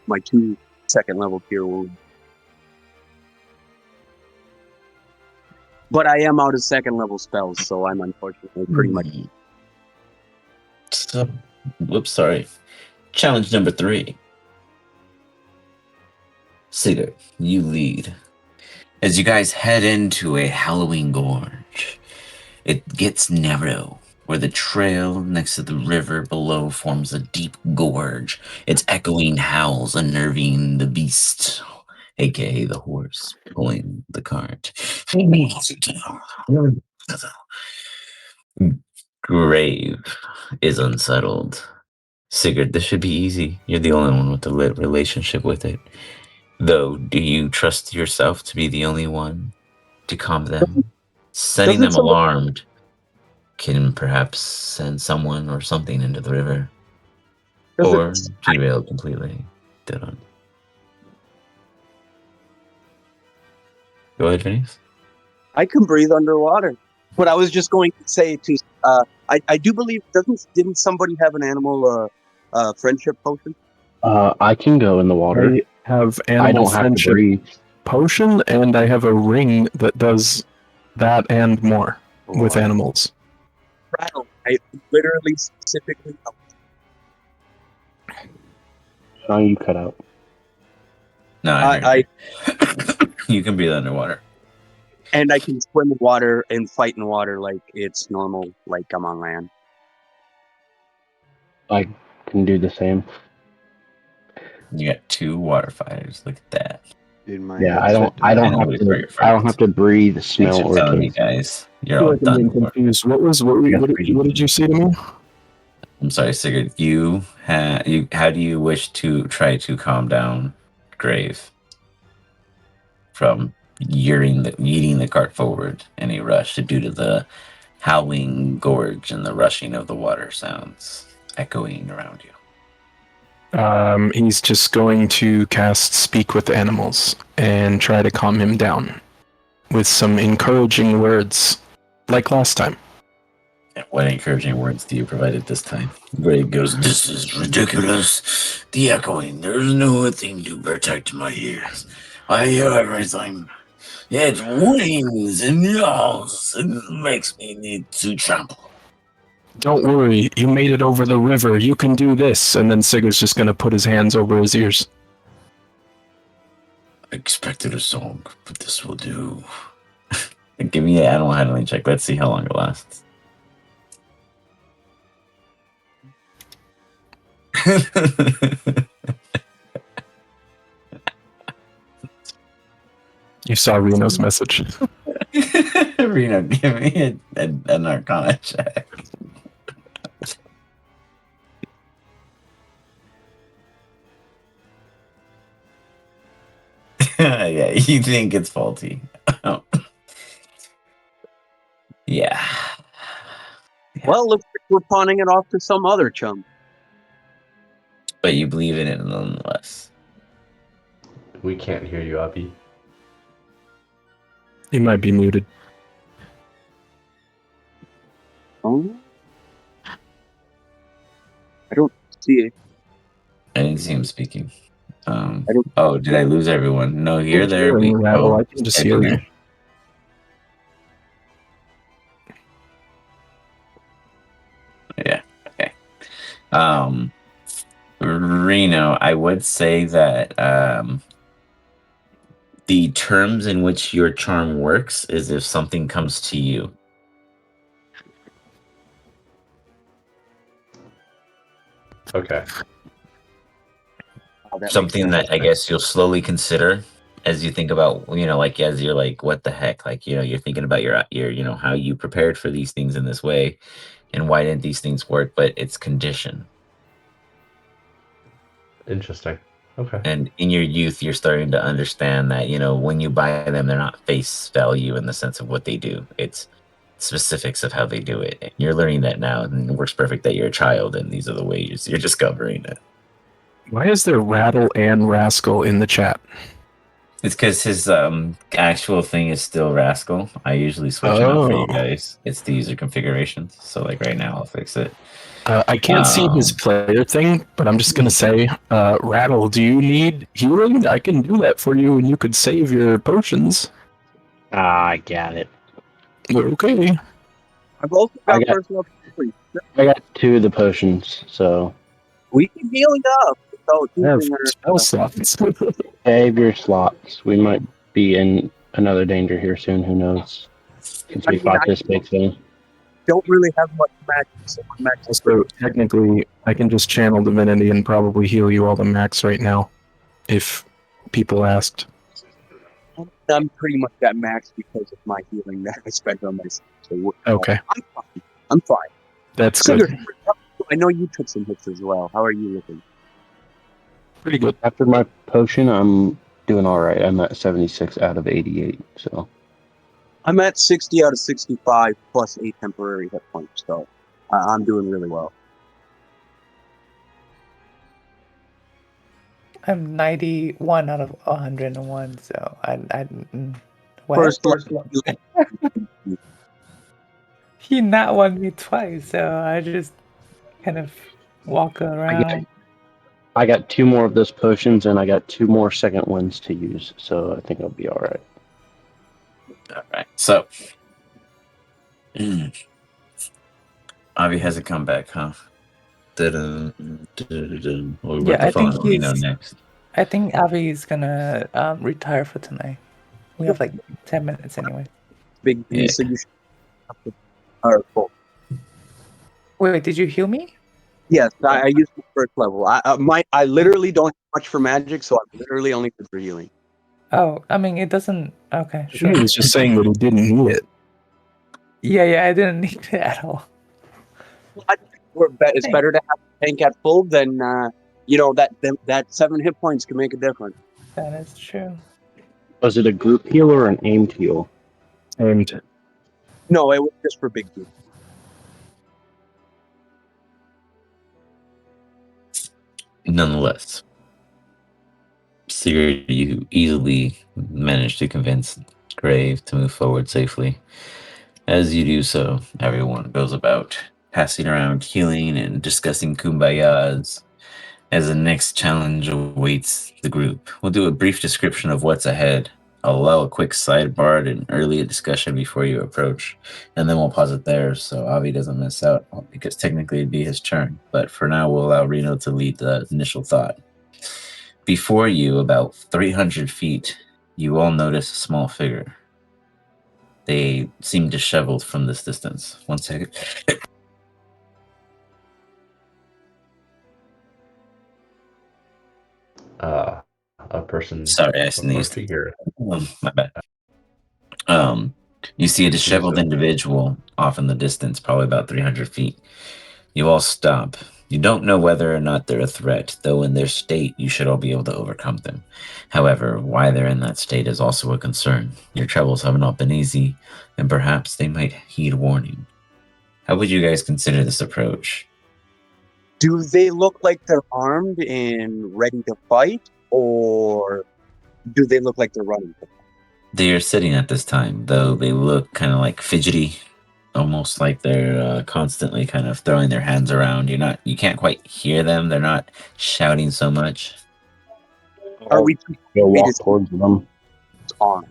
G: my 2 second level cure wounds. But I am out of second level spells, so I'm unfortunately pretty much.
D: So, whoops, sorry. Challenge number 3. Sigurd, you lead. As you guys head into a Halloween gorge, it gets narrow, where the trail next to the river below forms a deep gorge. Its echoing howls unnerving the beast, aka the horse, pulling the cart. Grave is unsettled. Sigurd, this should be easy. You're the only one with the lit relationship with it. Though, do you trust yourself to be the only one to calm them? Setting them alarmed can perhaps send someone or something into the river,
G: Does
D: or
G: it?
D: derail completely. Don't know. Go ahead, Phineas.
G: I can breathe underwater. But I was just going to say to I do believe didn't somebody have an animal friendship potion?
H: I can go in the water.
B: I have
H: I
B: animal
H: don't have to
B: friendship
H: breathe.
B: potion, and I have a ring that does that and more with
G: Or
B: animals.
G: rattle. I literally specifically
H: Oh, you cut out.
D: No, I heard
G: I
D: you. You can breathe underwater.
G: and I can swim in water and fight in water like it's normal, like I'm on land.
H: I can do the same.
D: You got 2 water fighters. Look at that.
F: Dude, my
H: Yeah,
F: headset
H: I
F: died.
H: don't
D: I know
H: have
D: we
H: to.
D: your
H: I don't have
D: friends.
H: to breathe,
D: Thanks
H: smell,
D: for
H: or
D: telling me,
H: taste.
D: guys.
B: I
D: You're
B: feel
D: all
B: like I'm
D: done.
B: getting confused. What did you say to me?
D: I'm sorry, Sigurd. How do you wish to try to calm down Grave from yeeting the cart forward in a rush due to the howling gorge and the rushing of the water sounds echoing around you?
B: He's just going to cast Speak with Animals and try to calm him down with some encouraging words, like last time.
D: And what encouraging words do you provide at this time? Grave goes, "This is ridiculous. The echoing. There's no thing to protect my ears. I hear everything. It whines and yells and makes me need to trample."
B: Don't worry, you made it over the river. You can do this. And then Sigurd's just going to put his hands over his ears.
D: I expected a song, but this will do. Give me an animal handling check. Let's see how long it lasts.
B: You saw Reno's message.
D: Reno, give me an Arcana check. Yeah, you think it's faulty. Yeah.
G: Well, looks like we're pawning it off to some other chum.
D: But you believe in it nonetheless.
I: We can't hear you, Abby.
B: He might be muted.
G: Oh, I don't see it.
D: I didn't see him speaking.
G: I don't.
D: Oh, did I lose everyone? No, you're
B: I'm
D: there.
B: hearing Rattle. I can just
D: I
B: hear
D: can
B: you.
D: hear. Yeah. Okay. Reno, I would say that the terms in which your charm works is if something comes to you.
I: Okay.
G: Oh, that makes
D: Something
G: sense.
D: that I guess you'll slowly consider as you think about, like as you're like, what the heck? Like, you're thinking about your how you prepared for these things in this way and why didn't these things work? But it's condition.
I: Interesting. Okay.
D: And in your youth, you're starting to understand that, when you buy them, they're not face value in the sense of what they do. It's specifics of how they do it. And you're learning that now, and it works perfect that you're a child, and these are the ways you're discovering it.
B: Why is there Rattle and Rascal in the chat?
D: It's because his actual thing is still Rascal. I usually switch him out for you guys. It's the user configurations. So like right now, I'll fix it.
B: I can't see his player thing, but I'm just going to say, Rattle, do you need healing? I can do that for you, and you could save your potions.
H: I got it.
B: Okay.
G: I've also
H: I
G: got
H: got-
G: personal.
H: I got 2 of the potions, so
G: We can heal it up without
B: I have
G: using our
B: spell slots.
H: save your slots. We might be in another danger here soon. Who knows? Since
G: I
H: we
G: mean,
H: fought
G: I
H: this big thing.
G: don't really have much magic, so my magic is
B: So technically, I can just channel Divinity and probably heal you all to max right now, if people asked.
G: I'm pretty much at max because of my healing that I spent on myself. So
B: Okay,
G: I'm fine. I'm fine.
B: that's
G: Sigurd,
B: good.
G: I know you took some hits as well. How are you looking?
B: Pretty good.
H: After my potion, I'm doing all right. I'm at 76 out of 88. So
G: I'm at 60 out of 65 plus 8 temporary hit points, so I'm doing really well.
C: I'm 91 out of 101, so what?
G: First
C: Level. He not won me twice, so I just kind of walk around.
H: I got 2 more of those potions, and I got 2 more second ones to use, so I think I'll be all right.
D: All right. So, Avi hasn't come back, huh? Dun-dun, dun-dun-dun. We're
C: Yeah,
D: about to
C: I think
D: follow Reno
C: he's.
D: next.
C: I think Avi is gonna retire for tonight. We have like 10 minutes anyway.
G: Big
D: Yeah.
G: so you should. Cool.
C: Wait, did you heal me?
G: Yes, I used the first level. I literally don't have much for magic, so I'm literally only good for healing.
C: Oh, I mean, it doesn't. Okay,
B: He
C: sure.
B: was just saying that he didn't need it.
C: Yeah, I didn't need it at all.
G: It's better to have the tank at full than that 7 hit points can make a difference.
C: That is true.
H: Was it a group heal or an aimed heal?
B: And
G: No, it was just for big dude.
D: Nonetheless, Sigurd, you easily managed to convince Grave to move forward safely. As you do so, everyone goes about passing around healing and discussing kumbayas as the next challenge awaits the group. We'll do a brief description of what's ahead. I'll allow a quick sidebar and early discussion before you approach, and then we'll pause it there so Avi doesn't miss out, because technically it'd be his turn. But for now, we'll allow Reno to lead the initial thought. Before you, about 300 feet, you all notice a small figure. They seem disheveled from this distance. 1 second.
I: A person
D: Sorry, I
I: or
D: sneezed.
I: figure.
D: My bad. You see a disheveled individual off in the distance, probably about 300 feet. You all stop. You don't know whether or not they're a threat, though in their state, you should all be able to overcome them. However, why they're in that state is also a concern. Your travels have not been easy, and perhaps they might heed warning. How would you guys consider this approach?
G: Do they look like they're armed and ready to fight, or do they look like they're running?
D: They are sitting at this time, though they look kind of like fidgety, almost like they're constantly kind of throwing their hands around. You can't quite hear them. They're not shouting so much.
G: Are we
H: Go
G: me to
H: walk towards them.
G: see armed?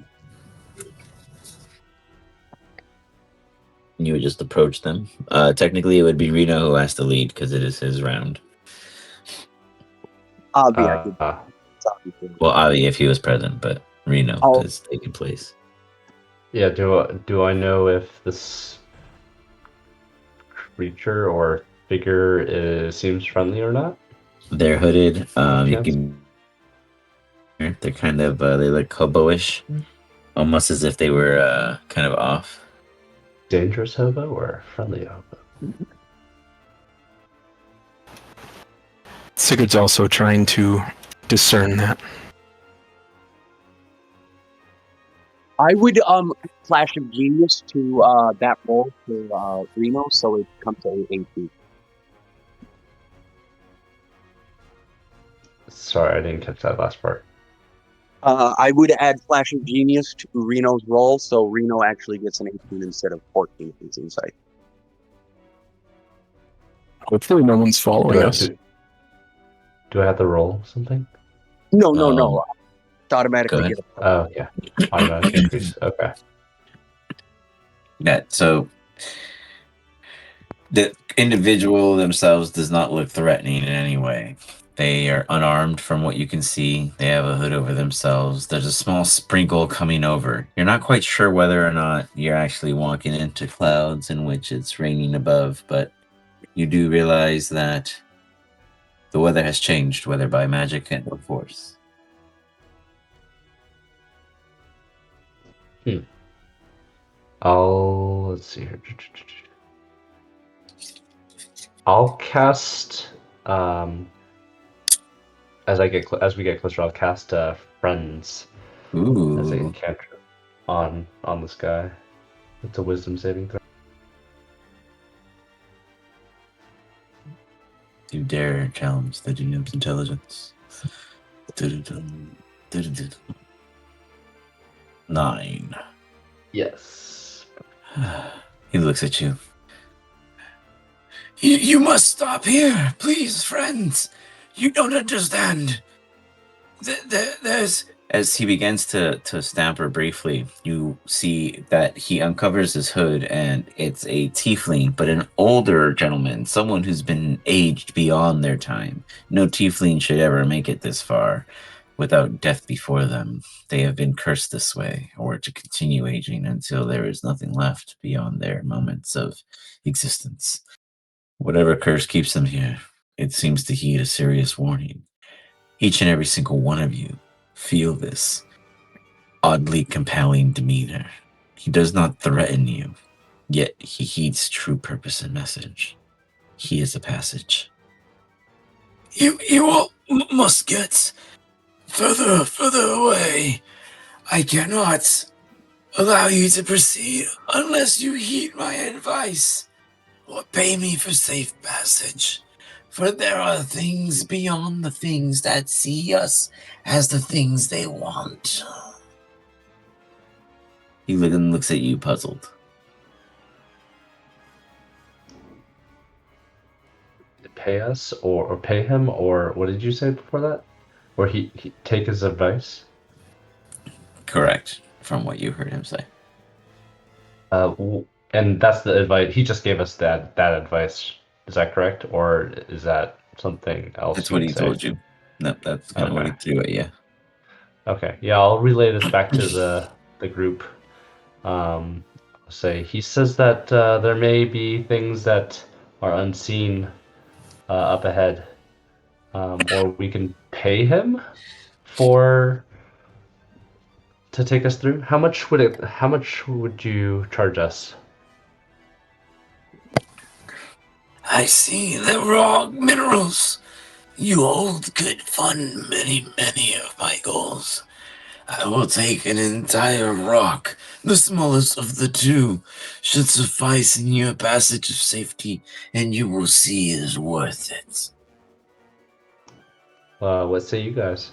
D: You would just approach them. Technically, it would be Reno who has to lead because it is his round.
G: I'll be active.
D: Well, Avi, if he was present, but Reno is taking place.
I: Yeah. Do I know if this creature or figure seems friendly or not?
D: They're hooded. You
I: Chance?
D: can. They're kind of they look hobo-ish, almost as if they were kind of off.
I: Dangerous hobo or friendly hobo?
B: Sigurd's also trying to discern that.
G: I would flash of genius to that roll to Reno, so it comes to 8 feet.
I: Sorry, I didn't catch that last part.
G: I would add flash of genius to Reno's roll, so Reno actually gets an 18 instead of 14 if he's inside.
B: Hopefully no one's following us.
I: Do I have to roll something?
G: No. It's automatically get a
I: Oh, yeah. Automatic increase. Okay.
D: Yeah, so the individual themselves does not look threatening in any way. They are unarmed from what you can see. They have a hood over themselves. There's a small sprinkle coming over. You're not quite sure whether or not you're actually walking into clouds in which it's raining above, but you do realize that the weather has changed, whether by magic or force.
I: Let's see here. I'll cast as we get closer. I'll cast friends
D: Ooh.
I: as a cantrip. on this guy. It's a wisdom saving throw.
D: You dare challenge the GM's intelligence. 9.
I: Yes.
D: He looks at you. You must stop here, please, friends. You don't understand. There's... As he begins to stammer briefly, you see that he uncovers his hood, and it's a tiefling, but an older gentleman, someone who's been aged beyond their time. No tiefling should ever make it this far without death before them. They have been cursed this way, or to continue aging until there is nothing left beyond their moments of existence. Whatever curse keeps them here, it seems to heed a serious warning. Each and every single one of you feel this oddly compelling demeanor. He does not threaten you, yet he heeds true purpose and message. He is a passage. You all must get further away. I cannot allow you to proceed unless you heed my advice or pay me for safe passage. For there are things beyond the things that see us as the things they want. He looks at you puzzled.
I: Pay us or pay him, or what did you say before that? Or he take his advice?
D: Correct, from what you heard him say.
I: And that's the advice. He just gave us that advice. Is that correct, or is that something else?
D: That's what he told you. No, that's kind of what he threw at you.
I: Okay, yeah, I'll relay this back to the group. Say he says that there may be things that are unseen up ahead, or we can pay him to take us through. How much would you charge us?
D: I see the raw minerals. You hold could fund many of my goals. I will take an entire rock, the smallest of the two, should suffice in your passage of safety, and you will see it is worth it.
I: What say you guys?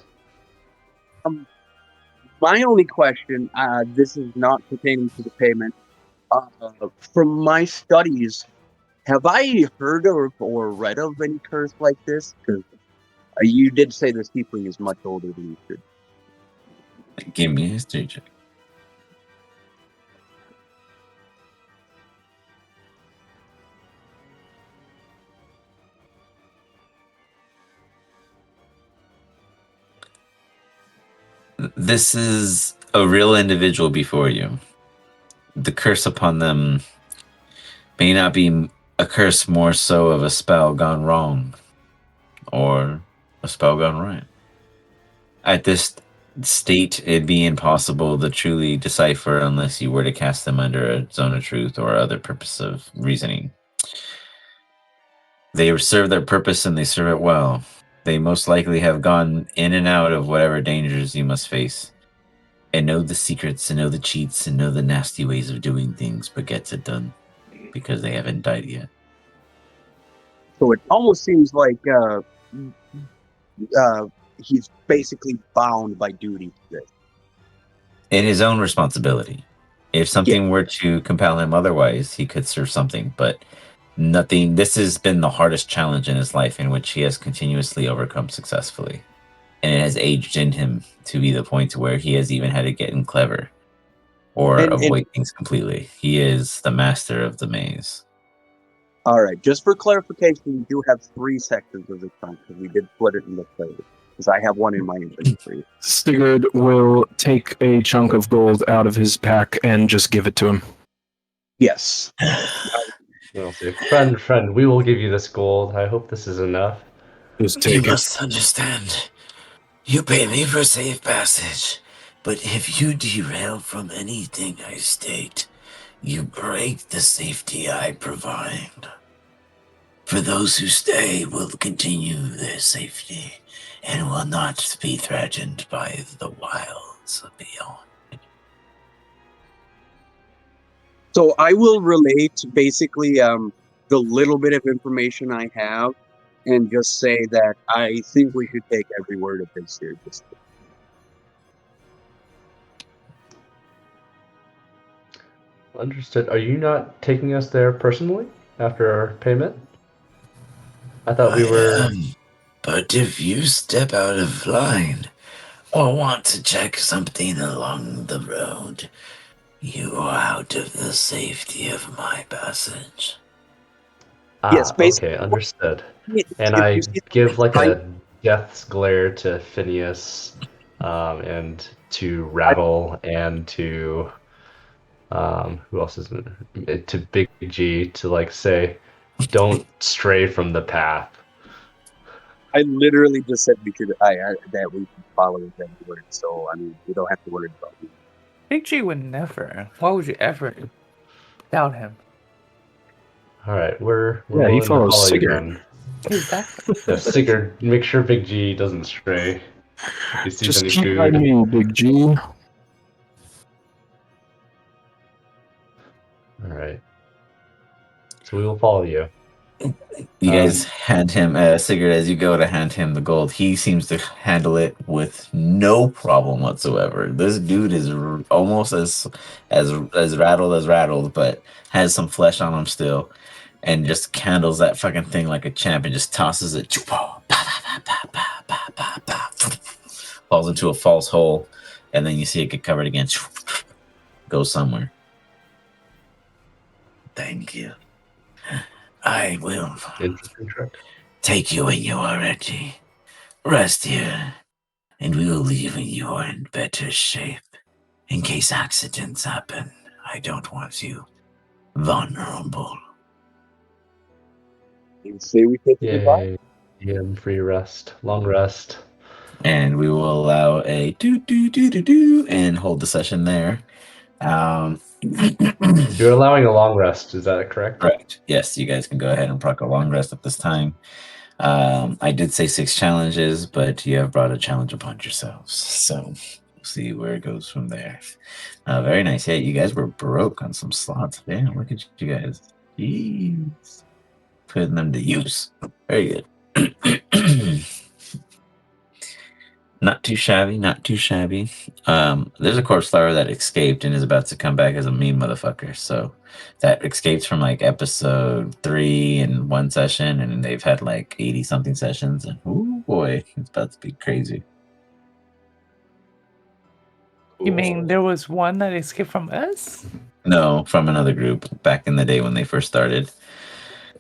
G: My only question, this is not pertaining to the payment. From my studies, have I heard of or read of any curse like this? Because you did say this tiefling is much older than you should.
D: Give me a history check. This is a real individual before you. The curse upon them may not be a curse, more so of a spell gone wrong, or a spell gone right. At this state, it'd be impossible to truly decipher unless you were to cast them under a zone of truth or other purpose of reasoning. They serve their purpose and they serve it well. They most likely have gone in and out of whatever dangers you must face, and know the secrets and know the cheats and know the nasty ways of doing things, but gets it done because they haven't died yet.
G: So it almost seems like he's basically bound by duty to this.
D: In his own responsibility. If something were to compel him otherwise, he could serve something, but nothing. This has been the hardest challenge in his life, in which he has continuously overcome successfully. And it has aged in him to be the point to where he has even had to get in clever or avoid things completely. He is the master of the maze.
G: All right, just for clarification, we do have 3 sections of the trunk because we did split it into 3. Because I have one in my inventory.
B: Sigurd will take a chunk of gold out of his pack and just give it to him.
G: Yes.
I: We'll see. Friend, we will give you this gold. I hope this is enough.
B: Just take
D: You must understand. You pay me for safe passage, but if you derail from anything I state, you break the safety I provide. For those who stay will continue their safety and will not be threatened by the wilds beyond.
G: So I will relate basically the little bit of information I have, and just say that I think we should take every word of his seriously.
I: Understood. Are you not taking us there personally after our payment? I thought we were.
J: But if you step out of line or want to check something along the road, you are out of the safety of my passage.
G: Yes,
I: Okay,
G: basically.
I: understood.
G: If
I: And
G: you
I: I
G: see
I: give like
G: I,
I: a death's glare to Phineas, and to Rattle, and to who else is it? To Big G, to like say, don't stray from the path.
G: I literally just said we should that we should follow his every word. So I mean, we don't have to worry about it.
C: Big G would never. Why would you ever doubt him?
I: All right, we're
B: Yeah, he
I: willing to
B: follows
I: follow you
B: Sigurd.
I: then.
C: Exactly.
I: Yeah, Sigurd, make sure Big G doesn't stray. If he sees
B: Just
I: any
B: keep by
I: food.
B: me, Big G.
I: All right. So we will follow you.
D: You guys hand him Sigurd as you go to hand him the gold. He seems to handle it with no problem whatsoever. This dude is almost as rattled, but has some flesh on him still, and just handles that fucking thing like a champ and just tosses it. Falls into a false hole, and then you see it get covered again. Goes somewhere. Thank you. I will
I: Interesting trick.
J: take you when you are ready. Rest here, and we will leave when you are in better shape. In case accidents happen, I don't want you vulnerable.
G: You say we take it goodbye.
I: Yay. And free rest. Long rest.
D: And we will allow a do and hold the session there.
I: You're allowing a long rest, is that correct?
D: Correct. Yes, you guys can go ahead and proc a long rest at this time. I did say 6 challenges, but you have brought a challenge upon yourselves. So we'll see where it goes from there. Very nice. Yeah, you guys were broke on some slots. Damn, look at you guys. Jeez. Putting them to use. Very good. Not too shabby, not too shabby. There's a corpse flower that escaped and is about to come back as a mean motherfucker. So that escaped from like episode 3 in one session, and they've had like 80 something sessions. And oh boy, it's about to be crazy.
C: You mean there was one that escaped from us?
D: No, from another group back in the day when they first started.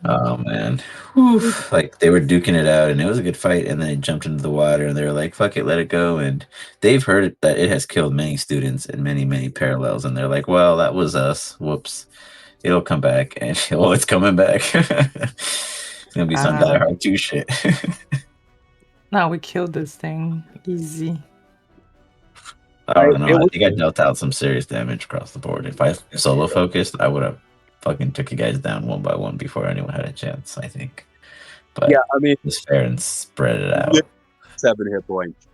D: Oh man, whew. Like they were duking it out, and it was a good fight. And then it jumped into the water, and they were like, "Fuck it, let it go." And they've heard that it has killed many students in many parallels, and they're like, "Well, that was us. Whoops, it'll come back." And oh, it's coming back. It's gonna be some Die Hard 2 shit.
C: No, we killed this thing. Easy.
D: I don't know. I think I dealt out some serious damage across the board. If I solo focused, I would have fucking took you guys down one by one before anyone had a chance, I think. But
G: Yeah, I mean,
D: it was fair and spread it out.
G: 7 hit points.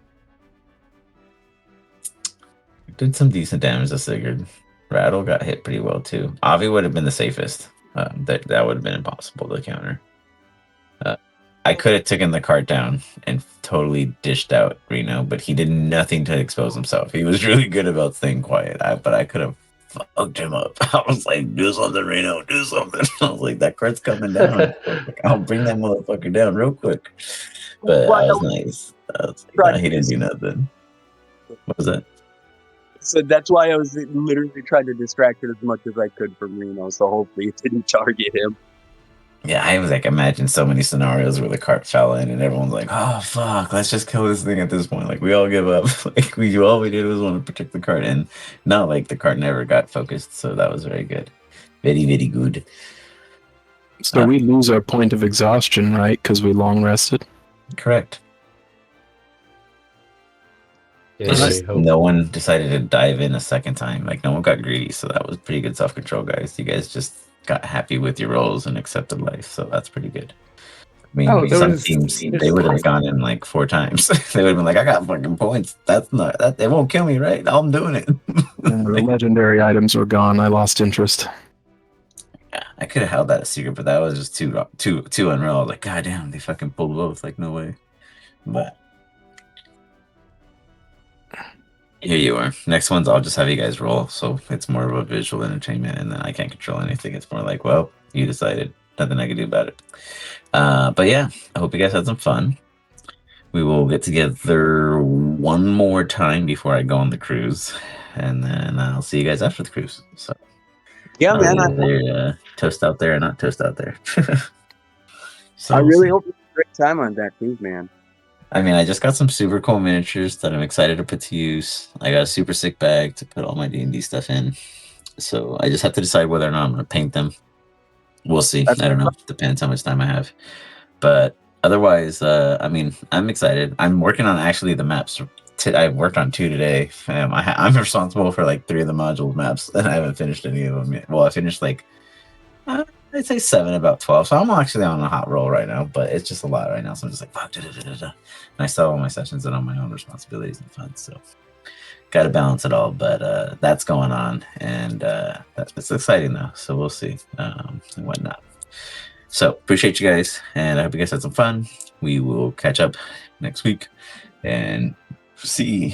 D: Did some decent damage to Sigurd. Rattle got hit pretty well too. Avi would have been the safest. That would have been impossible to counter. I could have taken the cart down and totally dished out Reno, but he did nothing to expose himself. He was really good about staying quiet. But I could have fucked him up. I was like, "Do something, Reno. Do something." I was like, "That cart's coming down. I'll bring that motherfucker down real quick." But I was nice. I was like, "No, he didn't do nothing." What was that?
G: So that's why I was literally trying to distract it as much as I could from Reno. So hopefully it didn't target him.
D: Yeah, I was like, imagine so many scenarios where the cart fell in and everyone's like, "Oh fuck, let's just kill this thing at this point." Like we all give up. Like all we did was want to protect the cart, and not like the cart never got focused. So that was very good, very good.
B: So we lose our point of exhaustion, right? Because we long rested.
D: Correct.
I: Yeah,
D: no one decided to dive in a second time. Like no one got greedy, so that was pretty good self-control, guys. You guys just got happy with your roles and accepted life, so that's pretty good. I mean, some teams they would have gone in like 4 times. They would have been like, "I got fucking points. That's not that. It won't kill me, right? I'm doing it."
B: The legendary items were gone. I lost interest.
D: I could have held that a secret, but that was just too unreal. I was like, God damn, they fucking pulled both. Like, no way. But here you are. Next ones, I'll just have you guys roll, so it's more of a visual entertainment, and then I can't control anything. It's more like, well, you decided. Nothing I can do about it. But yeah, I hope you guys had some fun. We will get together one more time before I go on the cruise, and then I'll see you guys after the cruise. So
G: Yeah,
D: I'll
G: man.
D: either toast out there or not toast out there. So
G: I
D: we'll
G: really
D: see.
G: hope you have a great time on that cruise, man.
D: I mean, I just got some super cool miniatures that I'm excited to put to use. I got a super sick bag to put all my D&D stuff in. So I just have to decide whether or not I'm going to paint them. We'll see.
G: That's
D: I don't know. Depends how much time I have. But otherwise, I mean, I'm excited. I'm working on actually the maps. I've worked on 2 today. I'm responsible for like 3 of the module maps, and I haven't finished any of them yet. Well, I finished like I'd say 7, about 12. So I'm actually on a hot roll right now, but it's just a lot right now. So I'm just like, fuck, and I still have all my sessions and all my own responsibilities and fun. So got to balance it all. But that's going on, and it's exciting though. So we'll see and whatnot. So appreciate you guys, and I hope you guys had some fun. We will catch up next week and see.